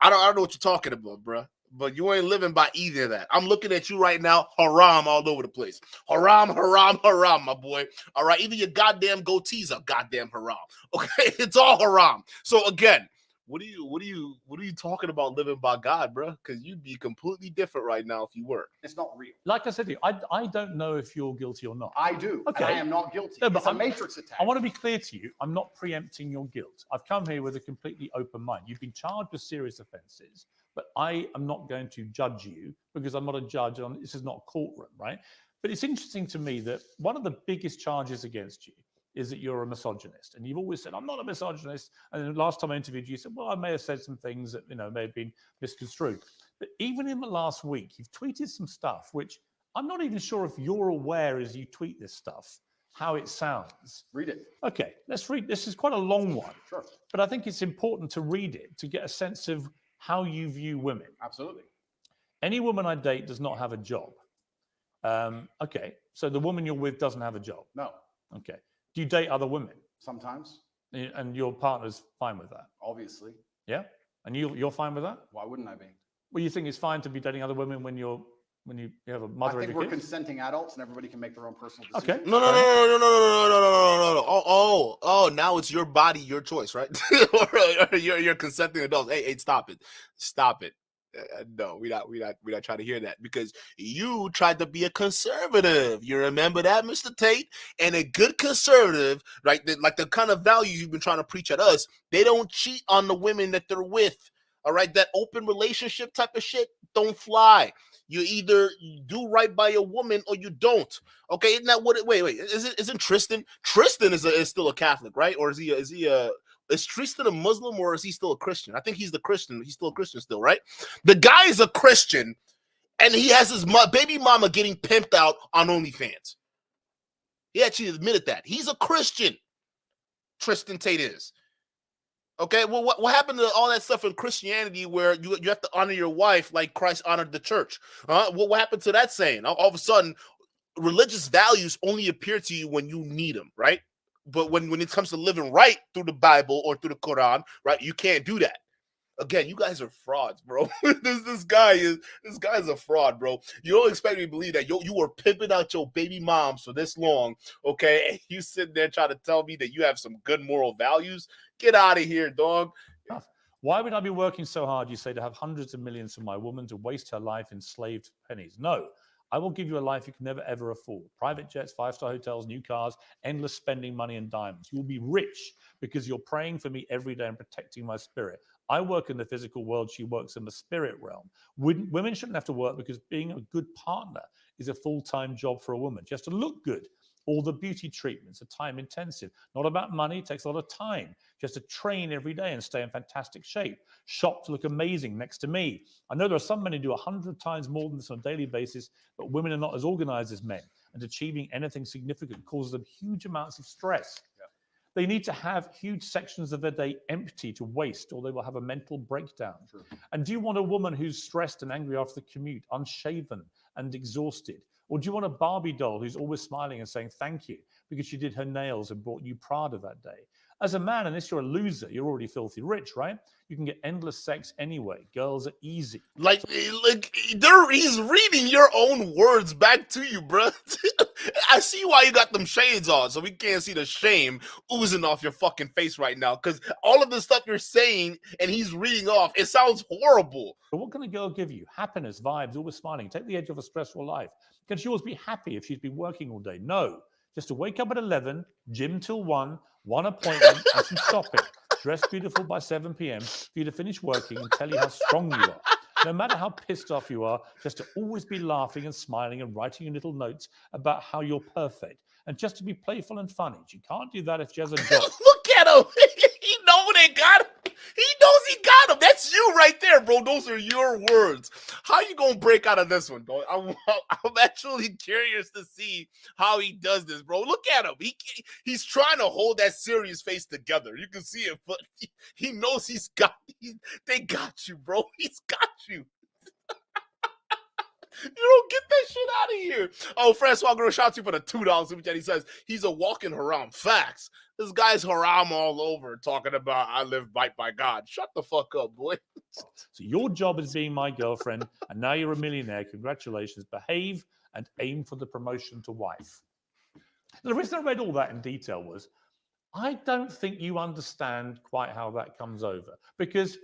I don't know what you're talking about, bro. But you ain't living by either of that. I'm looking at you right now, haram all over the place. Haram, haram, haram, my boy. All right, even your goddamn goatees are goddamn haram. Okay, it's all haram. So again, what are you talking about living by God, bro? Because you'd be completely different right now if you were. It's not real. Like I said to you, I don't know if you're guilty or not. I do. Okay. And I am not guilty. No, but it's a matrix attack. I want to be clear to you. I'm not preempting your guilt. I've come here with a completely open mind. You've been charged with serious offenses, but I am not going to judge you because I'm not a judge. This is not a courtroom, right? But it's interesting to me that one of the biggest charges against you is that you're a misogynist. And you've always said, I'm not a misogynist. And the last time I interviewed you, you said, well, I may have said some things that, may have been misconstrued. But even in the last week, you've tweeted some stuff, which I'm not even sure if you're aware as you tweet this stuff, how it sounds. Read it. Okay, let's read. This is quite a long one. Sure. But I think it's important to read it to get a sense of how you view women. Absolutely. Any woman I date does not have a job. Okay, so the woman you're with doesn't have a job. No. Okay. Do you date other women? Sometimes. And your partner's fine with that? Obviously. Yeah? And you're fine with that? Why wouldn't I be? Well, you think it's fine to be dating other women when you have a mother and I think a we're kid? consenting adults and everybody can make their own personal decisions. Okay. No. Oh, now it's your body, your choice, right? Or you're consenting adults. Hey, stop it. No, we're not trying to hear that because you tried to be a conservative. You remember that, Mr. Tate? And a good conservative, right? Like the kind of values you've been trying to preach at us, they don't cheat on the women that they're with. All right, that open relationship type of shit don't fly. You either do right by a woman or you don't. Okay, isn't that what? Wait, isn't Tristan? Tristan is still a Catholic, right? Or is Tristan a Muslim or is he still a Christian? I think he's the Christian. He's still a Christian still, right? The guy is a Christian, and he has his baby mama getting pimped out on OnlyFans. He actually admitted that. He's a Christian. Tristan Tate is. Okay, well, what happened to all that stuff in Christianity where you have to honor your wife like Christ honored the church? What happened to that saying? All of a sudden, religious values only appear to you when you need them, right? But when it comes to living right through the Bible or through the Quran, right, you can't do that. Again, you guys are frauds, bro. This guy is a fraud, bro. You don't expect me to believe that you were pimping out your baby moms for this long, okay? And you sit there trying to tell me that you have some good moral values. Get out of here, dog. Why would I be working so hard, you say, to have hundreds of millions for my woman to waste her life in slaved pennies? No. I will give you a life you can never, ever afford. Private jets, five-star hotels, new cars, endless spending money and diamonds. You will be rich because you're praying for me every day and protecting my spirit. I work in the physical world. She works in the spirit realm. Women shouldn't have to work because being a good partner is a full-time job for a woman. Just to look good. All the beauty treatments are time intensive. Not about money. It takes a lot of time. Just to train every day and stay in fantastic shape. Shop to look amazing next to me. I know there are some men who do 100 times more than this on a daily basis, but women are not as organized as men. And achieving anything significant causes them huge amounts of stress. Yeah. They need to have huge sections of their day empty to waste, or they will have a mental breakdown. True. And do you want a woman who's stressed and angry after the commute, unshaven and exhausted? Or do you want a Barbie doll who's always smiling and saying thank you because she did her nails and brought you Prada that day? As a man, unless you're a loser, you're already filthy rich, right? You can get endless sex anyway. Girls are easy. Like he's reading your own words back to you, bro. I see why you got them shades on, so we can't see the shame oozing off your fucking face right now. Because all of the stuff you're saying and he's reading off, it sounds horrible. But what can a girl give you? Happiness, vibes, always smiling. Take the edge off a stressful life. Can she always be happy if she's been working all day? No. Just to wake up at 11, gym till 1, one appointment and some shopping. Dress beautiful by 7 p.m. for you to finish working and tell you how strong you are. No matter how pissed off you are, just to always be laughing and smiling and writing little notes about how you're perfect. And just to be playful and funny. She can't do that if she has a job. Look at him. He knows they got him. He knows he got him. That's you right there, bro. Those are your words. How you going to break out of this one, dog? I'm actually curious to see how he does this, bro. Look at him. He's trying to hold that serious face together. You can see it, but he knows they got you, bro. He's got you. You don't get that shit out of here. Oh, Francois Gros, shout out to you for the $2 super chat. He says he's a walking haram. Facts. This guy's haram all over talking about I live by God. Shut the fuck up, boy. So your job is being my girlfriend, and now you're a millionaire. Congratulations. Behave and aim for the promotion to wife. The reason I read all that in detail was I don't think you understand quite how that comes over, because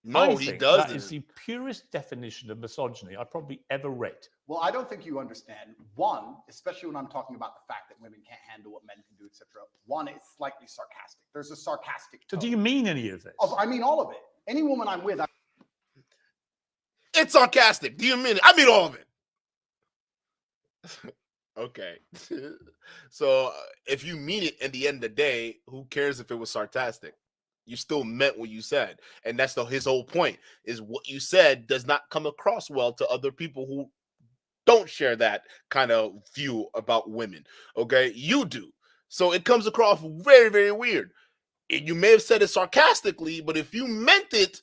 no, he doesn't. That is the purest definition of misogyny I probably ever read. Well, I don't think you understand. One, especially when I'm talking about the fact that women can't handle what men can do, etc. One, it's slightly sarcastic. There's a sarcastic tone. So do you mean any of this? I mean all of it. Any woman I'm with. It's sarcastic. Do you mean it? I mean all of it. Okay. So if you mean it at the end of the day, who cares if it was sarcastic? You still meant what you said. And that's his whole point, is what you said does not come across well to other people who don't share that kind of view about women. Okay? You do. So it comes across very, very weird. You may have said it sarcastically, but if you meant it,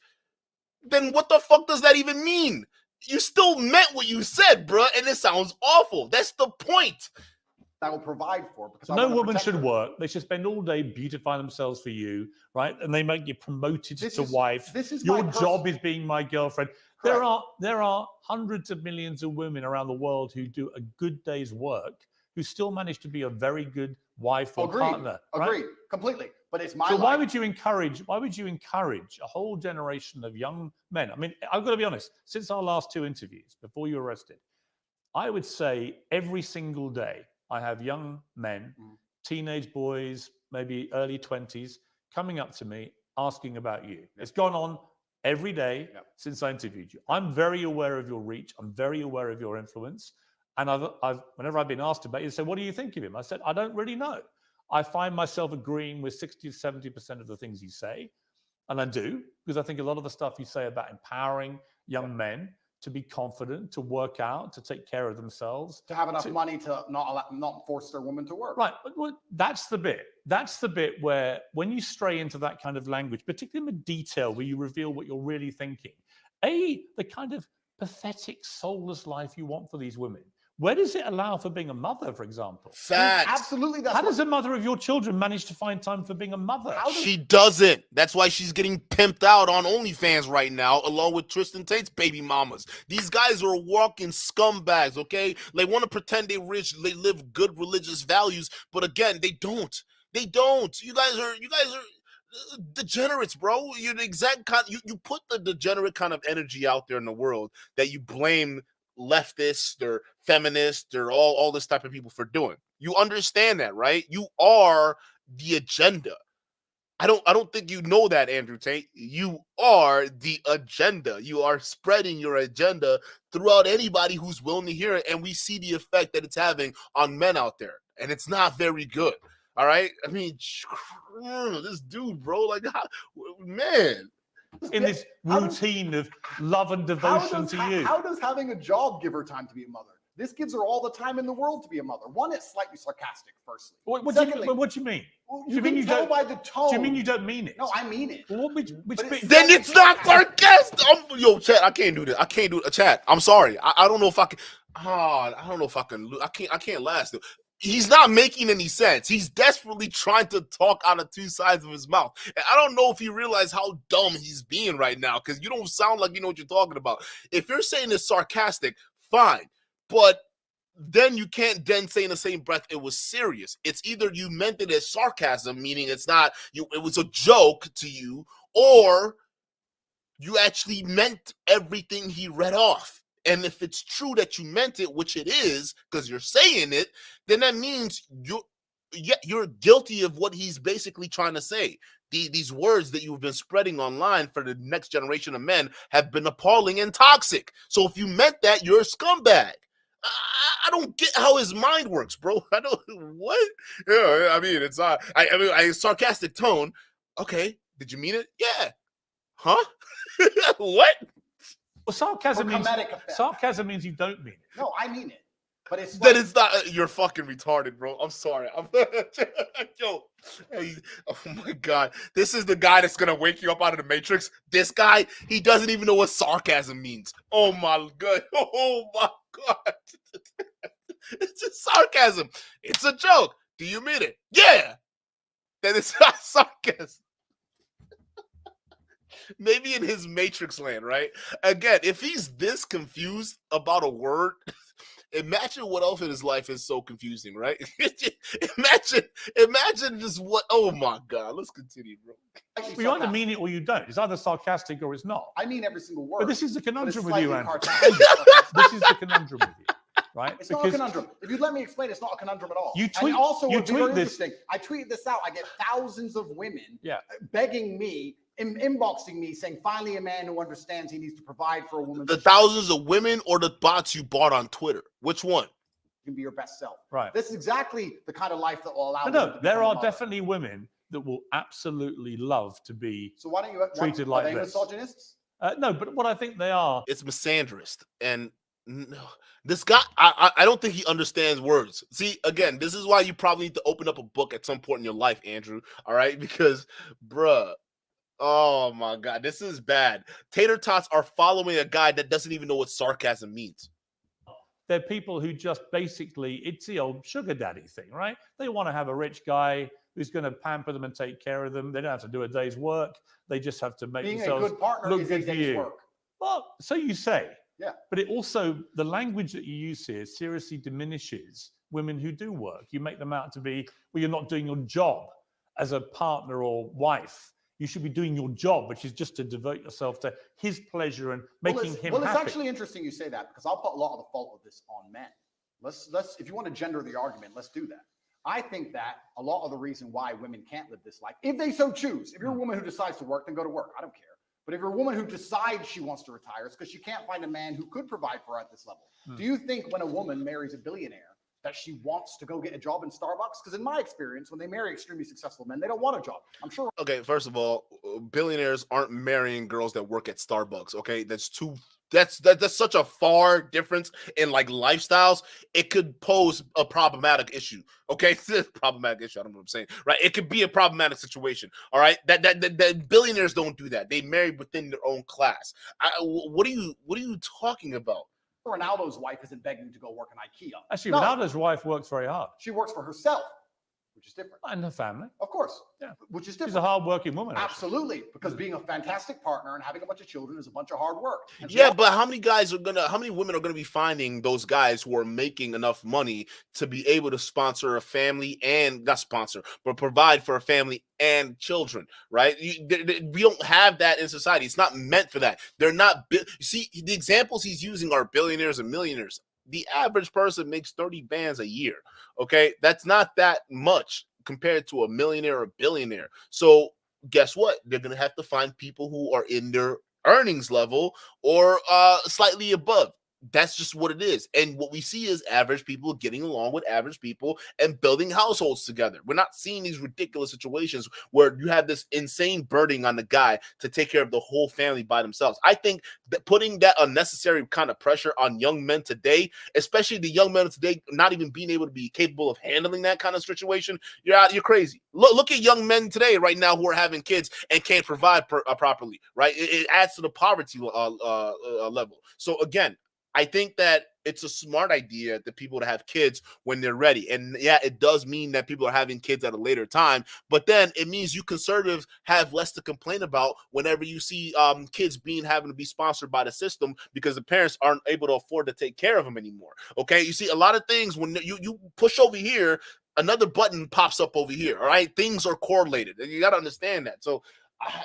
then what the fuck does that even mean? You still meant what you said, bro, and it sounds awful. That's the point. I will provide for, because no woman should work. They should spend all day beautifying themselves for you, right? And they might get promoted to wife. This is your job is being my girlfriend. There are hundreds of millions of women around the world who do a good day's work who still manage to be a very good wife or partner. Agreed, completely. But it's my so life. why would you encourage a whole generation of young men? I mean, I've got to be honest, since our last 2 interviews before you were arrested, I would say every single day I have young men, teenage boys, maybe early 20s, coming up to me asking about you. It's gone on every day since I interviewed you. I'm very aware of your reach. I'm very aware of your influence. And whenever I've been asked about you, they say, what do you think of him? I said, I don't really know. I find myself agreeing with 60 to 70% of the things you say. And I do, because I think a lot of the stuff you say about empowering young men to be confident, to work out, to take care of themselves. To have enough money to not force their woman to work. Right. But that's the bit. That's the bit where when you stray into that kind of language, particularly in the detail where you reveal what you're really thinking, the kind of pathetic, soulless life you want for these women. Where does it allow for being a mother, for example? Facts. Absolutely. How does a mother of your children manage to find time for being a mother? She doesn't. That's why she's getting pimped out on OnlyFans right now, along with Tristan Tate's baby mamas. These guys are walking scumbags, okay? They want to pretend they're rich, they live good religious values, but again, they don't. They don't. You guys are degenerates, bro. You're the exact kind. You put the degenerate kind of energy out there in the world that you blame leftists or feminists or all this type of people for doing. You understand that, right? You are the agenda. I don't think you know that, Andrew Tate. You are the agenda. You are spreading your agenda throughout anybody who's willing to hear it, and we see the effect that it's having on men out there, and it's not very good. All right, I mean, this dude, bro, like, man, in this routine of love and devotion to you. How does having a job give her time to be a mother? This gives her all the time in the world to be a mother. One, it's slightly sarcastic, firstly. What do you mean? Well, Do you mean you tell don't? by the tone. Do you mean you don't mean it? No, I mean it. Well, which bit? Then it's not sarcastic. Yo, chat, I can't do this. I can't do it. Chat, I'm sorry. I don't know if I can. I don't know if I can. I can't last. He's not making any sense. He's desperately trying to talk out of two sides of his mouth. And I don't know if he realized how dumb he's being right now, because you don't sound like you know what you're talking about. If you're saying it's sarcastic, fine. But then you can't then say in the same breath it was serious. It's either you meant it as sarcasm, meaning it's not you, it was a joke to you, or you actually meant everything he read off. And if it's true that you meant it, which it is, because you're saying it, then that means you're guilty of what he's basically trying to say. These words that you've been spreading online for the next generation of men have been appalling and toxic. So if you meant that, you're a scumbag. I don't get how his mind works, bro. I don't what? Yeah, I mean, it's I sarcastic tone. Okay, did you mean it? Yeah. Huh? What? Well, sarcasm means you don't mean it. No, I mean it. But it's then it's not. You're fucking retarded, bro. I'm sorry. Yo, hey, oh my god, this is the guy that's gonna wake you up out of the Matrix. This guy, he doesn't even know what sarcasm means. Oh my god. Oh my god. It's just sarcasm. It's a joke. Do you mean it? Yeah. Then it's not sarcasm. Maybe in his Matrix land, right? Again, if he's this confused about a word, imagine what else in his life is so confusing, right? imagine just what. Oh my God, let's continue, bro. Well, you either mean it or you don't. It's either sarcastic or it's not. I mean every single word. But this is the conundrum with you, Andrew. This is the conundrum with you, right? It's not a conundrum. If you let me explain, it's not a conundrum at all. You tweet. And also, you tweet this. Interesting. I tweeted this out. I get thousands of women begging me. Inboxing me saying, finally a man who understands he needs to provide for a woman. The thousands of women or the bots you bought on Twitter? Which one? You can be your best self. Right. This is exactly the kind of life that will allow. No, there are definitely women that will absolutely love to be treated like this. Are they misogynists? No, but what I think they are. It's misandrist. And no, this guy, I don't think he understands words. See, again, this is why you probably need to open up a book at some point in your life, Andrew. All right? Because, bruh. Oh my God, this is bad. Tater tots are following a guy that doesn't even know what sarcasm means. They're people who just basically, it's the old sugar daddy thing, right? They want to have a rich guy who's going to pamper them and take care of them. They don't have to do a day's work. They just have to make themselves a good partner look is good for you. Work. Well, so you say. Yeah. But it also, the language that you use here seriously diminishes women who do work. You make them out to be, well, you're not doing your job as a partner or wife. You should be doing your job, which is just to devote yourself to his pleasure and making him happy. Well, it's actually interesting you say that, because I'll put a lot of the fault of this on men. Let's if you want to gender the argument, let's do that. I think that a lot of the reason why women can't live this life, if they so choose, if you're a woman who decides to work, then go to work. I don't care. But if you're a woman who decides she wants to retire, it's because she can't find a man who could provide for her at this level. Do you think when a woman marries a billionaire that she wants to go get a job in Starbucks? Because in my experience, when they marry extremely successful men, they don't want a job. I'm sure. Okay, first of all, billionaires aren't marrying girls that work at Starbucks. Okay, that's such a far difference in like lifestyles. It could pose a problematic issue. Okay, problematic issue. I don't know what I'm saying. Right? It could be a problematic situation. All right, that billionaires don't do that. They marry within their own class. What are you talking about? Ronaldo's wife isn't begging to go work in IKEA. Actually, Ronaldo's wife works very hard. She works for herself. which is different. And her family. Of course. Yeah. Which is different. She's a hard-working woman. Absolutely. Because being a fantastic partner and having a bunch of children is a bunch of hard work. And yeah, but how many women are gonna be finding those guys who are making enough money to be able to sponsor a family and not sponsor, but provide for a family and children, right? We don't have that in society. It's not meant for that. They're not. You see, the examples he's using are billionaires and millionaires. The average person makes 30 bands a year. Okay, that's not that much compared to a millionaire or a billionaire. So guess what? They're gonna have to find people who are in their earnings level or slightly above. That's just what it is. And what we see is average people getting along with average people and building households together. We're not seeing these ridiculous situations where you have this insane burden on the guy to take care of the whole family by themselves. I think that putting that unnecessary kind of pressure on young men today, especially the young men of today, not even being able to be capable of handling that kind of situation, you're crazy. Look at young men today right now who are having kids and can't provide properly, right? It adds to the poverty level. So again, I think that it's a smart idea that people to have kids when they're ready. And yeah, it does mean that people are having kids at a later time, but then it means you conservatives have less to complain about whenever you see kids having to be sponsored by the system because the parents aren't able to afford to take care of them anymore. Okay, you see a lot of things when you push over here, another button pops up over here. All right, things are correlated, and you got to understand that. So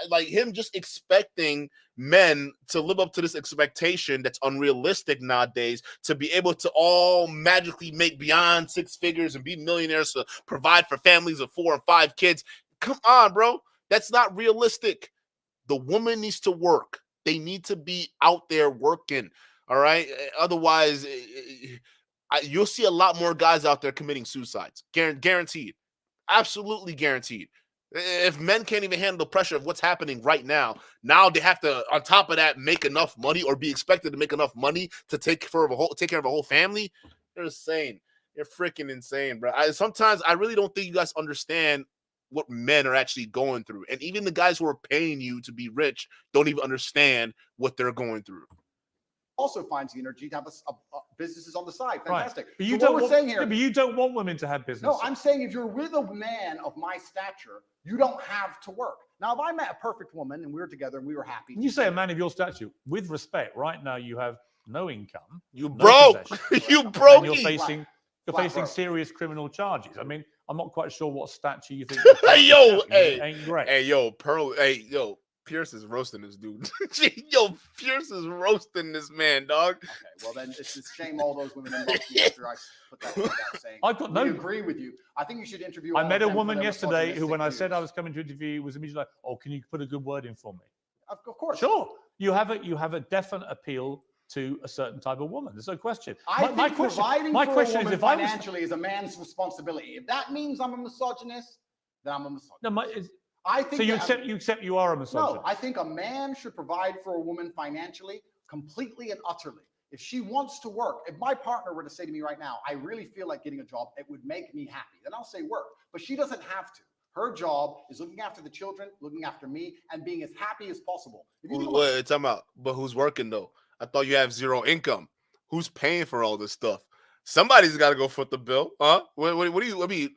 like him just expecting men to live up to this expectation that's unrealistic nowadays, to be able to all magically make beyond 6 figures and be millionaires to provide for families of 4 and 5 kids. Come on, bro. That's not realistic. The woman needs to work. They need to be out there working. All right. Otherwise, you'll see a lot more guys out there committing suicides. Guaranteed. Absolutely guaranteed. If men can't even handle the pressure of what's happening right now they have to, on top of that, make enough money or be expected to make enough money to take care of a whole family. They're insane. You're freaking insane, bro. Sometimes I really don't think you guys understand what men are actually going through, and even the guys who are paying you to be rich don't even understand what they're going through. Also finds the energy to have a businesses on the side. Fantastic. Right. But you so don't saying here, but you don't want women to have business. No, I'm saying if you're with a man of my stature, you don't have to work. Now, if I met a perfect woman and we were together and we were happy. You say a man of your stature, with respect, right now you have no income. You broke. You broke. You're facing serious criminal charges. I mean, I'm not quite sure what stature you think. Ain't great. Hey, yo, Pearl. Hey, yo. Pierce is roasting this dude. Yo, Pierce is roasting this man, dog. Okay, well then it's a shame all those women inboxed me after I put that saying. I've got no. I agree with you. I think you should interview. I met a woman yesterday who, when I said I was coming to interview, was immediately like, "Oh, can you put a good word in for me?" Of course. Sure. You have a definite appeal to a certain type of woman. There's no question. My question is, if financially is a man's responsibility. If that means I'm a misogynist, then I'm a misogynist. No, I think so you accept you are a misogynist? No, I think a man should provide for a woman financially, completely and utterly. If she wants to work, if my partner were to say to me right now, I really feel like getting a job, it would make me happy, then I'll say work. But she doesn't have to. Her job is looking after the children, looking after me, and being as happy as possible. Wait, time out. But who's working though? I thought you have zero income. Who's paying for all this stuff? Somebody's got to go foot the bill, huh? What do you? I mean,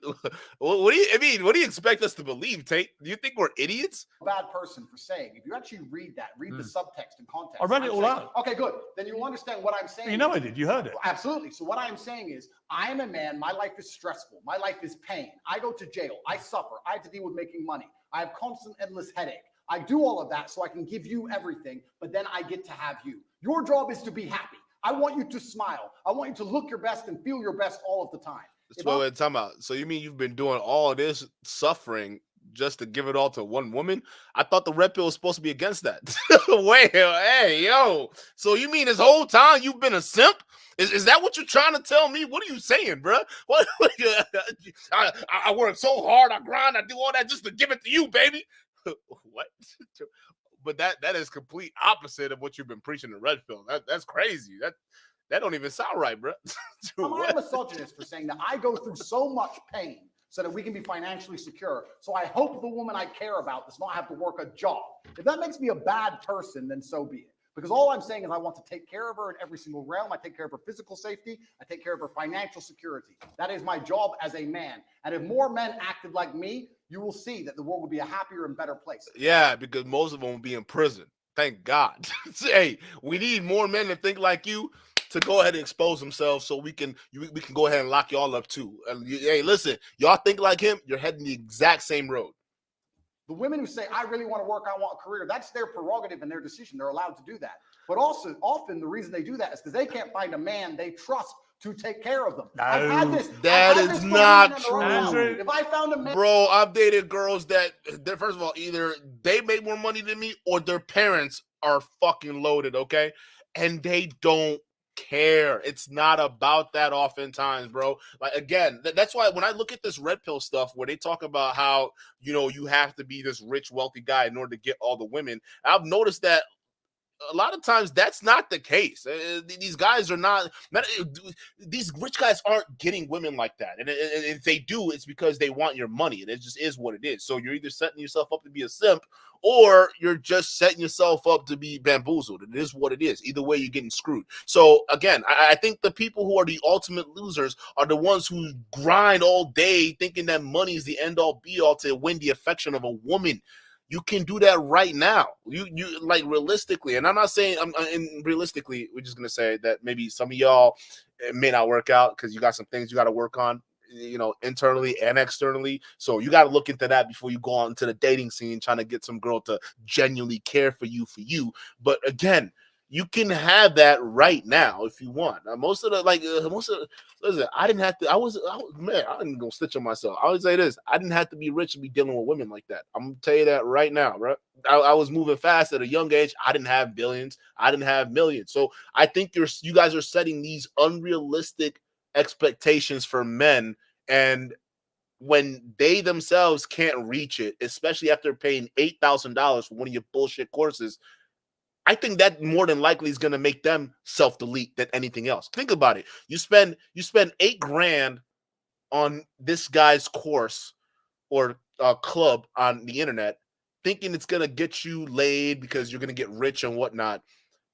what do you expect us to believe, Tate? Do you think we're idiots? A bad person for saying. If you actually read the subtext and context. I read it all out. Okay, good. Then you'll understand what I'm saying. You know I did. You heard it. Absolutely. So what I'm saying is, I am a man. My life is stressful. My life is pain. I go to jail. I suffer. I have to deal with making money. I have constant, endless headache. I do all of that so I can give you everything, but then I get to have you. Your job is to be happy. I want you to smile. I want you to look your best and feel your best all of the time. Wait, time out. So you mean you've been doing all of this suffering just to give it all to one woman? I thought the red pill was supposed to be against that. Wait, hey, yo. So you mean this whole time you've been a simp? Is that what you're trying to tell me? What are you saying, bro? I work so hard, I grind, I do all that just to give it to you, baby. What? But that is complete opposite of what you've been preaching in red pill. That's crazy. That don't even sound right, bro. I'm a misogynist for saying that I go through so much pain so that we can be financially secure. So I hope the woman I care about does not have to work a job. If that makes me a bad person, then so be it. Because all I'm saying is I want to take care of her in every single realm. I take care of her physical safety. I take care of her financial security. That is my job as a man. And if more men acted like me, you will see that the world would be a happier and better place. Yeah, because most of them will be in prison. Thank God. Hey, we need more men that think like you to go ahead and expose themselves so we can go ahead and lock y'all up too. And hey, listen, y'all think like him, you're heading the exact same road. The women who say, I really want to work, I want a career, that's their prerogative and their decision. They're allowed to do that. But also, often the reason they do that is because they can't find a man they trust to take care of them. No, that is not true. Andrew. If I found a man, bro, I've dated girls that, first of all, either they make more money than me or their parents are fucking loaded, okay? And they don't care. It's not about that oftentimes, bro. Like, again, that's why when I look at this red pill stuff where they talk about how, you know, you have to be this rich, wealthy guy in order to get all the women, I've noticed that a lot of times that's not the case. These guys are not, these rich guys aren't getting women like that. And if they do, it's because they want your money. And it just is what it is. So you're either setting yourself up to be a simp or you're just setting yourself up to be bamboozled. It is what it is. Either way, you're getting screwed. So again, I think the people who are the ultimate losers are the ones who grind all day thinking that money is the end all be all to win the affection of a woman. You can do that right now. You like realistically, and I'm not saying realistically, we're just gonna say that maybe some of y'all it may not work out because you got some things you got to work on, you know, internally and externally. So you got to look into that before you go on to the dating scene trying to get some girl to genuinely care for you. But again, you can have that right now if you want. Listen, I didn't have to. I didn't go stitch on myself. I would say this: I didn't have to be rich to be dealing with women like that. I'm gonna tell you that right now, bro. I was moving fast at a young age. I didn't have billions. I didn't have millions. So I think you guys are setting these unrealistic expectations for men, and when they themselves can't reach it, especially after paying $8,000 for one of your bullshit courses, I think that more than likely is going to make them self-delete than anything else. Think about it. You spend $8,000 on this guy's course or club on the internet, thinking it's going to get you laid because you're going to get rich and whatnot.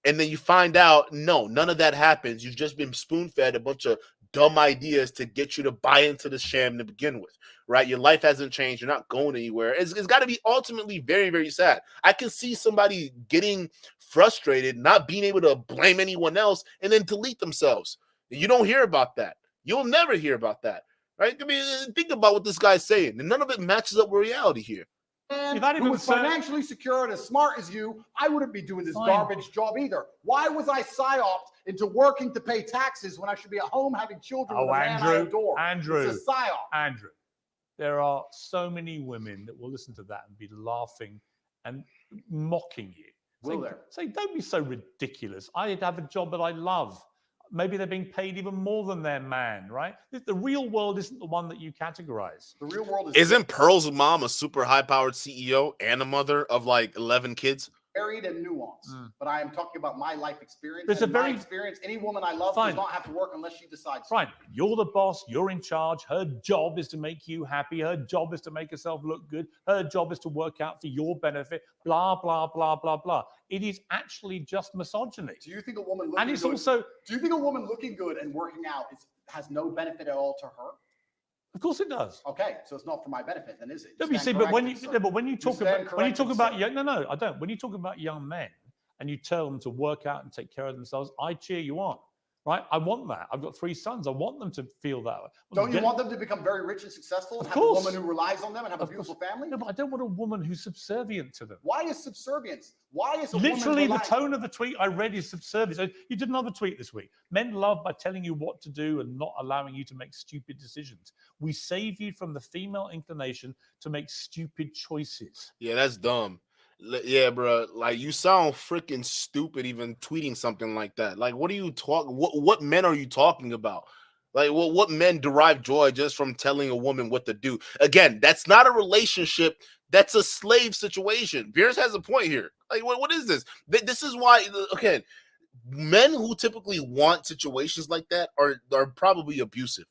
And then you find out, no, none of that happens. You've just been spoon-fed a bunch of dumb ideas to get you to buy into the sham to begin with, right? Your life hasn't changed. You're not going anywhere. It's got to be ultimately very, very sad. I can see somebody getting frustrated, not being able to blame anyone else, and then delete themselves. You don't hear about that. You'll never hear about that, right? I mean, think about what this guy's saying, and none of it matches up with reality here. Who was financially secure and as smart as you, I wouldn't be doing this garbage job either. Why was I psyoped into working to pay taxes when I should be at home having children with a man I adore? Andrew, it's a psyop. Andrew, there are so many women that will listen to that and be laughing and mocking you. Say, don't be so ridiculous. I have a job that I love. Maybe they're being paid even more than their man, right? The real world isn't the one that you categorize. The real world isn't Pearl's mom a super high-powered CEO and a mother of like 11 kids? Varied and nuanced, but I am talking about my life experience. It's my experience. Any woman I love does not have to work unless she decides. Fine, you're the boss. You're in charge. Her job is to make you happy. Her job is to make herself look good. Her job is to work out for your benefit. Blah blah blah blah blah. It is actually just misogyny. Do you think a woman looking good, do you think a woman looking good and working out has no benefit at all to her? Of course it does. Okay, so it's not for my benefit, then, is it? No, you see, but when you talk about young, no, I don't. When you talk about young men and you tell them to work out and take care of themselves, I cheer you on, right? I want that. I've got 3 sons. I want them to feel that. Don't you want them to become very rich and successful and have a woman who relies on them and have a beautiful family? No, but I don't want a woman who's subservient to them. Why is subservience? Why is a literally the tone of the tweet I read is subservience? So you did another tweet this week. Men love by telling you what to do and not allowing you to make stupid decisions. We save you from the female inclination to make stupid choices. Yeah, that's dumb. Yeah, bro. Like, you sound freaking stupid even tweeting something like that. Like, what are you talking? What men are you talking about? Like, what men derive joy just from telling a woman what to do? Again, that's not a relationship. That's a slave situation. Piers has a point here. Like, what is this? This is why, okay, men who typically want situations like that are probably abusive.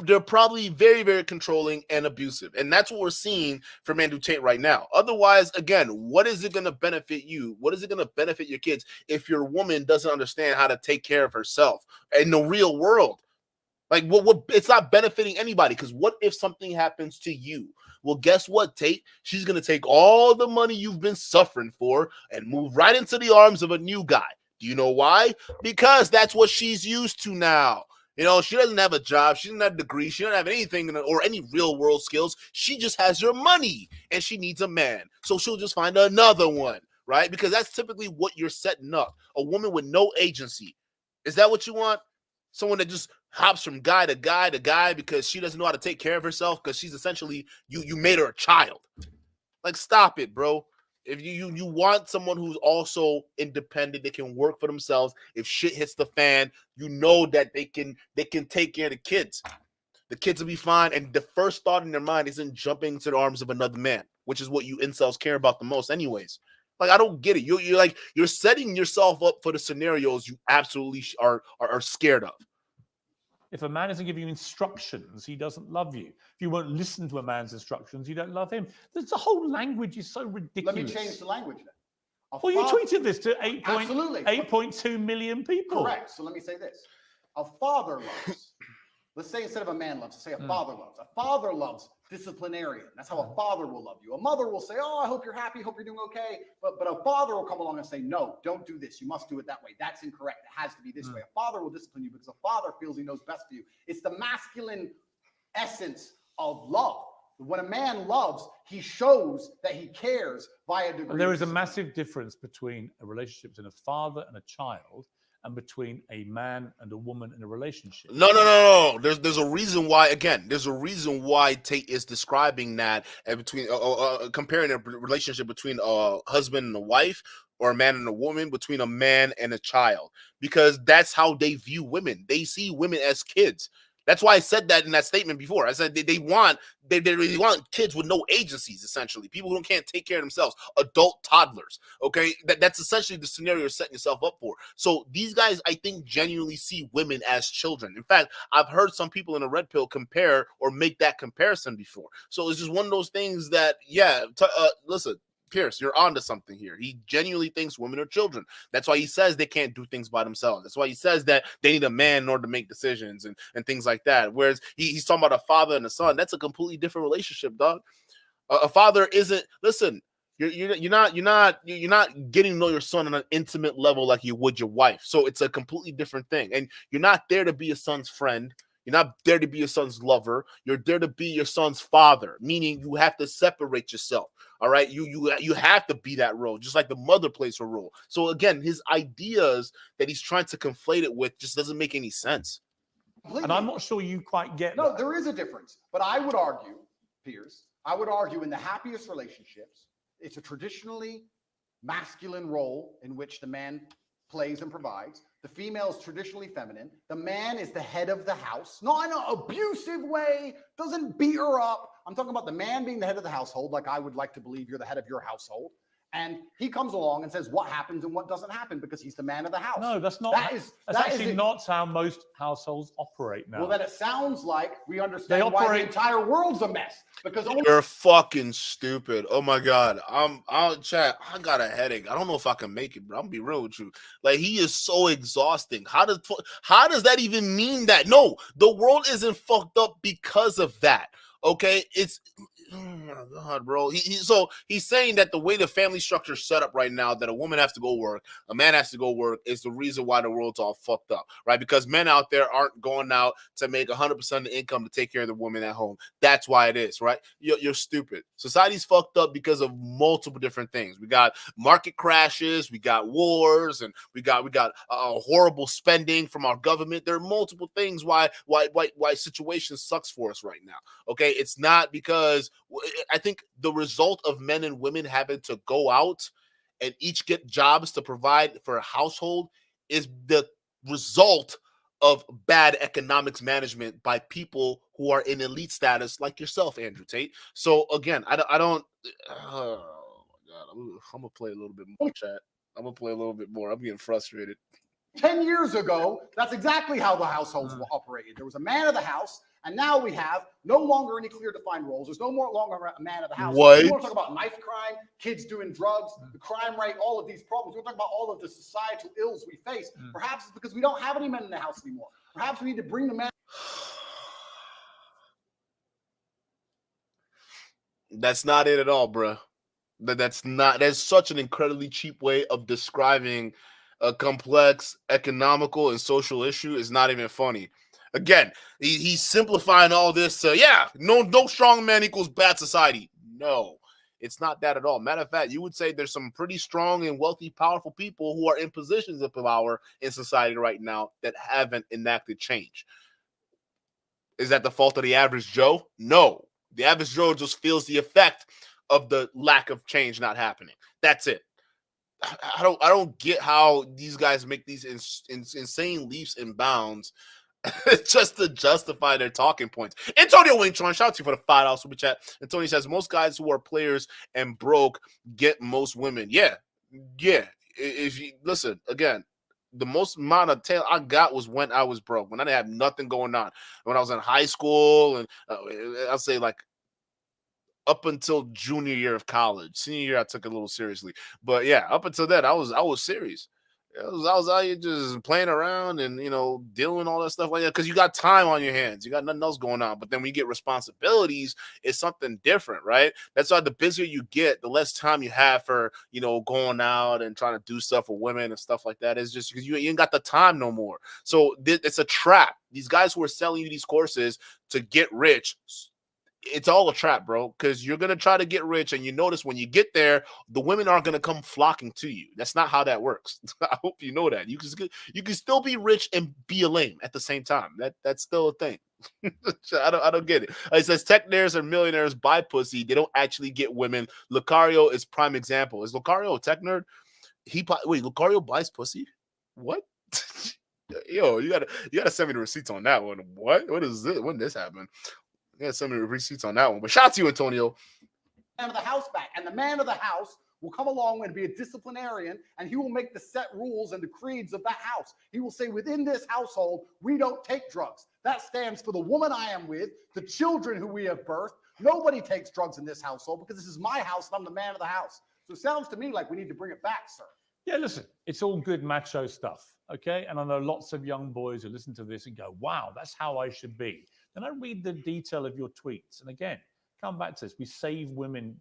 they're probably very, very controlling and abusive. And that's what we're seeing from Andrew Tate right now. Otherwise, again, what is it going to benefit you? What is it going to benefit your kids if your woman doesn't understand how to take care of herself in the real world? Like, what it's not benefiting anybody, because what if something happens to you? Well, guess what, Tate? She's going to take all the money you've been suffering for and move right into the arms of a new guy. Do you know why? Because that's what she's used to now. You know, she doesn't have a job. She doesn't have a degree. She doesn't have anything or any real world skills. She just has your money and she needs a man. So she'll just find another one, right? Because that's typically what you're setting up. A woman with no agency. Is that what you want? Someone that just hops from guy to guy to guy because she doesn't know how to take care of herself because she's essentially, you made her a child. Like, stop it, bro. If you want someone who's also independent, they can work for themselves. If shit hits the fan, you know that they can take care of the kids. The kids will be fine. And the first thought in their mind isn't jumping into the arms of another man, which is what you incels care about the most anyways. Like, I don't get it. You're setting yourself up for the scenarios you absolutely are scared of. If a man isn't giving you instructions, he doesn't love you. If you won't listen to a man's instructions, you don't love him. The whole language is so ridiculous. Let me change the language then. Well, you tweeted this to 8.2 million people. Correct. So let me say this. A father loves, let's say instead of a man loves, let's say a father loves. A father loves disciplinarian. That's how a father will love you. A mother will say, oh, I hope you're happy, hope you're doing okay. But a father will come along and say, no, don't do this. You must do it that way. That's incorrect. It has to be this way. A father will discipline you because a father feels he knows best for you. It's the masculine essence of love. When a man loves, he shows that he cares via degree. And there is a massive difference between a relationship between a father and a child and between a man and a woman in a relationship. No. There's a reason why. Again, there's a reason why Tate is describing that and between comparing a relationship between a husband and a wife, or a man and a woman, between a man and a child, because that's how they view women. They see women as kids. That's why I said that in that statement before. I said they really want kids with no agencies, essentially. People who can't take care of themselves, adult toddlers. Okay, that's essentially the scenario you're setting yourself up for. So these guys, I think, genuinely see women as children. In fact, I've heard some people in the red pill compare or make that comparison before. So it's just one of those things that, listen, Piers, you're onto something here. He genuinely thinks women are children. That's why he says they can't do things by themselves. That's why he says that they need a man in order to make decisions and things like that. Whereas he's talking about a father and a son. That's a completely different relationship, dog. A father isn't. Listen, you're not getting to know your son on an intimate level like you would your wife. So it's a completely different thing. And you're not there to be your son's friend. You're not there to be your son's lover. You're there to be your son's father, meaning you have to separate yourself. All right. You have to be that role, just like the mother plays her role. So again, his ideas that he's trying to conflate it with just doesn't make any sense. And I'm not sure you quite get No, that. there is a difference. But I would argue, Piers, in the happiest relationships, it's a traditionally masculine role in which the man plays and provides. The female is traditionally feminine. The man is the head of the house, not in an abusive way, doesn't beat her up. I'm talking about the man being the head of the household, like I would like to believe you're the head of your household. And he comes along and says what happens and what doesn't happen because he's the man of the house. No, that's not. That's actually not how most households operate now. Well, then it sounds like we understand why the entire world's a mess. Because you're fucking stupid. Oh my god, I'll chat. I got a headache. I don't know if I can make it, bro. I'm gonna be real with you. Like, he is so exhausting. How does that even mean that? No, the world isn't fucked up because of that. Okay, it's. Oh my god, bro. So he's saying that the way the family structure is set up right now, that a woman has to go work, a man has to go work, is the reason why the world's all fucked up, right? Because men out there aren't going out to make 100% of the income to take care of the woman at home. That's why it is, right? You're stupid. Society's fucked up because of multiple different things. We got market crashes, we got wars, and we got horrible spending from our government. There are multiple things why situation sucks for us right now. Okay, it's not because. I think the result of men and women having to go out and each get jobs to provide for a household is the result of bad economics management by people who are in elite status like yourself, Andrew Tate. So again, I don't. Oh my god, I'm gonna play a little bit more, chat. I'm gonna play a little bit more. I'm getting frustrated. 10 years ago, that's exactly how the households were operated. There was a man of the house, And now we have no longer any clear defined roles. There's no more longer a man of the house. What? We want to talk about knife crime, kids doing drugs, the crime rate, all of these problems. We're talking about all of the societal ills we face. Perhaps it's because we don't have any men in the house anymore. Perhaps we need to bring the men. That's not it at all, bro. That's such an incredibly cheap way of describing a complex economical and social issue. Is not even funny. Again, he's simplifying all this to, no strong man equals bad society. No, it's not that at all. Matter of fact, you would say there's some pretty strong and wealthy, powerful people who are in positions of power in society right now that haven't enacted change. Is that the fault of the average Joe? No. The average Joe just feels the effect of the lack of change not happening. That's it. I don't get how these guys make these insane leaps and bounds just to justify their talking points. Antonio Wing Chun, shout out to you for the $5 super chat. Antonio says most guys who are players and broke get most women. Yeah. If you listen again, the most amount of tail I got was when I was broke, when I didn't have nothing going on, when I was in high school, and I'll say like up until junior year of college. Senior year, I took it a little seriously, but yeah, up until that, I was serious. I was out here just playing around and, dealing all that stuff like that because you got time on your hands. You got nothing else going on. But then when you get responsibilities, it's something different, right? That's why the busier you get, the less time you have for, going out and trying to do stuff with women and stuff like that. It's just because you ain't got the time no more. So it's a trap. These guys who are selling you these courses to get rich, it's all a trap, bro, because you're going to try to get rich, and you notice when you get there, the women aren't going to come flocking to you. That's not how that works. I hope you know that. You can still be rich and be a lame at the same time. That's still a thing. I don't get it. It says tech nerds and millionaires buy pussy. They don't actually get women. Lucario is prime example. Is Lucario a tech nerd? Lucario buys pussy? What? Yo, you gotta send me the receipts on that one. What is this? When did this happen? Yeah, send me the receipts on that one. But shout out to you, Antonio. Man of the house back, and the man of the house will come along and be a disciplinarian, and he will make the set rules and the creeds of that house. He will say, within this household, we don't take drugs. That stands for the woman I am with, the children who we have birthed. Nobody takes drugs in this household because this is my house and I'm the man of the house. So it sounds to me like we need to bring it back, sir. Yeah, listen, it's all good macho stuff, okay? And I know lots of young boys who listen to this and go, wow, that's how I should be. Then I read the detail of your tweets. And again, come back to this. We save women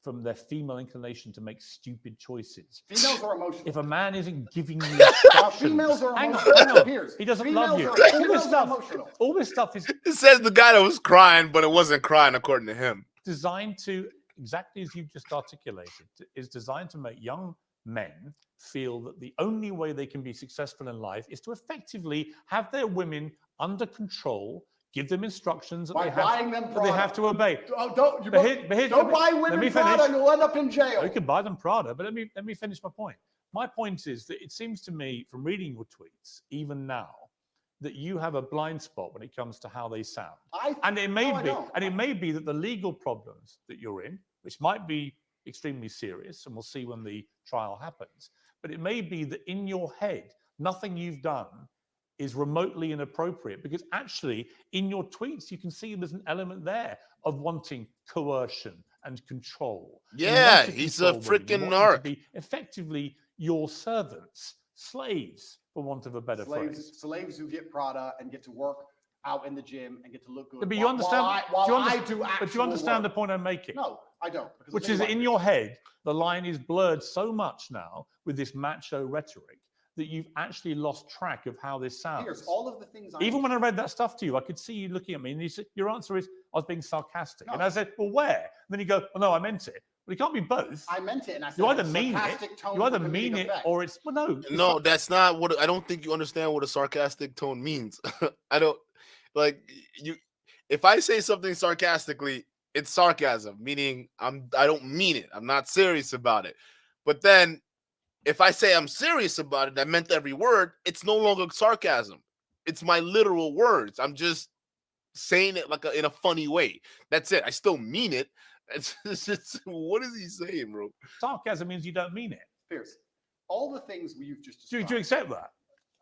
from their female inclination to make stupid choices. Females are emotional. If a man isn't giving you instructions, females are emotional. Hang on. He doesn't females love you. All this stuff is... It says the guy that was crying, but it wasn't crying according to him. Designed to, exactly as you've just articulated, is designed to make young men feel that the only way they can be successful in life is to effectively have their women under control, give them instructions that they have to obey. Don't buy women Prada, you'll end up in jail. You can buy them Prada, but let me finish my point. My point is that it seems to me, from reading your tweets, even now, that you have a blind spot when it comes to how they sound. It may be that the legal problems that you're in, which might be extremely serious, and we'll see when the trial happens, but it may be that in your head, nothing you've done is remotely inappropriate, because actually in your tweets, you can see there's an element there of wanting coercion and control. Yeah, he's a freaking narc. Be effectively your servants, slaves, for want of a better phrase. Slaves who get Prada and get to work out in the gym and get to look good. But you understand? But you understand the point I'm making? No, I don't. Which is in your head, the line is blurred so much now with this macho rhetoric that you've actually lost track of how this sounds. Here's all of the things. Even when I read that stuff to you, I could see you looking at me, and you said, your answer is, I was being sarcastic. No. And I said, well, where? And then you go, oh, no, I meant it. Well, it can't be both. I meant it, and I said, you either mean it, or it's, well, no. No, that's not what, I don't think you understand what a sarcastic tone means. I don't, like, if I say something sarcastically, it's sarcasm, meaning I don't mean it. I'm not serious about it. But then, if I say I'm serious about it, I meant every word, it's no longer sarcasm. It's my literal words. I'm just saying it like in a funny way. That's it. I still mean it. What is he saying, bro? Sarcasm means you don't mean it. Piers, all the things you've just described. Do you accept that?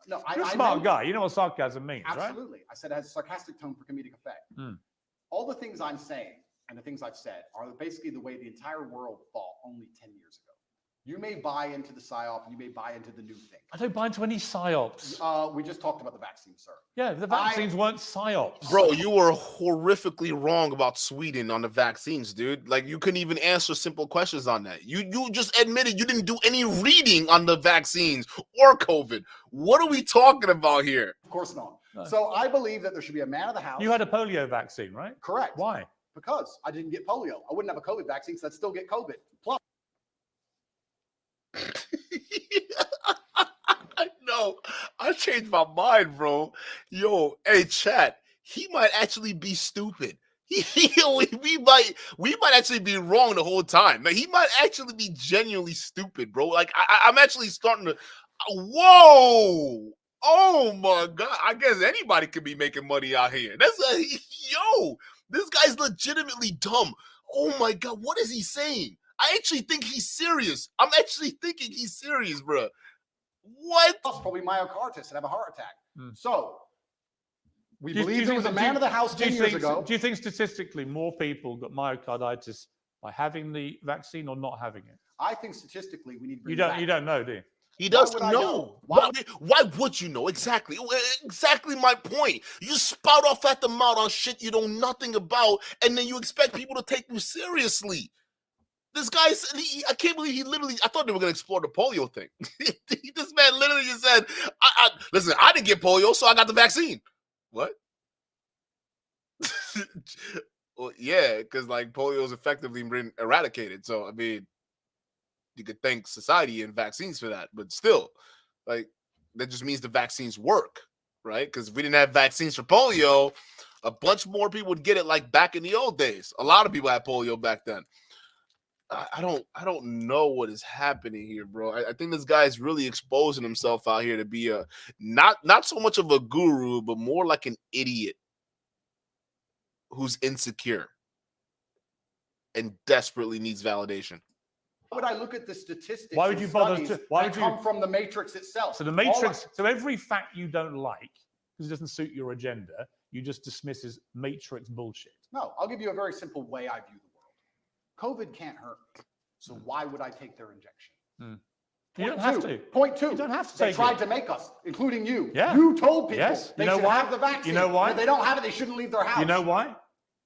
No, you're a smart guy. You know what sarcasm means, absolutely. Right? I said it has a sarcastic tone for comedic effect. All the things I'm saying and the things I've said are basically the way the entire world thought only 10 years ago. You may buy into the PSYOP, you may buy into the new thing. I don't buy into any PSYOPs. We just talked about the vaccine, sir. Yeah, the vaccines weren't PSYOPs. Bro, you were horrifically wrong about Sweden on the vaccines, dude. Like, you couldn't even answer simple questions on that. You just admitted you didn't do any reading on the vaccines or COVID. What are we talking about here? Of course not. No. So I believe that there should be a man of the house. You had a polio vaccine, right? Correct. Why? Because I didn't get polio. I wouldn't have a COVID vaccine, so I'd still get COVID. Plus, No, I changed my mind, bro. Yo, hey, chat. He might actually be stupid. We might actually be wrong the whole time. Like, he might actually be genuinely stupid, bro. Like, I'm actually starting to. Whoa! Oh my god! I guess anybody could be making money out here. Yo. This guy's legitimately dumb. Oh my god! What is he saying? I actually think he's serious. I'm actually thinking he's serious, bro. What? plus probably myocarditis and have a heart attack. So we Do you believe there was a think- man of the house do you 10 years think- ago. Do you think statistically more people got myocarditis by having the vaccine or not having it? I think statistically we need to bring You it back. don't know, do you? He does would I know. know? Why would you know? Exactly. Exactly my point. You spout off at the mouth on shit you know nothing about, and then you expect people to take you seriously. This guy's, I can't believe he literally, I thought they were going to explore the polio thing. This man literally just said, listen, I didn't get polio, so I got the vaccine. What? Well, yeah, because like polio is effectively been eradicated. So, I mean, you could thank society and vaccines for that. But still, like, that just means the vaccines work, right? Because if we didn't have vaccines for polio, a bunch more people would get it like back in the old days. A lot of people had polio back then. I don't know what is happening here, bro. I think this guy is really exposing himself out here to be a not so much of a guru, but more like an idiot who's insecure and desperately needs validation. Why would I look at the statistics? Why would and you bother studies to- why that would you- come from the matrix itself? So the matrix, so every fact you don't like because it doesn't suit your agenda, you just dismiss as matrix bullshit. No, I'll give you a very simple way I view the world. COVID can't hurt me, so why would I take their injection? You don't have to. Point two. You don't have to They take tried it. to make us, including you. Yeah. You told people Yes. they You know should why? have the vaccine. You know why? And if they don't have it, they shouldn't leave their house. You know why?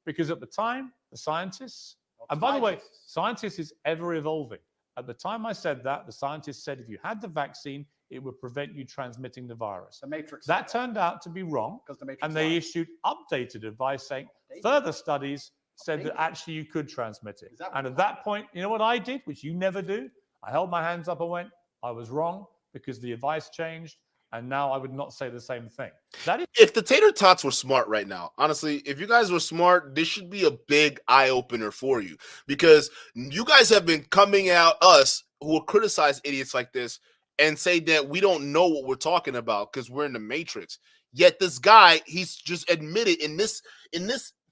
Because at the time, the scientists, and by the way, scientists is ever evolving. At the time I said that, the scientists said if you had the vaccine, it would prevent you transmitting the virus. The matrix. That turned out to be wrong, because the matrix. and they lied. issued updated advice saying Updated? further studies said Updated? that actually you could transmit it. Is that And what- at that point, you know what I did, which you never do? I held my hands up and went, I was wrong because the advice changed, and now I would not say the same thing. That is If the tater tots were smart right now, honestly, if you guys were smart, this should be a big eye opener for you, because you guys have been coming at us who will criticize idiots like this and say that we don't know what we're talking about because we're in the matrix. Yet this guy, he's just admitted in this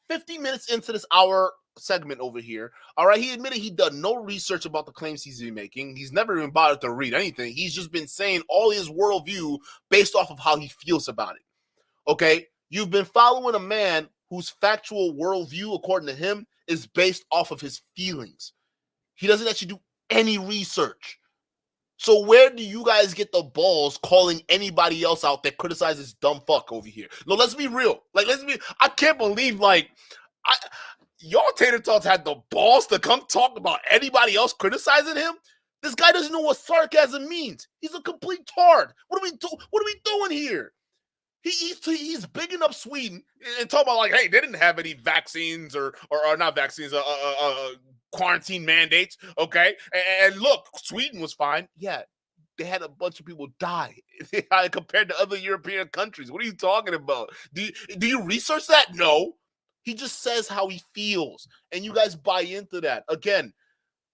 50 minutes into this hour segment over here, all right, he admitted he done no research about the claims he's been making. He's never even bothered to read anything. He's just been saying all his worldview based off of how he feels about it. Okay, you've been following a man whose factual worldview, according to him, is based off of his feelings. He doesn't actually do any research. So where do you guys get the balls calling anybody else out that criticizes dumb fuck over here? No, let's be real. Like, I can't believe, like, y'all tater tots had the balls to come talk about anybody else criticizing him. This guy doesn't know what sarcasm means. He's a complete tard. What are we doing here? He's bigging up Sweden and talking about, like, hey, they didn't have any vaccines or not vaccines, quarantine mandates, okay? And look, Sweden was fine. Yeah, they had a bunch of people die compared to other European countries. What are you talking about? Do you research that? No. He just says how he feels, and you guys buy into that. Again,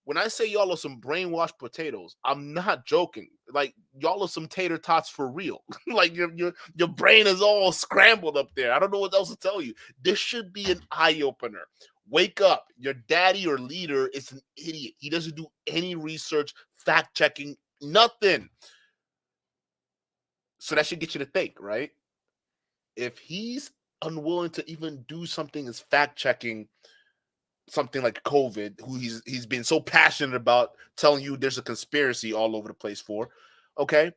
when I say y'all are some brainwashed potatoes, I'm not joking. Like, y'all are some tater tots for real. Like, your brain is all scrambled up there. I don't know what else to tell you. This should be an eye-opener. Wake up. Your daddy or leader is an idiot. He doesn't do any research, fact-checking, nothing. So that should get you to think, right? If he's unwilling to even do something as fact checking something like COVID, who he's been so passionate about telling you there's a conspiracy all over the place for. Okay.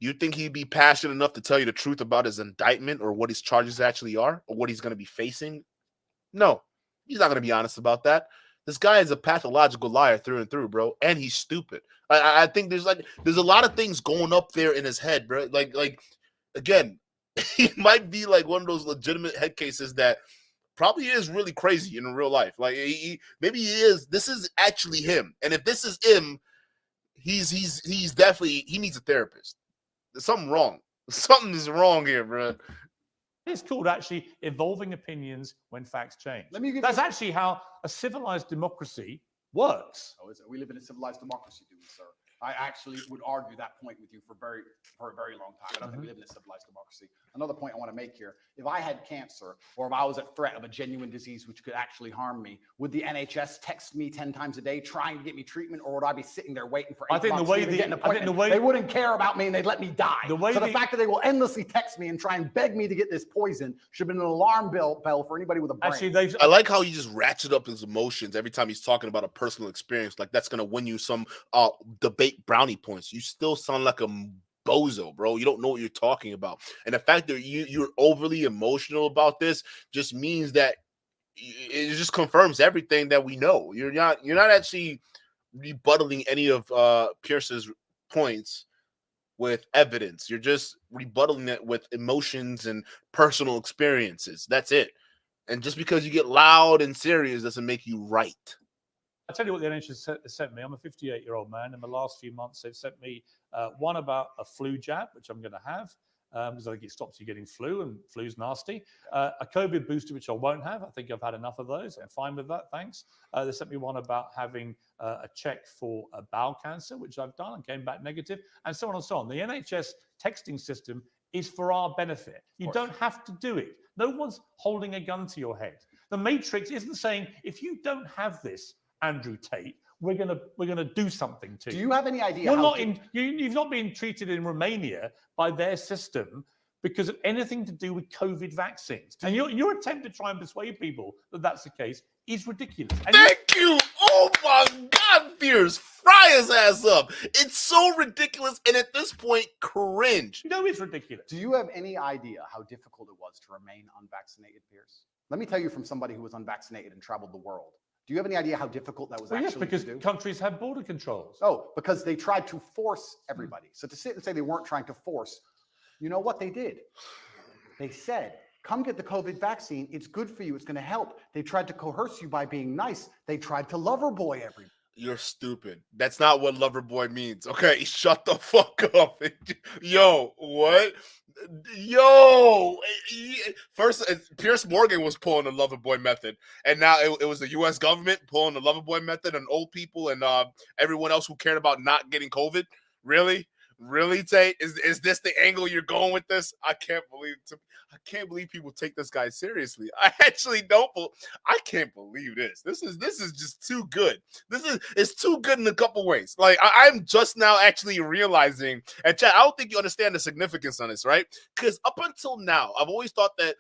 You think he'd be passionate enough to tell you the truth about his indictment or what his charges actually are or what he's going to be facing? No, he's not going to be honest about that. This guy is a pathological liar through and through, bro, and he's stupid. I think there's a lot of things going up there in his head, bro. Like again, he might be like one of those legitimate head cases that probably is really crazy in real life. Like maybe he is. This is actually him, and if this is him, he's definitely, he needs a therapist. There's something wrong. Something is wrong here, bro. It's called actually evolving opinions when facts change. That's actually how a civilized democracy works. Oh, is it? We live in a civilized democracy, do we, sir? I actually would argue that point with you for a very long time. I don't think we live in a civilized democracy. Another point I want to make here: if I had cancer, or if I was at threat of a genuine disease which could actually harm me, would the NHS text me 10 times a day trying to get me treatment, or would I be sitting there waiting for 8 months to get an appointment? They wouldn't care about me and they'd let me die. So the fact that they will endlessly text me and try and beg me to get this poison should have been an alarm bell for anybody with a brain. Actually, I like how he just ratchet up his emotions every time he's talking about a personal experience. Like that's gonna win you some debate brownie points. You still sound like a bozo, bro. You don't know what you're talking about. And the fact that you're overly emotional about this just means that it just confirms everything that we know. You're not actually rebuttaling any of Pierce's points with evidence. You're just rebuttaling it with emotions and personal experiences. That's it. And just because you get loud and serious doesn't make you right. I'll tell you what the NHS sent me. I'm a 58-year-old man. In the last few months, they've sent me one about a flu jab, which I'm going to have, because I think it stops you getting flu, and flu's nasty. A COVID booster, which I won't have. I think I've had enough of those. I'm fine with that, thanks. They sent me one about having a check for bowel cancer, which I've done and came back negative, and so on and so on. The NHS texting system is for our benefit. You don't have to do it. No one's holding a gun to your head. The Matrix isn't saying, if you don't have this, Andrew Tate, we're gonna do something to you. Do you have any idea? You've not been treated in Romania by their system because of anything to do with COVID vaccines. And your attempt to try and persuade people that that's the case is ridiculous. And Thank you. Oh my God, Piers, fry his ass up. It's so ridiculous, and at this point, cringe. You know it's ridiculous. Do you have any idea how difficult it was to remain unvaccinated, Piers? Let me tell you from somebody who was unvaccinated and traveled the world. Do you have any idea how difficult that was actually to do? Yes, because countries have border controls. Oh, because they tried to force everybody. So to sit and say they weren't trying to force, you know what they did? They said, come get the COVID vaccine. It's good for you. It's going to help. They tried to coerce you by being nice. They tried to lover boy everybody. You're stupid. That's not what lover boy means. Okay, shut the fuck up. Yo, what? Yo, first Piers Morgan was pulling the lover boy method, and now it was the U.S. government pulling the lover boy method on old people and everyone else who cared about not getting COVID. Really, Tate? Is this the angle you're going with this? I can't believe people take this guy seriously. I actually don't. I can't believe this. This is just too good. It's too good in a couple ways. Like I'm just now actually realizing, and Chad, I don't think you understand the significance on this, right? Because up until now, I've always thought that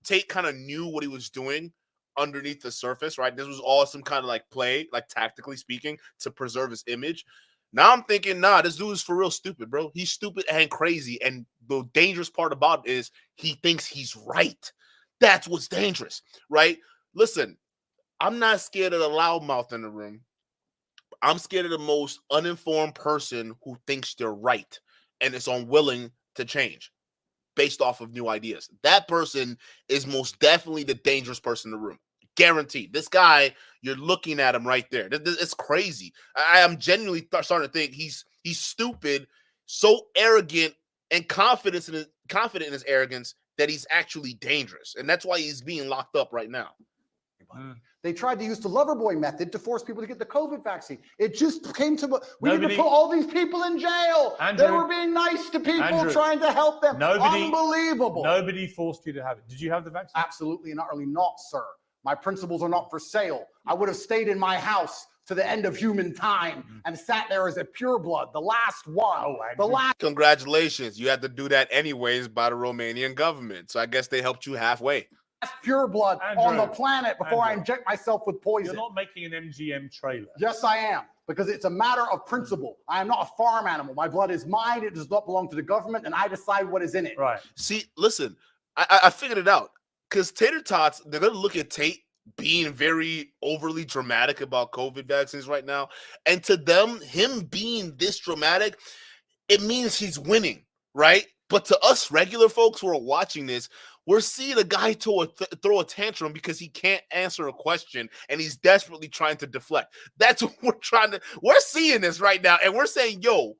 Tate kind of knew what he was doing underneath the surface, right? This was all some kind of like play, like tactically speaking, to preserve his image. Now I'm thinking, nah, this dude is for real stupid, bro. He's stupid and crazy. And the dangerous part about it is he thinks he's right. That's what's dangerous, right? Listen, I'm not scared of the loudmouth in the room. I'm scared of the most uninformed person who thinks they're right and is unwilling to change based off of new ideas. That person is most definitely the dangerous person in the room. Guaranteed. This guy, you're looking at him right there. It's crazy. I am genuinely starting to think he's stupid, so arrogant and confident in his arrogance that he's actually dangerous, and that's why he's being locked up right now. They tried to use the lover boy method to force people to get the COVID vaccine. It just came to we need to put all these people in jail. Andrew, they were being nice to people, trying to help them. Unbelievable. Nobody forced you to have it. Did you have the vaccine? Absolutely and utterly not, sir. My principles are not for sale. I would have stayed in my house to the end of human time and sat there as a pureblood, the last one, the last. Congratulations. You had to do that anyways by the Romanian government. So I guess they helped you halfway. Pure blood on the planet before I Andrew, inject myself with poison. You're not making an MGM trailer. Yes, I am, because it's a matter of principle. I am not a farm animal. My blood is mine. It does not belong to the government, and I decide what is in it. Right. See, listen, I figured it out. Because Tater Tots, they're going to look at Tate being very overly dramatic about COVID vaccines right now. And to them, him being this dramatic, it means he's winning, right? But to us regular folks who are watching this, we're seeing a guy throw a tantrum because he can't answer a question and he's desperately trying to deflect. That's what we're seeing this right now. And we're saying, yo,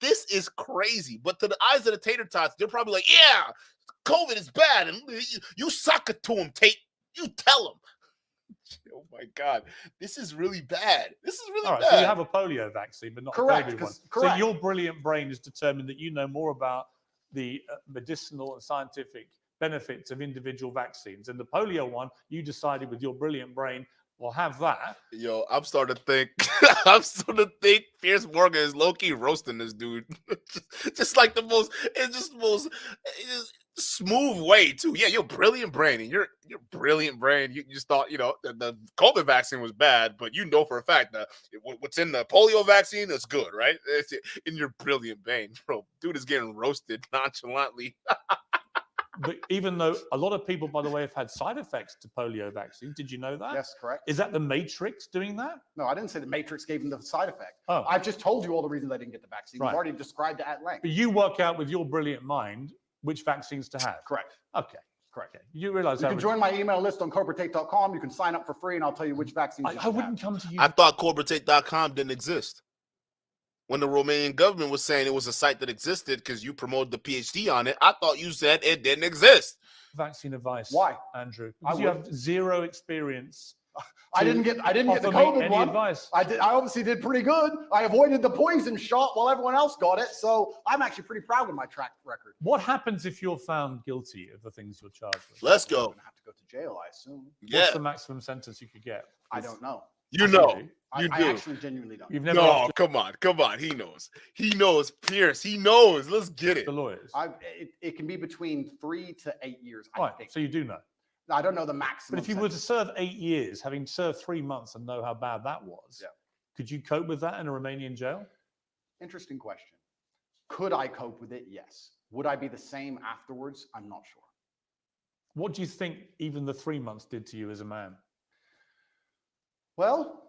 this is crazy. But to the eyes of the Tater Tots, they're probably like, yeah, COVID is bad. And you suck it to him, Tate. You tell him. Oh my God, this is really bad. This is really bad. So you have a polio vaccine, but not a COVID one. Correct. So your brilliant brain has determined that you know more about the medicinal and scientific benefits of individual vaccines. And the polio one, you decided with your brilliant brain, we'll have that. Yo, I'm starting to think, Piers Morgan is low-key roasting this dude. just like the most smooth way too. Yeah, your brilliant brain, and your brilliant brain. You just thought, the COVID vaccine was bad, but you know for a fact that what's in the polio vaccine is good, right? It's in your brilliant brain, bro. Dude is getting roasted nonchalantly. But even though a lot of people, by the way, have had side effects to polio vaccine, did you know that? Yes, correct. Is that the Matrix doing that? No, I didn't say the Matrix gave him the side effect. Oh. I've just told you all the reasons I didn't get the vaccine. Right. You've already described it at length. But you work out with your brilliant mind which vaccines to have. Correct. Okay. Correct. Okay. You realize you can join my email list on CobraTate.com. You can sign up for free, and I'll tell you which vaccines I wouldn't come to you. I thought CobraTate.com didn't exist. When the Romanian government was saying it was a site that existed because you promoted the PhD on it, I thought you said it didn't exist. Vaccine advice. Why, Andrew? Because you have zero experience. I didn't get the COVID one. Advice. I obviously did pretty good. I avoided the poison shot while everyone else got it. So I'm actually pretty proud of my track record. What happens if you're found guilty of the things you're charged with? Let's go. I'm gonna have to go to jail, I assume. What's the maximum sentence you could get? I don't know. You know. I actually genuinely don't. You've never. No, come on. He knows. He knows, Pierce. He knows. Let's get it. The lawyers. It can be between 3 to 8 years. Right. I think. So you do know. I don't know the maximum. But if you were to serve 8 years, having served 3 months, and know how bad that was, could you cope with that in a Romanian jail? Interesting question. Could I cope with it? Yes. Would I be the same afterwards? I'm not sure. What do you think even the 3 months did to you as a man? Well,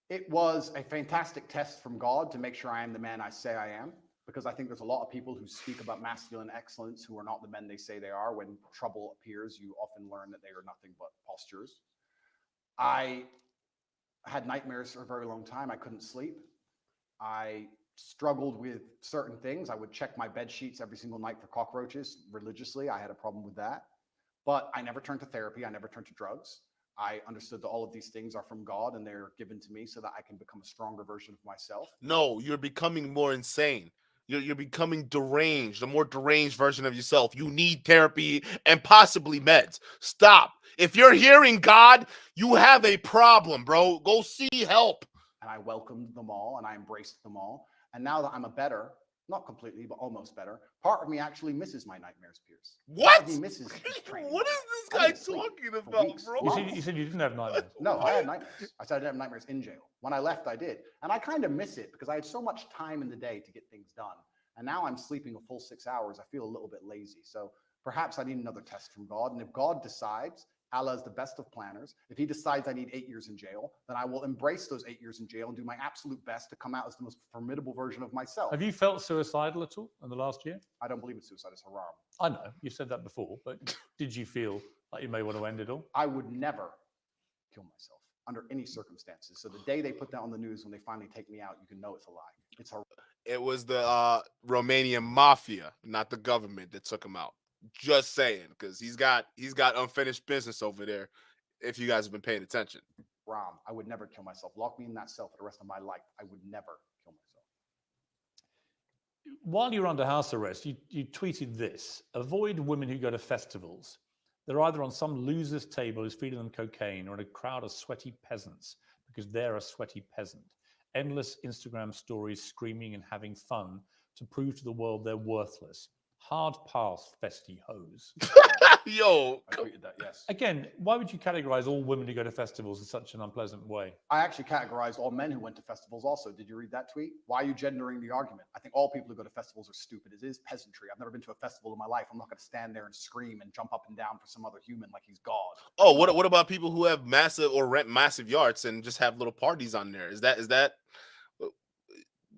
it was a fantastic test from God to make sure I am the man I say I am, because I think there's a lot of people who speak about masculine excellence who are not the men they say they are. When trouble appears, you often learn that they are nothing but postures. I had nightmares for a very long time. I couldn't sleep. I struggled with certain things. I would check my bed sheets every single night for cockroaches religiously. I had a problem with that. But I never turned to therapy. I never turned to drugs. I understood that all of these things are from God and they're given to me so that I can become a stronger version of myself. No, you're becoming more insane. You're becoming deranged, a more deranged version of yourself. You need therapy and possibly meds. Stop. If you're hearing God, you have a problem, bro. Go see help. And I welcomed them all and I embraced them all. And now that I'm a better, not completely, but almost better, part of me actually misses my nightmares, Piers. What? He misses his training. What is this guy talking about, bro? You said you didn't have nightmares. No, I had nightmares. I said I didn't have nightmares in jail. When I left, I did. And I kind of miss it because I had so much time in the day to get things done. And now I'm sleeping a full 6 hours. I feel a little bit lazy. So perhaps I need another test from God. And if God decides, Allah is the best of planners, if he decides I need 8 years in jail, then I will embrace those 8 years in jail and do my absolute best to come out as the most formidable version of myself. Have you felt suicidal at all in the last year? I don't believe in suicide. It's haram. I know, you said that before, but did you feel like you may want to end it all? I would never kill myself under any circumstances. So the day they put that on the news, when they finally take me out, you can know it's a lie. It's haram. It was the Romanian mafia, not the government, that took him out. Just saying, because he's got unfinished business over there. If you guys have been paying attention, Ram, I would never kill myself. Lock me in that cell for the rest of my life. I would never kill myself. While you're under house arrest, you tweeted this: avoid women who go to festivals. They're either on some loser's table who's feeding them cocaine or in a crowd of sweaty peasants because they're a sweaty peasant. Endless Instagram stories screaming and having fun to prove to the world they're worthless. Hard pass, festy hoes. Yo, I tweeted that, yes. Again, why would you categorize all women who go to festivals in such an unpleasant way? I actually categorized all men who went to festivals also. Did you read that tweet? Why are you gendering the argument? I think all people who go to festivals are stupid. It is peasantry. I've never been to a festival in my life. I'm not going to stand there and scream and jump up and down for some other human like he's God. Oh, what about people who have massive or rent massive yachts and just have little parties on there? Is that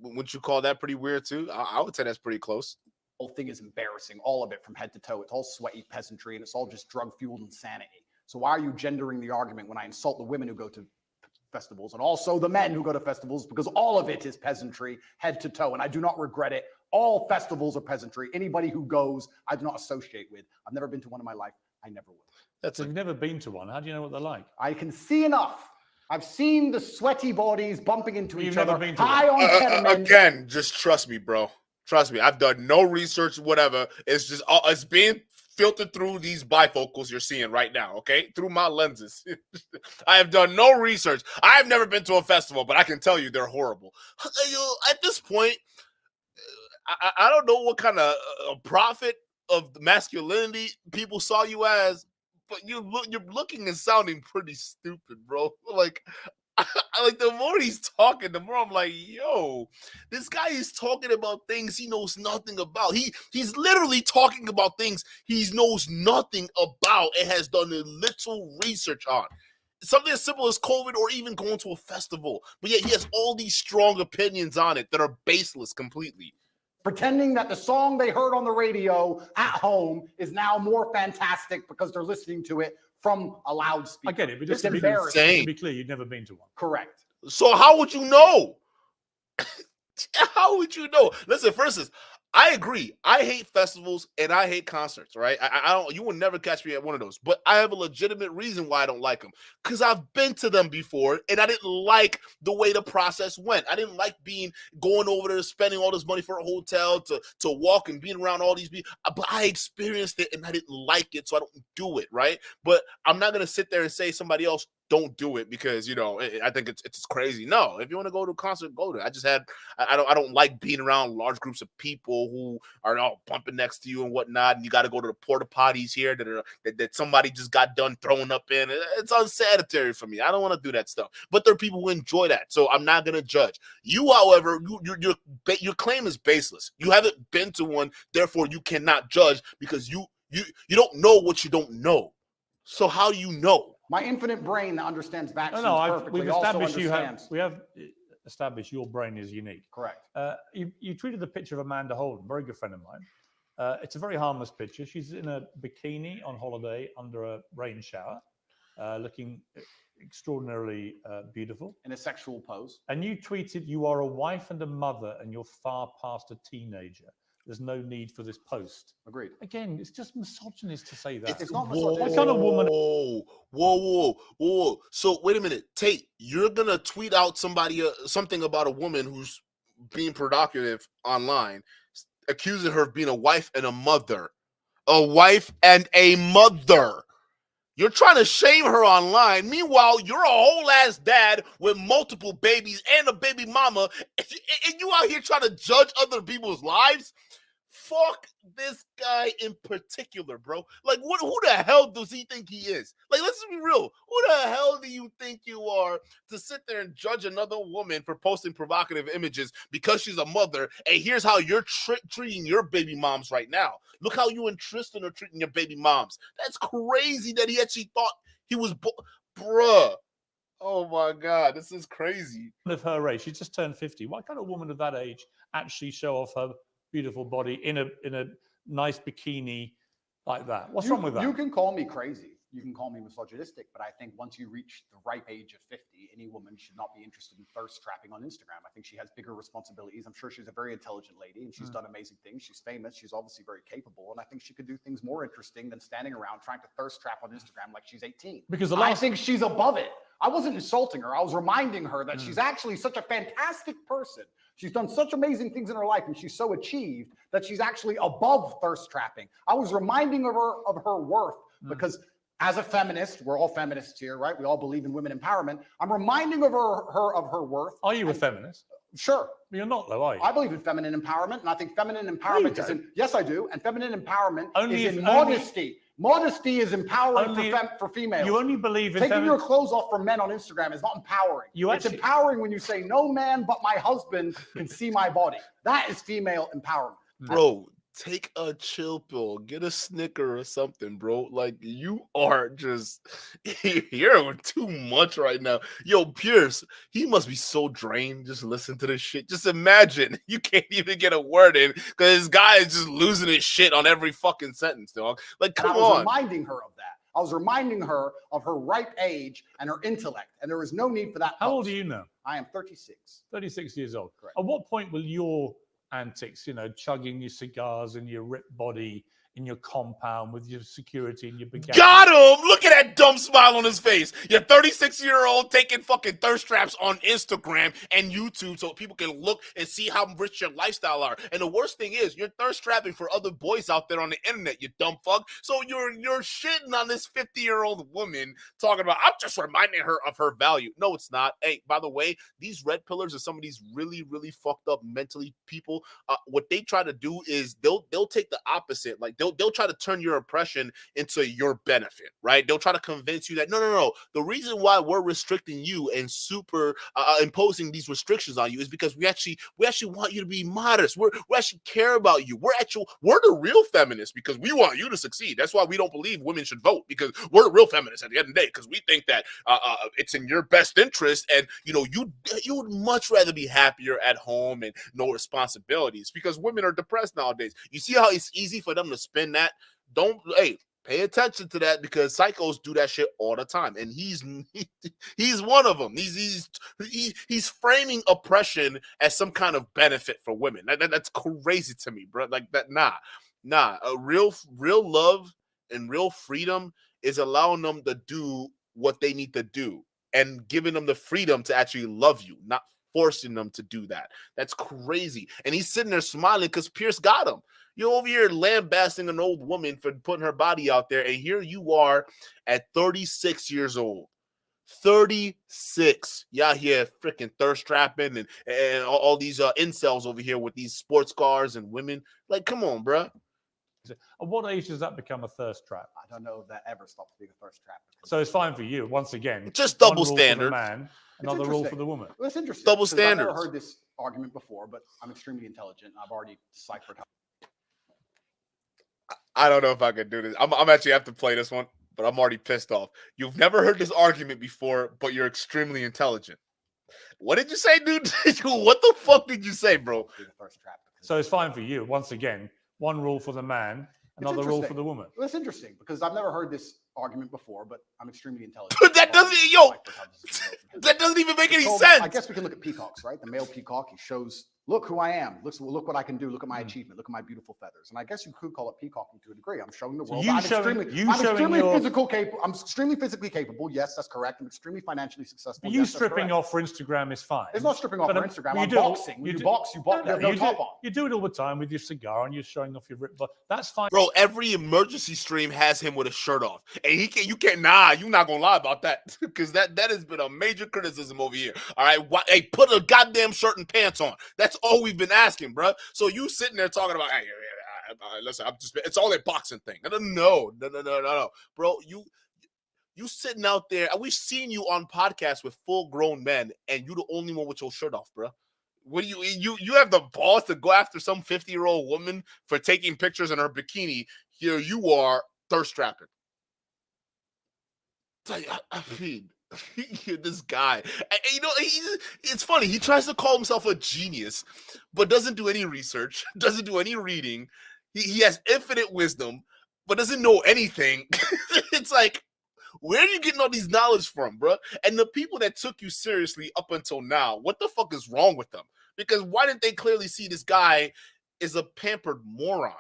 wouldn't you call that pretty weird too? I would say that's pretty close. The whole thing is embarrassing, all of it from head to toe. It's all sweaty peasantry and it's all just drug-fueled insanity. So why are you gendering the argument when I insult the women who go to festivals and also the men who go to festivals? Because all of it is peasantry, head to toe, and I do not regret it. All festivals are peasantry. Anybody who goes, I do not associate with. I've never been to one in my life. I never will. You've never been to one. How do you know what they're like? I can see enough. I've seen the sweaty bodies bumping into each other. Been to high on ketamine. Again, just trust me, bro. Trust me. I've done no research, whatever. It's just it's being filtered through these bifocals you're seeing right now, okay? Through my lenses. I have done no research. I have never been to a festival, but I can tell you they're horrible. At this point, I don't know what kind of prophet of masculinity people saw you as, but you're looking and sounding pretty stupid, bro. Like the more he's talking, the more I'm like, yo, this guy is talking about things he knows nothing about. He's literally talking about things he knows nothing about and has done a little research on. Something as simple as COVID or even going to a festival. But yet he has all these strong opinions on it that are baseless completely. Pretending that the song they heard on the radio at home is now more fantastic because they're listening to it from a loudspeaker. I get it, but just to to be clear, you'd never been to one. Correct. So how would you know? How would you know? Listen, for instance, I agree. I hate festivals and I hate concerts, right? I don't. You will never catch me at one of those. But I have a legitimate reason why I don't like them. Because I've been to them before and I didn't like the way the process went. I didn't like going over there, spending all this money for a hotel to walk and being around all these people. But I experienced it and I didn't like it, so I don't do it, right? But I'm not gonna sit there and say somebody else don't do it because I think it's crazy. No, if you want to go to a concert, go to it. I don't like being around large groups of people who are all bumping next to you and whatnot, and you got to go to the porta potties here that somebody just got done throwing up in. It's unsanitary for me. I don't want to do that stuff. But there are people who enjoy that, so I'm not gonna judge you. However, your claim is baseless. You haven't been to one, therefore you cannot judge because you don't know what you don't know. So how do you know? My infinite brain that understands vaccines perfectly we've also established understands. we have established your brain is unique. Correct. You tweeted the picture of Amanda Holden, very good friend of mine. It's a very harmless picture. She's in a bikini on holiday under a rain shower, looking extraordinarily beautiful. In a sexual pose. And you tweeted, "You are a wife and a mother, and you're far past a teenager. There's no need for this post." Agreed. Again, it's just misogynist to say that. It's not misogynist. What kind of woman? Whoa. So wait a minute, Tate. You're gonna tweet out something about a woman who's being provocative online, accusing her of being a wife and a mother. A wife and a mother. You're trying to shame her online. Meanwhile, you're a whole ass dad with multiple babies and a baby mama, and you out here trying to judge other people's lives? Fuck this guy in particular, bro. Like, who the hell does he think he is? Like, let's be real. Who the hell do you think you are to sit there and judge another woman for posting provocative images because she's a mother? And here's how you're treating your baby moms right now. Look how you and Tristan are treating your baby moms. That's crazy that he actually thought he was, bruh. Oh my God, this is crazy. Of her age, she just turned 50. Why can't a woman of that age actually show off her beautiful body in a nice bikini like that? What's wrong with that? You can call me crazy. You can call me misogynistic, but I think once you reach the ripe age of 50, any woman should not be interested in thirst trapping on Instagram. I think she has bigger responsibilities. I'm sure she's a very intelligent lady and she's done amazing things. She's famous. She's obviously very capable. And I think she could do things more interesting than standing around trying to thirst trap on Instagram like she's 18. Because I think she's above it. I wasn't insulting her. I was reminding her that she's actually such a fantastic person. She's done such amazing things in her life and she's so achieved that she's actually above thirst trapping. I was reminding her of her worth because as a feminist, we're all feminists here, right? We all believe in women empowerment. I'm reminding her of her worth. Are you a feminist? Sure. You're not, though, are you? I believe in feminine empowerment, and I think feminine empowerment is in. Yes, I do. And feminine empowerment is in modesty. Modesty is empowering for females. You only believe in taking your clothes off for men on Instagram is not empowering. It's empowering when you say no man but my husband can see my body. That is female empowerment. Bro, take a chill pill, get a Snicker or something, bro. Like, you are just, you're too much right now. Yo, Piers, he must be so drained just listen to this shit. Just imagine you can't even get a word in because this guy is just losing his shit on every fucking sentence, dog. Like, come on. I was reminding her of that. I was reminding her of her ripe age and her intellect, and there was no need for that. How old are you now? I am 36. 36 years old. Correct. At what point will your antics, chugging your cigars and your ripped body in your compound with your security and your big got him! Look at that dumb smile on his face. You're 36-year-old taking fucking thirst traps on Instagram and YouTube so people can look and see how rich your lifestyle are. And the worst thing is, you're thirst trapping for other boys out there on the internet, you dumb fuck. So you're shitting on this 50-year-old woman talking about, I'm just reminding her of her value. No, it's not. Hey, by the way, these red pillars are some of these really, really fucked up mentally people. What they try to do is they'll take the opposite. Like, they'll try to turn your oppression into your benefit, right? They'll try to convince you that no. The reason why we're restricting you and super imposing these restrictions on you is because we actually want you to be modest. We actually care about you. We're the real feminists because we want you to succeed. That's why we don't believe women should vote, because we're the real feminists at the end of the day, because we think that it's in your best interest, and you would much rather be happier at home and no responsibilities, because women are depressed nowadays. You see how it's easy for them to spin that? Pay attention to that, because psychos do that shit all the time, and he's one of them. He's framing oppression as some kind of benefit for women. That's crazy to me, bro. Like that, nah. A real love and real freedom is allowing them to do what they need to do and giving them the freedom to actually love you, not forcing them to do that. That's crazy. And he's sitting there smiling because Piers got him. You're over here lambasting an old woman for putting her body out there, and here you are at 36 years old. 36. Y'all here freaking thirst trapping and all these incels over here with these sports cars and women. Like, come on, bro. At what age does that become a thirst trap? I don't know if that ever stops being a thirst trap. So it's fine for you. Once again, just double standard. Man, another rule for the woman. Well, it's interesting. Double standards. I've never heard this argument before, but I'm extremely intelligent. I've already deciphered how. I don't know if I can do this. I'm actually have to play this one, but I'm already pissed off. You've never heard this argument before, but you're extremely intelligent. What did you say, dude? What the fuck did you say, bro? So it's fine for you. Once again, one rule for the man, another rule for the woman. Well, it's interesting because I've never heard this argument before, but I'm extremely intelligent. That doesn't even make any sense. I guess we can look at peacocks, right? The male peacock, he shows, look who I am. Look what I can do. Look at my achievement. Look at my beautiful feathers. And I guess you could call it peacocking to a degree. I'm showing the world. I'm extremely physically capable. Yes, that's correct. I'm extremely financially successful. You stripping off for Instagram is fine. It's not stripping off for Instagram. I'm boxing. You box. You have no top on. You do it all the time with your cigar and you're showing off your ripped butt. That's fine. Bro, every emergency stream has him with a shirt off. And you're not gonna lie about that. Because that has been a major criticism over here. All right. Hey, put a goddamn shirt and pants on. That's all we've been asking, bro. So you sitting there talking about, hey, listen, it's all that boxing thing. No. Bro, you sitting out there, and we've seen you on podcasts with full-grown men, and you the only one with your shirt off, bro. What do you have the balls to go after some 50-year-old woman for taking pictures in her bikini? Here you are thirst trapping. I mean, this guy, it's funny. He tries to call himself a genius, but doesn't do any research, doesn't do any reading. He has infinite wisdom, but doesn't know anything. It's like, where are you getting all these knowledge from, bro? And the people that took you seriously up until now, what the fuck is wrong with them? Because why didn't they clearly see this guy is a pampered moron?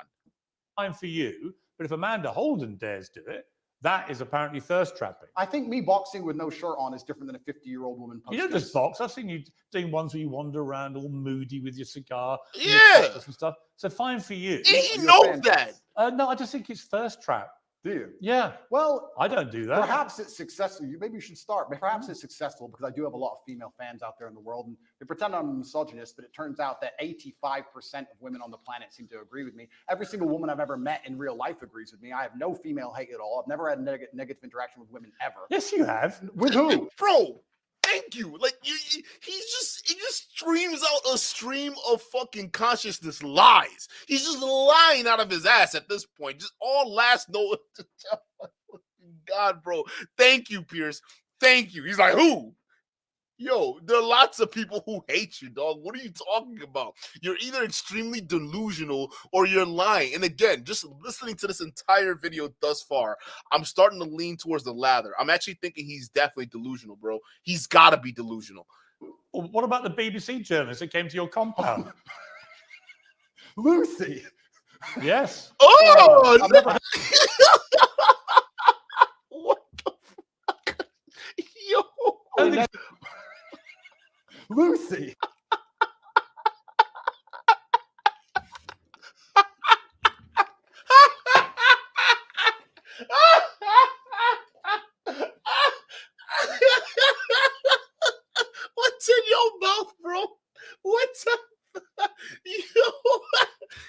Fine for you, but if Amanda Holden dares do it, that is apparently thirst trapping. I think me boxing with no shirt on is different than a 50-year-old woman. You don't just box. I've seen you doing ones where you wander around all moody with your cigar, yeah, and stuff. So fine for you. He knows that. No, I just think it's thirst trap. Do you? Yeah. Well, I don't do that. perhaps it's successful. Maybe you should start. Perhaps it's successful because I do have a lot of female fans out there in the world, and they pretend I'm a misogynist, but it turns out that 85% of women on the planet seem to agree with me. Every single woman I've ever met in real life agrees with me. I have no female hate at all. I've never had negative interaction with women ever. Yes, you have. With who? Bro, thank you. Like he just streams out a stream of fucking consciousness lies. He's just lying out of his ass at this point. Just all last note. God, bro. Thank you, Piers. Thank you. He's like, who? Yo, there are lots of people who hate you, dog. What are you talking about? You're either extremely delusional or you're lying. And again, just listening to this entire video thus far, I'm starting to lean towards the latter. I'm actually thinking he's definitely delusional, bro. He's got to be delusional. Well, what about the BBC journalist that came to your compound? Lucy. Yes. Oh, I've no. never What the fuck? Yo. Lucy. What's in your mouth, bro? What's up? Yo,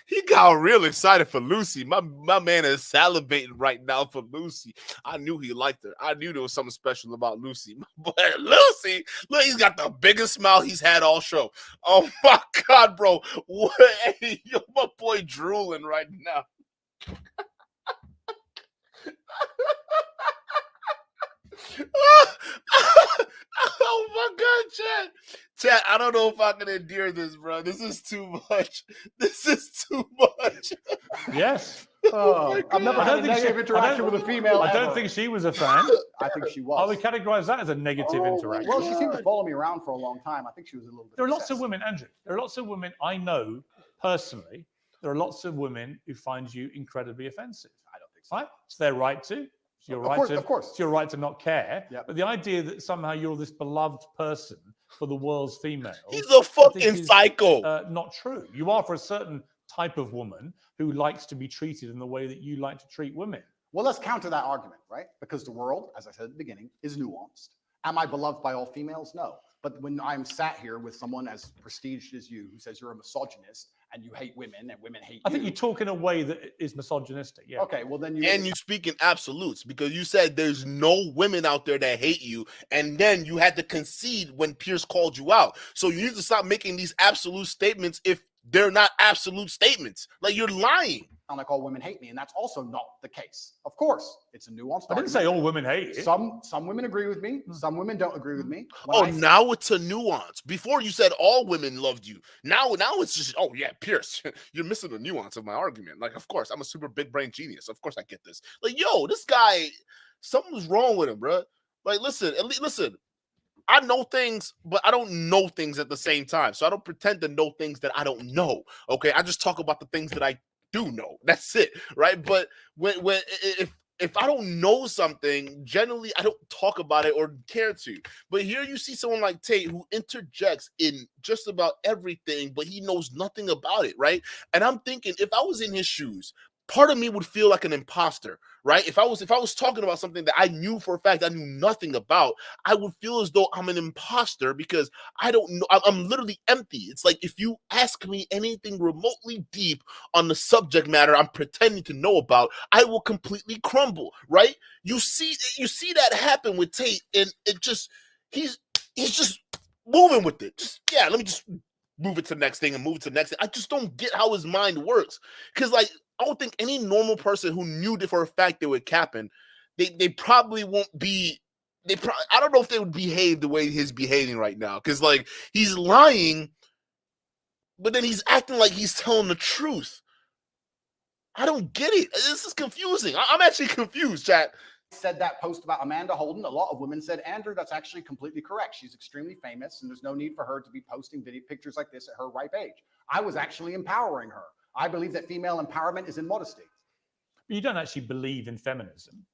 he got real excited for Lucy. My man is salivating right now for Lucy. I knew he liked her. I knew there was something special about Lucy. But Lucy, look, he's got the biggest smile he's had all show. Oh my God, bro. What? Hey, yo, my boy drooling right now. Oh my God, Chad, I don't know if I can endure this, bro. This is too much. This is too much. Yes. I've never had a negative interaction with a female. I don't ever. think she was a fan. I think she I was. would categorize that as a negative interaction. Well, she seemed to follow me around for a long time. I think she was a little bit. There are lots of obsessed. women, Andrew. There are lots of women I know personally. There are lots of women who find you incredibly offensive. I don't think so. Right? It's their right to. It's your Of right course, to. of course. It's your right to not care. Yep. But the idea that somehow you're this beloved person for the world's females. He's a fucking is, psycho. Not true. You are for a certain type of woman who likes to be treated in the way that you like to treat women. Well, let's counter that argument, right? Because the world, as I said at the beginning, is nuanced. Am I beloved by all females? No. But when I'm sat here with someone as prestiged as you, who says you're a misogynist and you hate women and women hate I think you talk in a way that is misogynistic. Yeah. Okay, well then you. And you speak in absolutes because you said there's no women out there that hate you, and then you had to concede when Piers called you out. So you need to stop making these absolute statements if they're not absolute statements. Like, you're lying. Like all women hate me, and that's also not the case. Of course, it's a nuanced. I didn't say all women hate you. Some women agree with me. Some women don't agree with me. Now it's a nuance. Before you said all women loved you. Now it's just, oh yeah, Piers, you're missing the nuance of my argument. Like, of course, I'm a super big brain genius. Of course I get this. Like, yo, this guy, something's wrong with him, bro. Like, listen. I know things, but I don't know things at the same time. So I don't pretend to know things that I don't know. Okay, I just talk about the things that I do know. That's it, right? But if I don't know something, generally I don't talk about it or care to. But here you see someone like Tate who interjects in just about everything, but he knows nothing about it, right? And I'm thinking, if I was in his shoes, part of me would feel like an imposter, right? If I was talking about something that I knew for a fact I knew nothing about, I would feel as though I'm an imposter because I don't know. I'm literally empty. It's like if you ask me anything remotely deep on the subject matter I'm pretending to know about, I will completely crumble, right? You see that happen with Tate, and he's just moving with it. Let me just move it to the next thing and move it to the next thing. I just don't get how his mind works. Because, like, I don't think any normal person who knew that for a fact they were capping, they probably won't be. I don't know if they would behave the way he's behaving right now. Because, like, he's lying, but then he's acting like he's telling the truth. I don't get it. This is confusing. I'm actually confused, chat. Said that post about Amanda Holden, a lot of women said, Andrew, that's actually completely correct. She's extremely famous, and there's no need for her to be posting pictures like this at her ripe age. I was actually empowering her. I believe that female empowerment is in modesty. But you don't actually believe in feminism.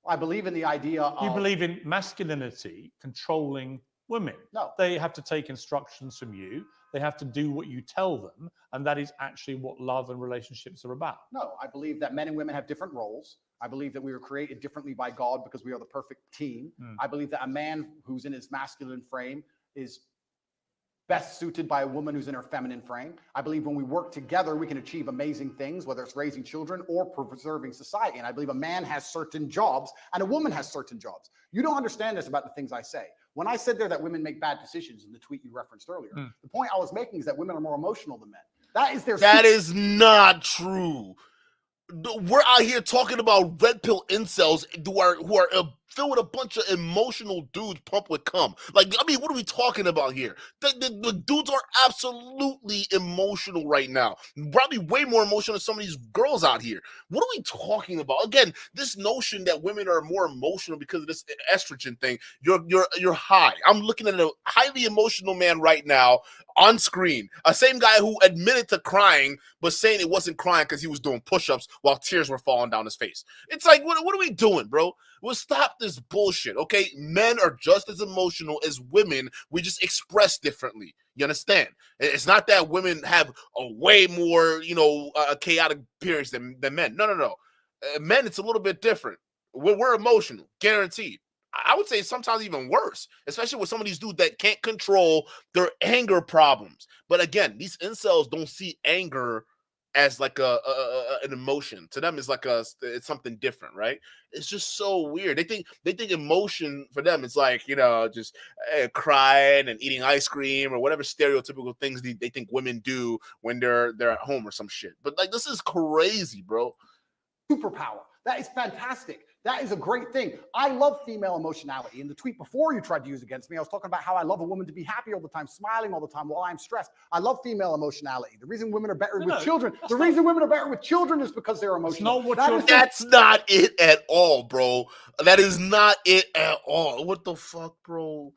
I believe in the idea of... You believe in masculinity controlling women. No. They have to take instructions from you. They have to do what you tell them. And that is actually what love and relationships are about. No, I believe that men and women have different roles. I believe that we were created differently by God because we are the perfect team. I believe that a man who's in his masculine frame is best suited by a woman who's in her feminine frame. I believe when we work together, we can achieve amazing things, whether it's raising children or preserving society. And I believe a man has certain jobs and a woman has certain jobs. You don't understand this about the things I say. When I said there that women make bad decisions in the tweet you referenced earlier, the point I was making is that women are more emotional than men. That is not true. We're out here talking about red pill incels who are filled with a bunch of emotional dudes pumped with cum. Like, I mean, what are we talking about here? The dudes are absolutely emotional right now. Probably way more emotional than some of these girls out here. What are we talking about? Again, this notion that women are more emotional because of this estrogen thing. You're high. I'm looking at a highly emotional man right now on screen. A same guy who admitted to crying, but saying it wasn't crying because he was doing push-ups while tears were falling down his face. It's like, what are we doing, bro? Well, stop this bullshit, okay? Men are just as emotional as women. We just express differently. You understand? It's not that women have a way more, chaotic periods than men. No. Men, it's a little bit different. We're emotional, guaranteed. I would say sometimes even worse, especially with some of these dudes that can't control their anger problems. But again, these incels don't see anger as like an emotion. To them, it's something different, right? It's just so weird. They think emotion for them is like, just crying and eating ice cream or whatever stereotypical things they think women do when they're at home or some shit. But like, this is crazy, bro. Superpower. That is fantastic. That is a great thing. I love female emotionality. In the tweet before you tried to use against me, I was talking about how I love a woman to be happy all the time, smiling all the time while I'm stressed. I love female emotionality. The reason women are better with children, is because they're emotional. That's not it at all, bro. That is not it at all. What the fuck, bro?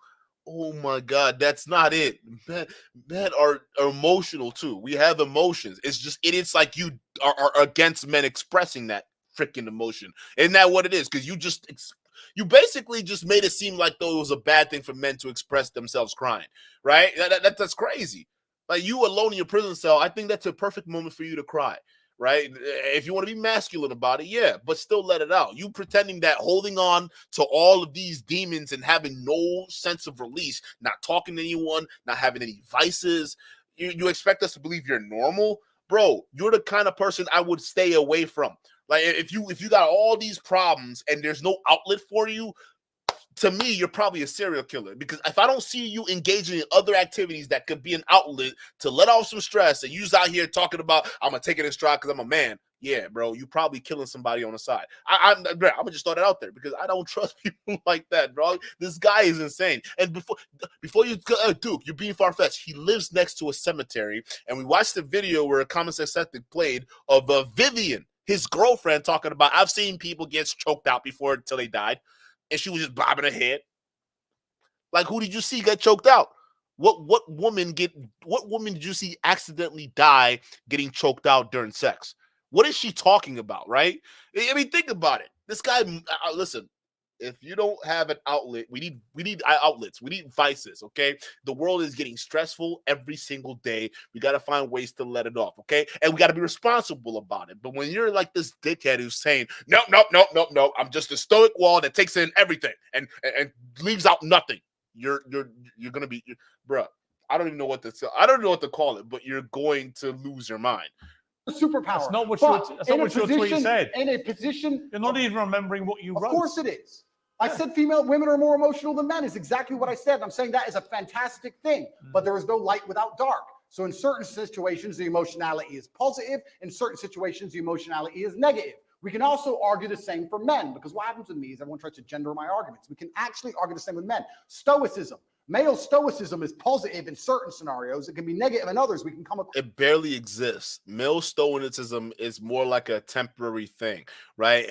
Oh my God, that's not it. Men are emotional too. We have emotions. It's just idiots like you are against men expressing that freaking emotion. Isn't that what it is? Because you basically just made it seem like though it was a bad thing for men to express themselves crying, right? That's crazy. Like, you alone in your prison cell, I think that's a perfect moment for you to cry, right? If you want to be masculine about it, yeah, but still let it out. You pretending that holding on to all of these demons and having no sense of release, not talking to anyone, not having any vices, you expect us to believe you're normal? Bro, you're the kind of person I would stay away from. Like, if you got all these problems and there's no outlet for you, to me, you're probably a serial killer. Because if I don't see you engaging in other activities that could be an outlet to let off some stress, and you're out here talking about, I'm going to take it in stride because I'm a man. Yeah, bro, you probably killing somebody on the side. I'm going to just throw that out there because I don't trust people like that, bro. This guy is insane. And before you, Duke, you're being far-fetched. He lives next to a cemetery, and we watched the video where a Common Sense Septic played of Vivian, his girlfriend, talking about, I've seen people get choked out before until they died, and she was just bobbing her head. Like, who did you see get choked out? What woman did you see accidentally die getting choked out during sex? What is she talking about, right? I mean, think about it. This guy, listen, if you don't have an outlet, we need outlets. We need vices, okay? The world is getting stressful every single day. We got to find ways to let it off, okay? And we got to be responsible about it. But when you're like this dickhead who's saying, no, I'm just a stoic wall that takes in everything and leaves out nothing, you're going to be, bruh, I don't know what to call it, but you're going to lose your mind. Superpower. That's not what your tweet said. In a position, you're not even remembering what you wrote. Of course it is. I said women are more emotional than men is exactly what I said. I'm saying that is a fantastic thing, but there is no light without dark. So in certain situations, the emotionality is positive. In certain situations, the emotionality is negative. We can also argue the same for men, because what happens with me is everyone tries to gender my arguments. We can actually argue the same with men. Stoicism. Male stoicism is positive in certain scenarios. It can be negative in others. We can come across. It barely exists. Male stoicism is more like a temporary thing, right?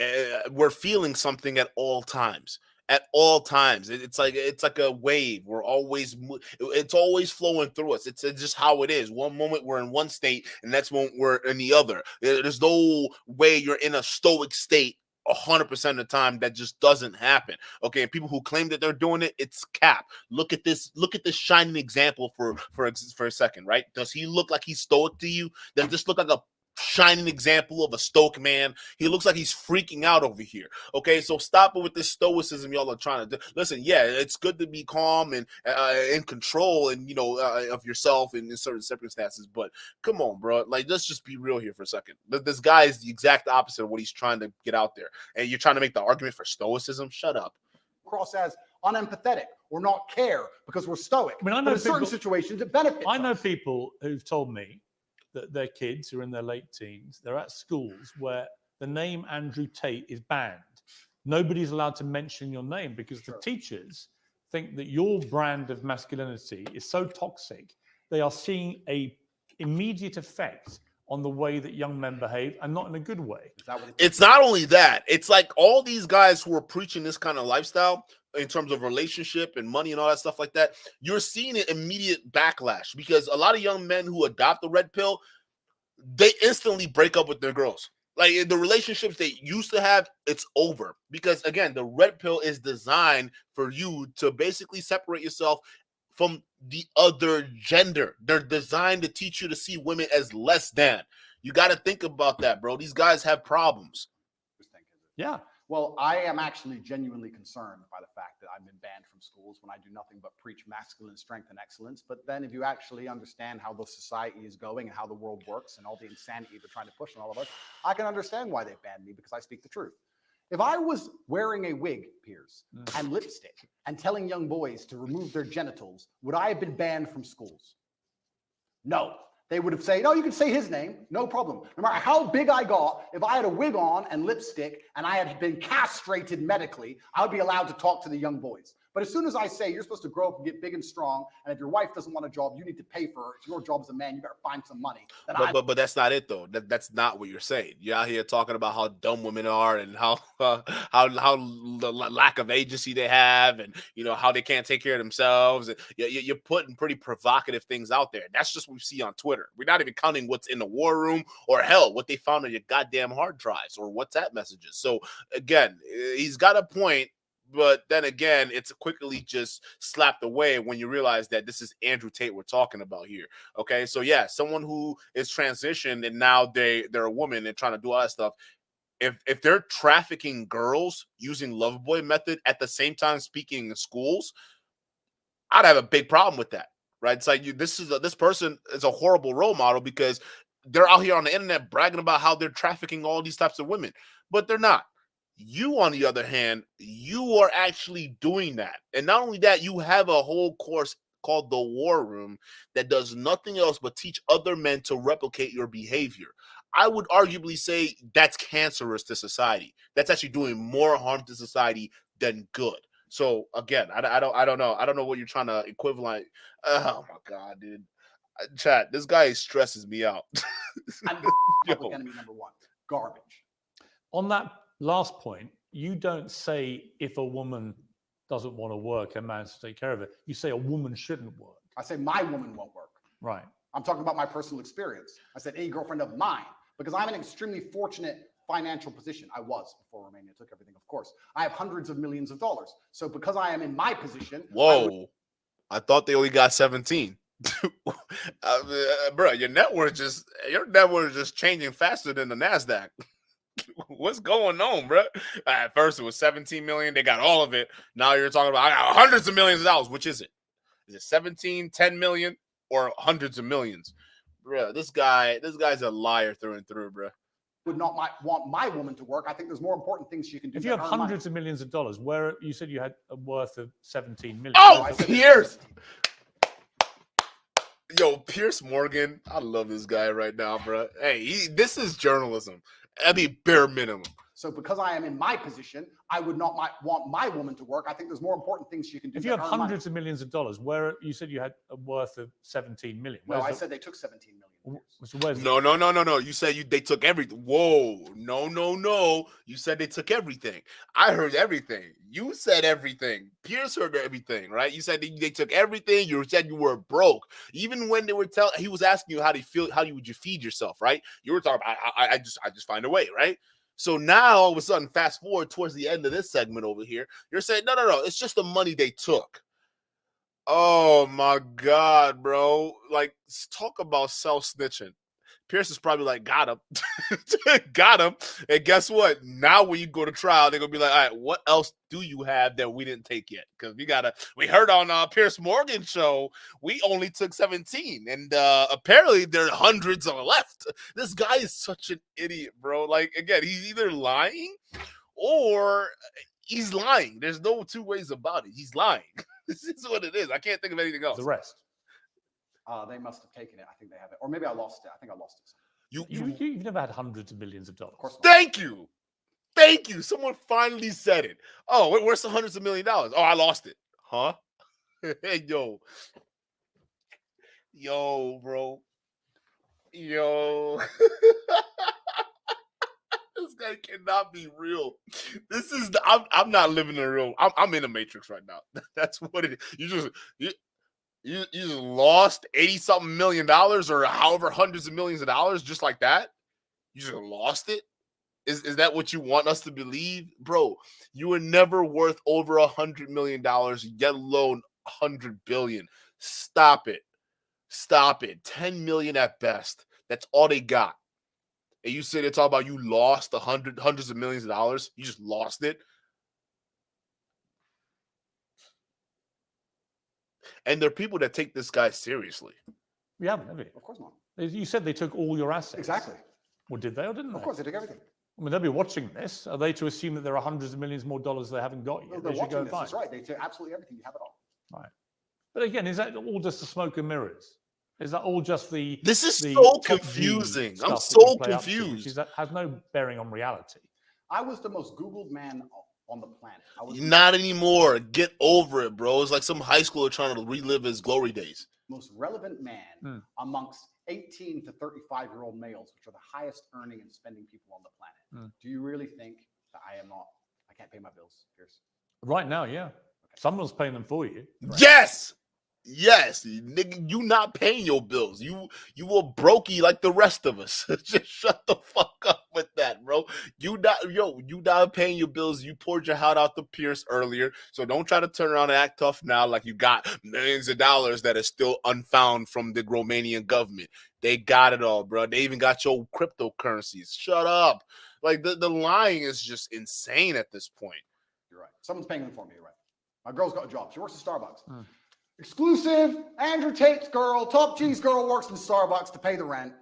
We're feeling something at all times. At all times, it's like a wave. It's always flowing through us. It's just how it is. One moment we're in one state, and next moment we're in the other. There's no way you're in a stoic state 100% of the time. That just doesn't happen. Okay, and people who claim that they're doing it, it's cap. Look at this shining example for a second, right? Does he look like he's stoic to you? Does this look like a shining example of a stoic man. He looks like he's freaking out over here. Okay, so stop it with this stoicism y'all are trying to do. Listen, yeah, it's good to be calm and in control and of yourself in certain circumstances, but come on, bro. Like, let's just be real here for a second. This guy is the exact opposite of what he's trying to get out there, and you're trying to make the argument for stoicism. Shut up. Cross as unempathetic or not care because we're stoic. I mean, I know but in people, certain situations it benefits. I know us. people who've told me that their kids who are in their late teens, they're at schools where the name Andrew Tate is banned. Nobody's allowed to mention your name because the teachers think that your brand of masculinity is so toxic. They are seeing a immediate effect on the way that young men behave, and not in a good way. It's not only that. It's like all these guys who are preaching this kind of lifestyle in terms of relationship and money and all that stuff like that, you're seeing an immediate backlash because a lot of young men who adopt the red pill, they instantly break up with their girls. Like the relationships they used to have, it's over. Because again, the red pill is designed for you to basically separate yourself from the other gender. They're designed to teach you to see women as less than. You got to think about that, bro. These guys have problems. Yeah. Well, I am actually genuinely concerned by the fact that I've been banned from schools when I do nothing but preach masculine strength and excellence. But then if you actually understand how the society is going and how the world works and all the insanity they're trying to push on all of us, I can understand why they banned me because I speak the truth. If I was wearing a wig, Piers, and lipstick and telling young boys to remove their genitals, would I have been banned from schools? No. They would have said, no, you can say his name, no problem. No matter how big I got, if I had a wig on and lipstick and I had been castrated medically, I would be allowed to talk to the young boys. But as soon as I say you're supposed to grow up and get big and strong, and if your wife doesn't want a job, you need to pay for it. It's your job as a man. You better find some money. But that's not it though. That's not what you're saying. You're out here talking about how dumb women are and how the lack of agency they have, and how they can't take care of themselves. And you're putting pretty provocative things out there. That's just what we see on Twitter. We're not even counting what's in the war room or hell, what they found on your goddamn hard drives or WhatsApp messages. So again, he's got a point. But then again, it's quickly just slapped away when you realize that this is Andrew Tate we're talking about here. Okay, so yeah, someone who is transitioned and now they're a woman and trying to do all that stuff. If they're trafficking girls using Loveboy method at the same time speaking in schools, I'd have a big problem with that, right? It's like this person is a horrible role model because they're out here on the internet bragging about how they're trafficking all these types of women, but they're not. You, on the other hand, you are actually doing that. And not only that, you have a whole course called the War Room that does nothing else but teach other men to replicate your behavior. I would arguably say that's cancerous to society. That's actually doing more harm to society than good. So again, I don't know. I don't know what you're trying to equivalent. Oh my God, dude. Chat, this guy stresses me out. I'm public enemy number one. Garbage. On that last point, you don't say if a woman doesn't want to work, a man should take care of it. You say a woman shouldn't work. I say my woman won't work. Right. I'm talking about my personal experience. I said any girlfriend of mine, because I'm in an extremely fortunate financial position. I was before Romania took everything, of course. I have hundreds of millions of dollars. So because I am in my position. Whoa. I thought they only got 17. Bro, your net worth is just changing faster than the NASDAQ. What's going on, bro? At first it was 17 million. They got all of it. Now you're talking about I got hundreds of millions of dollars. Which is it? Is it 17, 10 million, or hundreds of millions? Bro, this guy's a liar through and through, bro. Would not want my woman to work. I think there's more important things she can do. If you have hundreds of millions of dollars, where you said you had a worth of 17 million. Oh, Piers. Yo, Piers Morgan. I love this guy right now, bro. Hey, this is journalism. I mean, bare minimum. So because I am in my position, I would not want my woman to work. I think there's more important things she can do. If you have hundreds of millions of dollars, where you said you had a worth of 17 million. No, I said they took 17 million. So no. You said they took everything. Whoa, no. You said they took everything. I heard everything. You said everything. Piers heard everything, right? You said they took everything. You said you were broke. Even when they were he was asking you how do you feel, would you feed yourself, right? You were talking about I just find a way, right? So now all of a sudden, fast forward towards the end of this segment over here, you're saying, no, it's just the money they took. Oh my God, bro. Like, talk about self-snitching. Pierce is probably like, got him. Got him. And guess what? Now when you go to trial, they're going to be like, all right, what else do you have that we didn't take yet? Because we heard on Piers Morgan show, we only took 17. And apparently there are hundreds on the left. This guy is such an idiot, bro. Like, again, he's either lying or he's lying. There's no two ways about it. He's lying. This is what it is. I can't think of anything else. The rest. They must have taken it. I think they have it. Or maybe I lost it. I think I lost it. You've never had hundreds of millions of dollars. Of course not. Thank you. Thank you. Someone finally said it. Oh, where's the hundreds of $1 million? Oh, I lost it. Huh? Hey, yo. Yo, bro. Yo. This guy cannot be real. This is I'm not living in a real. I'm in a matrix right now. That's what it is. You just lost $80-something million or however hundreds of millions of dollars just like that. You just lost it. Is that what you want us to believe, bro? You were never worth over $100 million, let alone $100 billion. Stop it. Stop it. 10 million at best. That's all they got. And you say they're talking about you lost hundreds of millions of dollars. You just lost it. And there are people that take this guy seriously. You haven't, have you? Of course not. You said they took all your assets. Exactly. Well, did they or didn't they? Of course, they took everything. I mean, they'll be watching this. Are they to assume that there are hundreds of millions more dollars they haven't got yet? No, They they're should go watching this. find. That's right. They took absolutely everything. You have it all. Right. But again, is that all just the smoke and mirrors? Is that all just the? This is the so top G confusing. stuff I'm that so you play up to, confused. which is that has no bearing on reality. I was the most Googled man on the planet. I was Not anymore. Get over it, bro. It's like some high schooler trying to relive his glory days. most relevant man amongst 18 to 35-year-old males, which are the highest earning and spending people on the planet. Do you really think that I can't pay my bills, Piers? Right now, yeah. Okay. Someone's paying them for you. Right? Yes. Yes, nigga, you not paying your bills. You a brokey like the rest of us. Just shut the fuck up with that, bro. You not paying your bills. You poured your heart out to Pierce earlier, so don't try to turn around and act tough now like you got millions of dollars that are still unfound from the Romanian government. They got it all, bro. They even got your cryptocurrencies. Shut up. Like the lying is just insane at this point. You're right. Someone's paying them for me. You're right. My girl's got a job. She works at Starbucks. Exclusive, Andrew Tate's girl, Top G's girl works in Starbucks to pay the rent.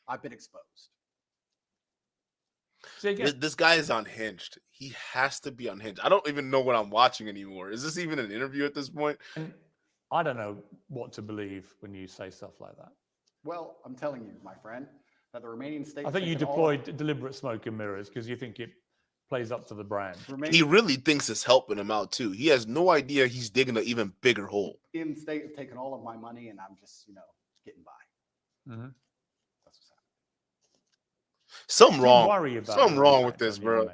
I've been exposed. This guy is unhinged. He has to be unhinged. I don't even know what I'm watching anymore. Is this even an interview at this point? I don't know what to believe when you say stuff like that. Well, I'm telling you, my friend, that the Romanian state... I think you deployed deliberate smoke and mirrors because you think it plays up to the brand. He really thinks it's helping him out too. He has no idea he's digging an even bigger hole. In state have taken all of my money and I'm just, getting by. Mm-hmm. That's what's happening. Something wrong with this, bro.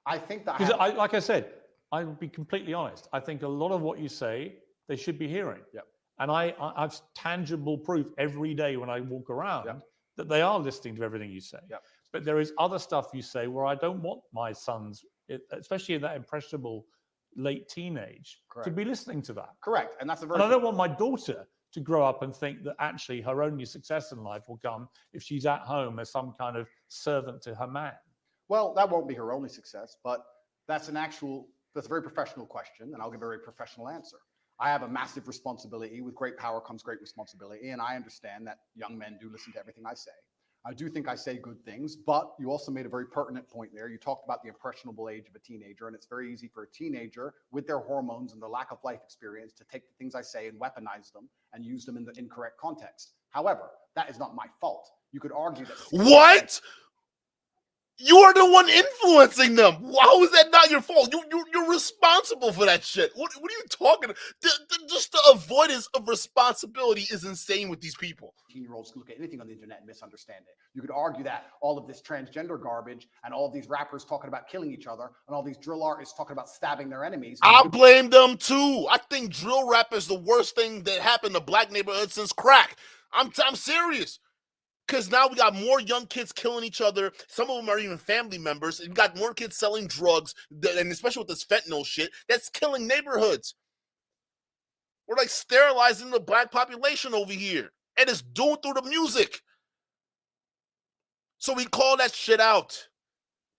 I think that like I said, I would be completely honest. I think a lot of what you say, they should be hearing. Yep. And I've tangible proof every day when I walk around that they are listening to everything you say. Yep. But there is other stuff you say where I don't want my sons, especially in that impressionable late teenage, to be listening to that. Correct. And that's a very... And I don't want my daughter to grow up and think that actually her only success in life will come if she's at home as some kind of servant to her man. Well, that won't be her only success, but that's a very professional question, and I'll give a very professional answer. I have a massive responsibility. With great power comes great responsibility, and I understand that young men do listen to everything I say. I do think I say good things, but you also made a very pertinent point there. You talked about the impressionable age of a teenager, and it's very easy for a teenager with their hormones and their lack of life experience to take the things I say and weaponize them and use them in the incorrect context. However, that is not my fault. You could argue that... What? You are the one influencing them. How is that not your fault? You're responsible for that shit. What are you talking about? Just the avoidance of responsibility is insane with these people. 18-year-olds can look at anything on the internet and misunderstand it. You could argue that all of this transgender garbage and all of these rappers talking about killing each other and all these drill artists talking about stabbing their enemies. I blame them too. I think drill rap is the worst thing that happened to black neighborhoods since crack. I'm serious. Because now we got more young kids killing each other. Some of them are even family members. And we got more kids selling drugs, and especially with this fentanyl shit, that's killing neighborhoods. We're like sterilizing the black population over here. And it's doing through the music. So we call that shit out.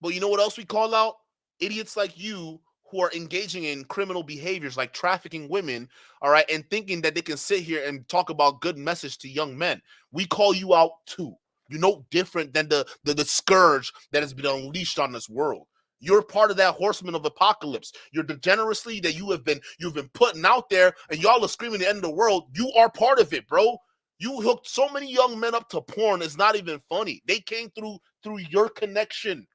But you know what else we call out? Idiots like you who are engaging in criminal behaviors like trafficking women, all right, and thinking that they can sit here and talk about good message to young men. We call you out too. You're no different than the scourge that has been unleashed on this world. You're part of that horseman of apocalypse. You're degeneracy that you've been putting out there, and y'all are screaming the end of the world. You are part of it, bro. You hooked so many young men up to porn. It's not even funny. They came through your connection.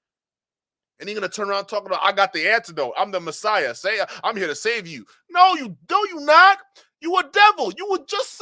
And you're gonna turn around talking about, I got the antidote. I'm the Messiah. Say I'm here to save you. No, you not. You a devil. You were just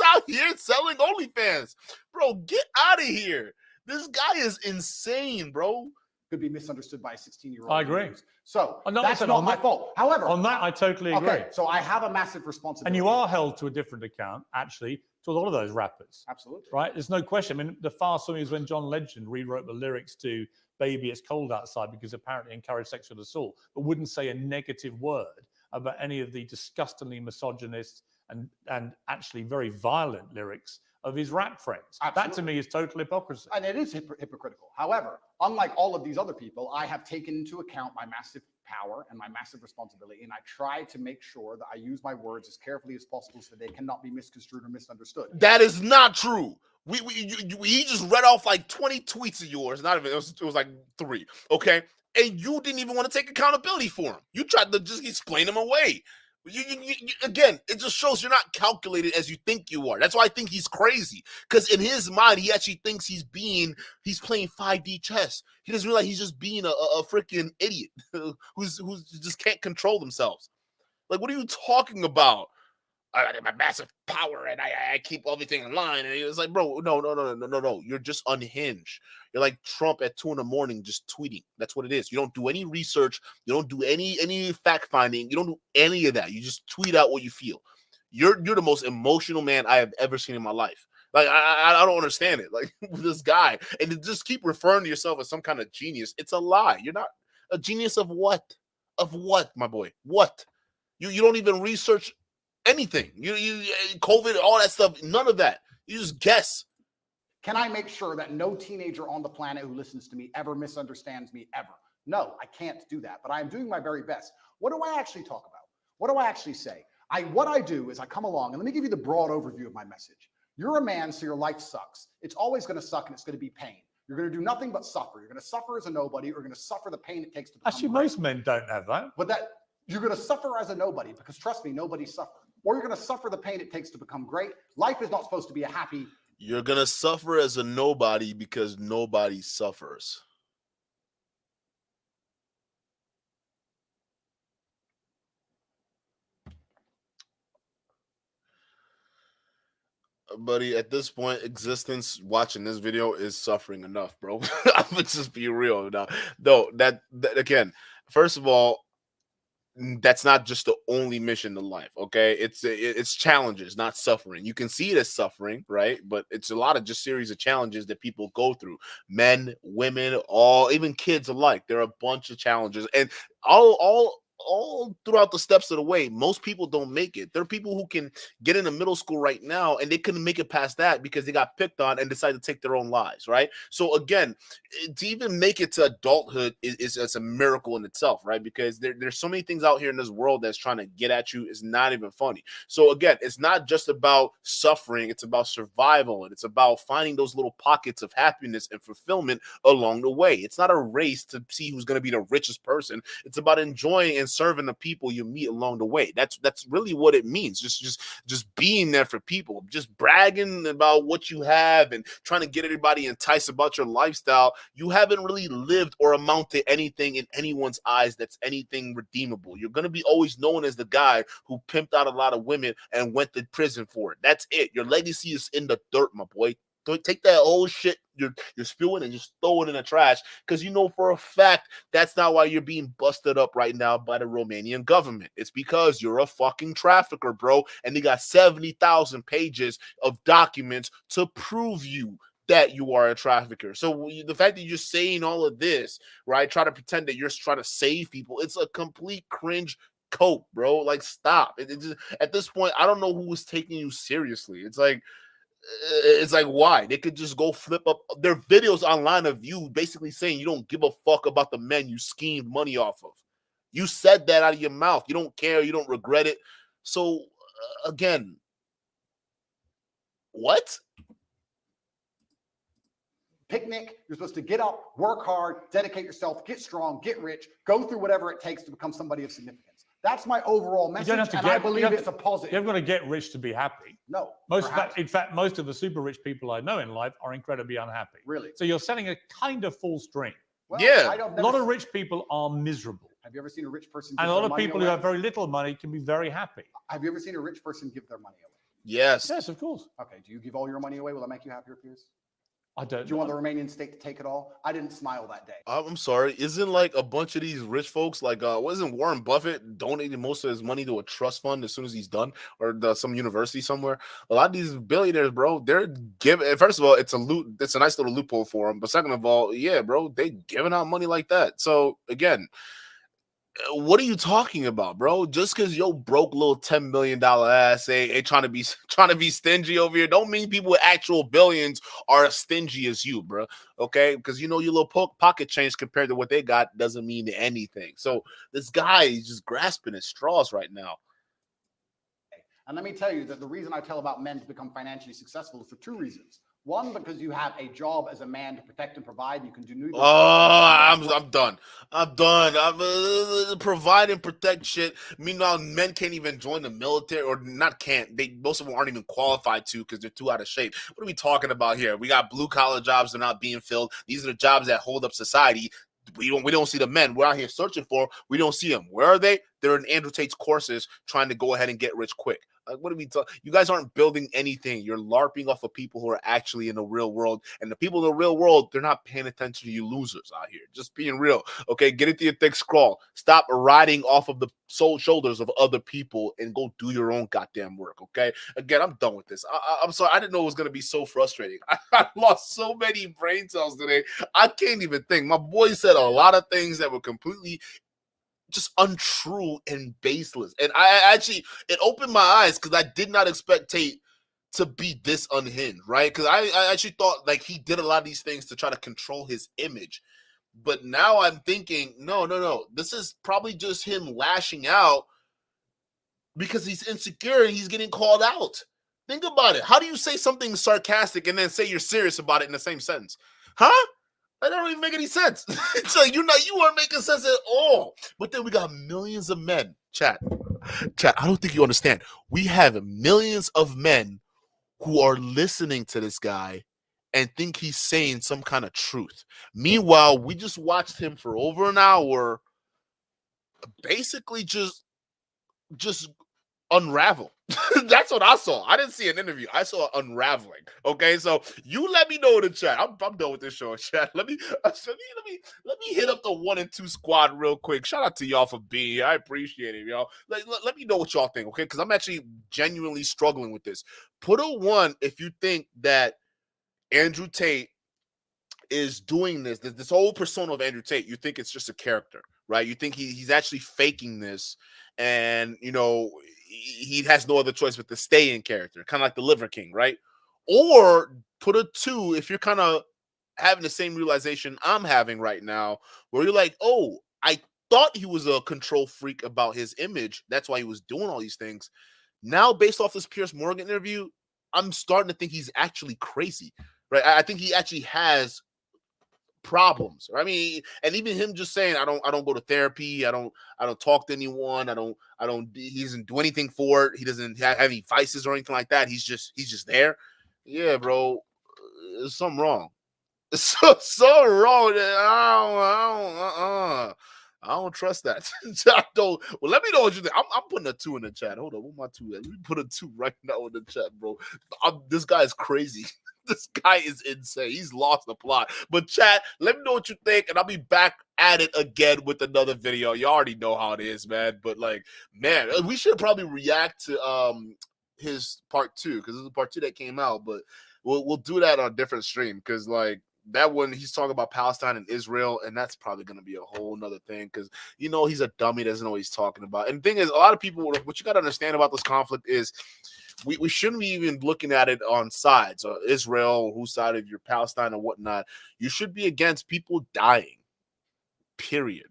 out here selling OnlyFans, bro. Get out of here. This guy is insane, bro. Could be misunderstood by a 16-year-old. I agree. So that's not my fault. However, on that I totally agree. Okay, so I have a massive responsibility. And you are held to a different account, actually, to a lot of those rappers. Absolutely. Right? There's no question. I mean, the far swing is when John Legend rewrote the lyrics to Baby It's Cold Outside because apparently encouraged sexual assault, but wouldn't say a negative word about any of the disgustingly misogynist and actually very violent lyrics of his rap friends. Absolutely. That to me is total hypocrisy. And it is hypocritical. However, unlike all of these other people, I have taken into account my massive power and my massive responsibility, and I try to make sure that I use my words as carefully as possible so they cannot be misconstrued or misunderstood. That is not true. He just read off like 20 tweets of yours. Not even, it was like 3. Okay, and you didn't even want to take accountability for him. You tried to just explain him away. Again, it just shows you're not calculated as you think you are. That's why I think he's crazy. Because in his mind, he actually thinks he's playing 5D chess. He doesn't realize he's just being a freaking idiot who's just can't control themselves. Like, what are you talking about? I got my massive power and I keep everything in line. And he was like, bro, no. You're just unhinged. You're like Trump at 2 a.m. just tweeting. That's what it is. You don't do any research. You don't do any fact finding. You don't do any of that. You just tweet out what you feel. You're the most emotional man I have ever seen in my life. Like, I don't understand it. Like, this guy. And to just keep referring to yourself as some kind of genius, it's a lie. You're not a genius of what? Of what, my boy? What? You don't even research anything. You COVID, all that stuff, none of that. You just guess. Can I make sure that no teenager on the planet who listens to me ever misunderstands me ever? No, I can't do that, but I am doing my very best. What do I actually talk about? What do I actually say? What I do is I come along, and let me give you the broad overview of my message. You're a man, so your life sucks. It's always going to suck, and it's going to be pain. You're going to do nothing but suffer. You're going to suffer as a nobody, or you're going to suffer the pain it takes to become Actually, great. most men don't have that. But that you're going to suffer as a nobody, because trust me, nobody's suffering. Or you're going to suffer the pain it takes to become great. Life is not supposed to be a happy. You're going to suffer as a nobody because nobody suffers. Buddy, at this point, existence watching this video is suffering enough, bro. I'm gonna just be real now. No, that again, first of all, that's not just the only mission in life. Okay, it's challenges, not suffering. You can see it as suffering, right? But it's a lot of just series of challenges that people go through. Men, women, all, even kids alike. There are a bunch of challenges, and all throughout the steps of the way, most people don't make it. There are people who can get into middle school right now and they couldn't make it past that because they got picked on and decided to take their own lives, right? So again, to even make it to adulthood is a miracle in itself, right? Because there's so many things out here in this world that's trying to get at you. It's not even funny. So again, it's not just about suffering. It's about survival, and it's about finding those little pockets of happiness and fulfillment along the way. It's not a race to see who's going to be the richest person. It's about enjoying and serving the people you meet along the way. That's really what it means. Just being there for people, just bragging about what you have and trying to get everybody enticed about your lifestyle. You haven't really lived or amount to anything in anyone's eyes that's anything redeemable. You're going to be always known as the guy who pimped out a lot of women and went to prison for it. That's it. Your legacy is in the dirt, my boy. Take that old shit you're spewing and just throw it in the trash, because you know for a fact that's not why you're being busted up right now by the Romanian government. It's because you're a fucking trafficker, bro, and they got 70,000 pages of documents to prove you that you are a trafficker. So the fact that you're saying all of this, right, try to pretend that you're trying to save people, it's a complete cringe cope, bro. Like, stop. It just, at this point, I don't know who is taking you seriously. It's like, It's like, why? They could just go flip up their videos online of you basically saying you don't give a fuck about the men you schemed money off of. You said that out of your mouth. You don't care. You don't regret it. So, again, what? Picnic, you're supposed to get up, work hard, dedicate yourself, get strong, get rich, go through whatever it takes to become somebody of significance. That's my overall message, and I believe it's a positive. You're going to get rich to be happy. No. In fact, most of the super rich people I know in life are incredibly unhappy. Really? So you're setting a kind of false dream. Well, yeah. A lot of rich people are miserable. Have you ever seen a rich person and a lot of people who have very little money can be very happy. Have you ever seen a rich person give their money away? Yes. Yes, of course. Okay. Do you give all your money away? Will that make you happier, Piers? I don't. Do you want the Romanian state to take it all? I didn't smile that day. I'm sorry. Isn't like a bunch of these rich folks like wasn't Warren Buffett donating most of his money to a trust fund as soon as he's done, or some university somewhere? A lot of these billionaires, bro, they're giving. First of all, it's a nice little loophole for them. But second of all, yeah, bro, they giving out money like that. So again, what are you talking about, bro? Just because your broke little $10 million ass ain't trying to be stingy over here, don't mean people with actual billions are as stingy as you, bro. Okay, because your little pocket change compared to what they got doesn't mean anything. So this guy is just grasping at straws right now. And let me tell you that the reason I tell about men to become financially successful is for two reasons. One, because you have a job as a man to protect and provide, and you can do new. I'm done. I'm provide and protect shit. Meanwhile, men can't even join the military, or not can't. Most of them aren't even qualified to because they're too out of shape. What are we talking about here? We got blue collar jobs that are not being filled. These are the jobs that hold up society. We don't see the men. We're out here searching for them. We don't see them. Where are they? They're in Andrew Tate's courses trying to go ahead and get rich quick. Like, what are we talking? You guys aren't building anything. You're LARPing off of people who are actually in the real world. And the people in the real world, they're not paying attention to you losers out here. Just being real. Okay, get into your thick scrawl. Stop riding off of the shoulders of other people and go do your own goddamn work. Okay? Again, I'm done with this. I'm sorry. I didn't know it was going to be so frustrating. I lost so many brain cells today. I can't even think. My boy said a lot of things that were completely just untrue and baseless. And it opened my eyes because I did not expect Tate to be this unhinged, right? Because I actually thought like he did a lot of these things to try to control his image. But now I'm thinking, no. This is probably just him lashing out because he's insecure and he's getting called out. Think about it. How do you say something sarcastic and then say you're serious about it in the same sentence? Huh? That don't even make any sense. It's like you aren't making sense at all. But then we got millions of men. Chat, I don't think you understand. We have millions of men who are listening to this guy and think he's saying some kind of truth. Meanwhile, we just watched him for over an hour basically just unravel. That's what I saw. I didn't see an interview. I saw unraveling. Okay, so you let me know in the chat. I'm done with this show, chat. Let me hit up the 1 and 2 squad real quick. Shout out to y'all for being here. I appreciate it, y'all. Let me know what y'all think, okay? Because I'm actually genuinely struggling with this. Put a 1 if you think that Andrew Tate is doing this whole persona of Andrew Tate. You think it's just a character, right? You think he's actually faking this, and he has no other choice but to stay in character, kind of like the Liver King, right? Or put a 2 if you're kind of having the same realization I'm having right now, where you're like, oh, I thought he was a control freak about his image. That's why he was doing all these things. Now, based off this Piers Morgan interview, I'm starting to think he's actually crazy, right? I think he actually has problems. I mean, and even him just saying, I don't go to therapy. I don't talk to anyone. He doesn't do anything for it. He doesn't have any vices or anything like that. He's just there. Yeah, bro. There's something wrong. It's so wrong. I don't trust that. Well, let me know what you think. I'm putting a 2 in the chat. Hold on, what my 2 at? Let me put a 2 right now in the chat, bro. This guy is crazy. This guy is insane. He's lost the plot. But chat, let me know what you think, and I'll be back at it again with another video. You already know how it is, man. But man, we should probably react to his part 2 because there's a part 2 that came out. But we'll do that on a different stream because that one, he's talking about Palestine and Israel, and that's probably going to be a whole nother thing because, he's a dummy, doesn't know what he's talking about. And the thing is, a lot of people, what you got to understand about this conflict is we shouldn't be even looking at it on sides, Israel, whose side of your Palestine or whatnot. You should be against people dying, period.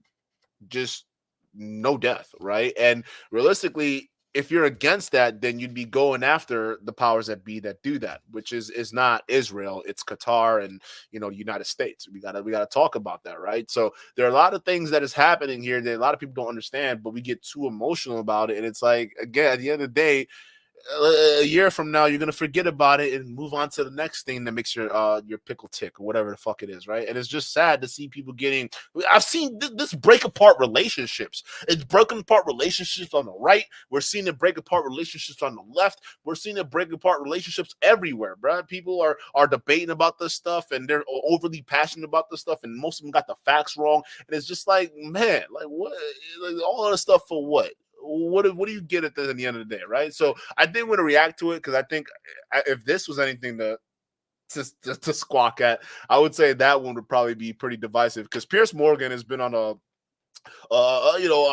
Just no death, right? And realistically, if you're against that, then you'd be going after the powers that be that do that, which is not Israel, it's Qatar and the United States. We gotta talk about that, right? So there are a lot of things that is happening here that a lot of people don't understand, but we get too emotional about it. And it's like, again, at the end of the day, a year from now, you're gonna forget about it and move on to the next thing that makes your pickle tick or whatever the fuck it is, right? And it's just sad to see people getting. I've seen this break apart relationships. It's broken apart relationships on the right. We're seeing it break apart relationships on the left. We're seeing it break apart relationships everywhere, bro. People are debating about this stuff and they're overly passionate about this stuff, and most of them got the facts wrong. And it's just like, man, like what? Like, all of this stuff for what? What do you get at the end of the day, right? So I think we're going to react to it, because I think if this was anything to squawk at, I would say that one would probably be pretty divisive, because Piers Morgan has been on a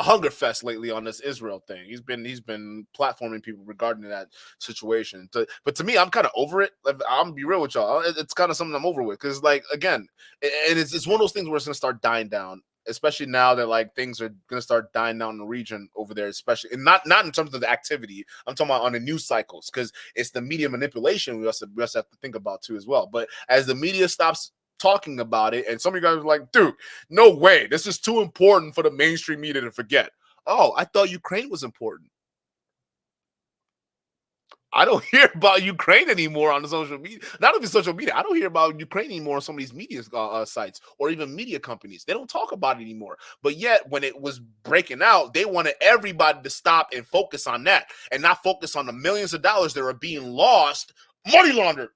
hunger fest lately on this Israel thing. He's been platforming people regarding that situation. But to me, I'm kind of over it. I'm gonna be real with y'all. It's kind of something I'm over with, because, like, again, and it's one of those things where it's going to start dying down, especially now that, like, things are going to start dying down in the region over there, especially, and not in terms of the activity. I'm talking about on the news cycles, because it's the media manipulation we also have to think about too as well. But as the media stops talking about it, and some of you guys are like, dude, no way, this is too important for the mainstream media to forget. Oh, I thought Ukraine was important. I don't hear about Ukraine anymore on the social media. Not even social media. I don't hear about Ukraine anymore on some of these media sites or even media companies. They don't talk about it anymore. But yet, when it was breaking out, they wanted everybody to stop and focus on that, and not focus on the millions of dollars that are being lost, money laundered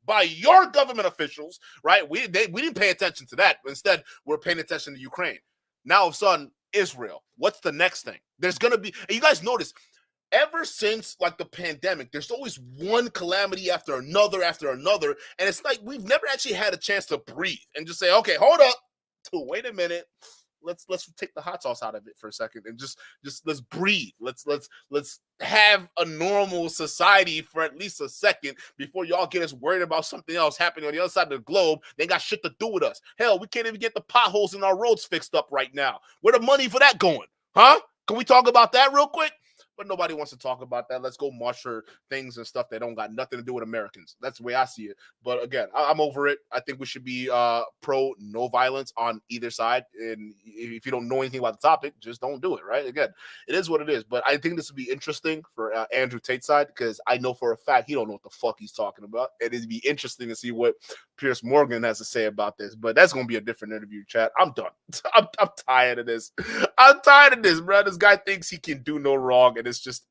by your government officials, right? We didn't pay attention to that. Instead, we're paying attention to Ukraine. Now, all of a sudden, Israel. What's the next thing? There's going to be, and you guys notice, ever since, like, the pandemic, there's always one calamity after another, and it's like we've never actually had a chance to breathe and just say, okay, hold up, wait a minute, let's take the hot sauce out of it for a second and just let's breathe. Let's have a normal society for at least a second before y'all get us worried about something else happening on the other side of the globe. They got shit to do with us. Hell, we can't even get the potholes in our roads fixed up right now. Where the money for that going? Huh? Can we talk about that real quick? But nobody wants to talk about that. Let's go march for things and stuff that don't got nothing to do with Americans. That's the way I see it. But again, I'm over it. I think we should be pro no violence on either side. And if you don't know anything about the topic, just don't do it, right? Again, it is what it is. But I think this would be interesting for Andrew Tate's side, because I know for a fact he don't know what the fuck he's talking about. And it'd be interesting to see what Piers Morgan has to say about this. But that's going to be a different interview, chat. I'm done. I'm tired of this. I'm tired of this, bro. This guy thinks he can do no wrong. And it's just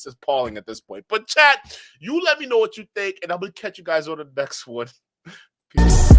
appalling at this point. But chat, you let me know what you think, and I'm gonna catch you guys on the next one. Peace.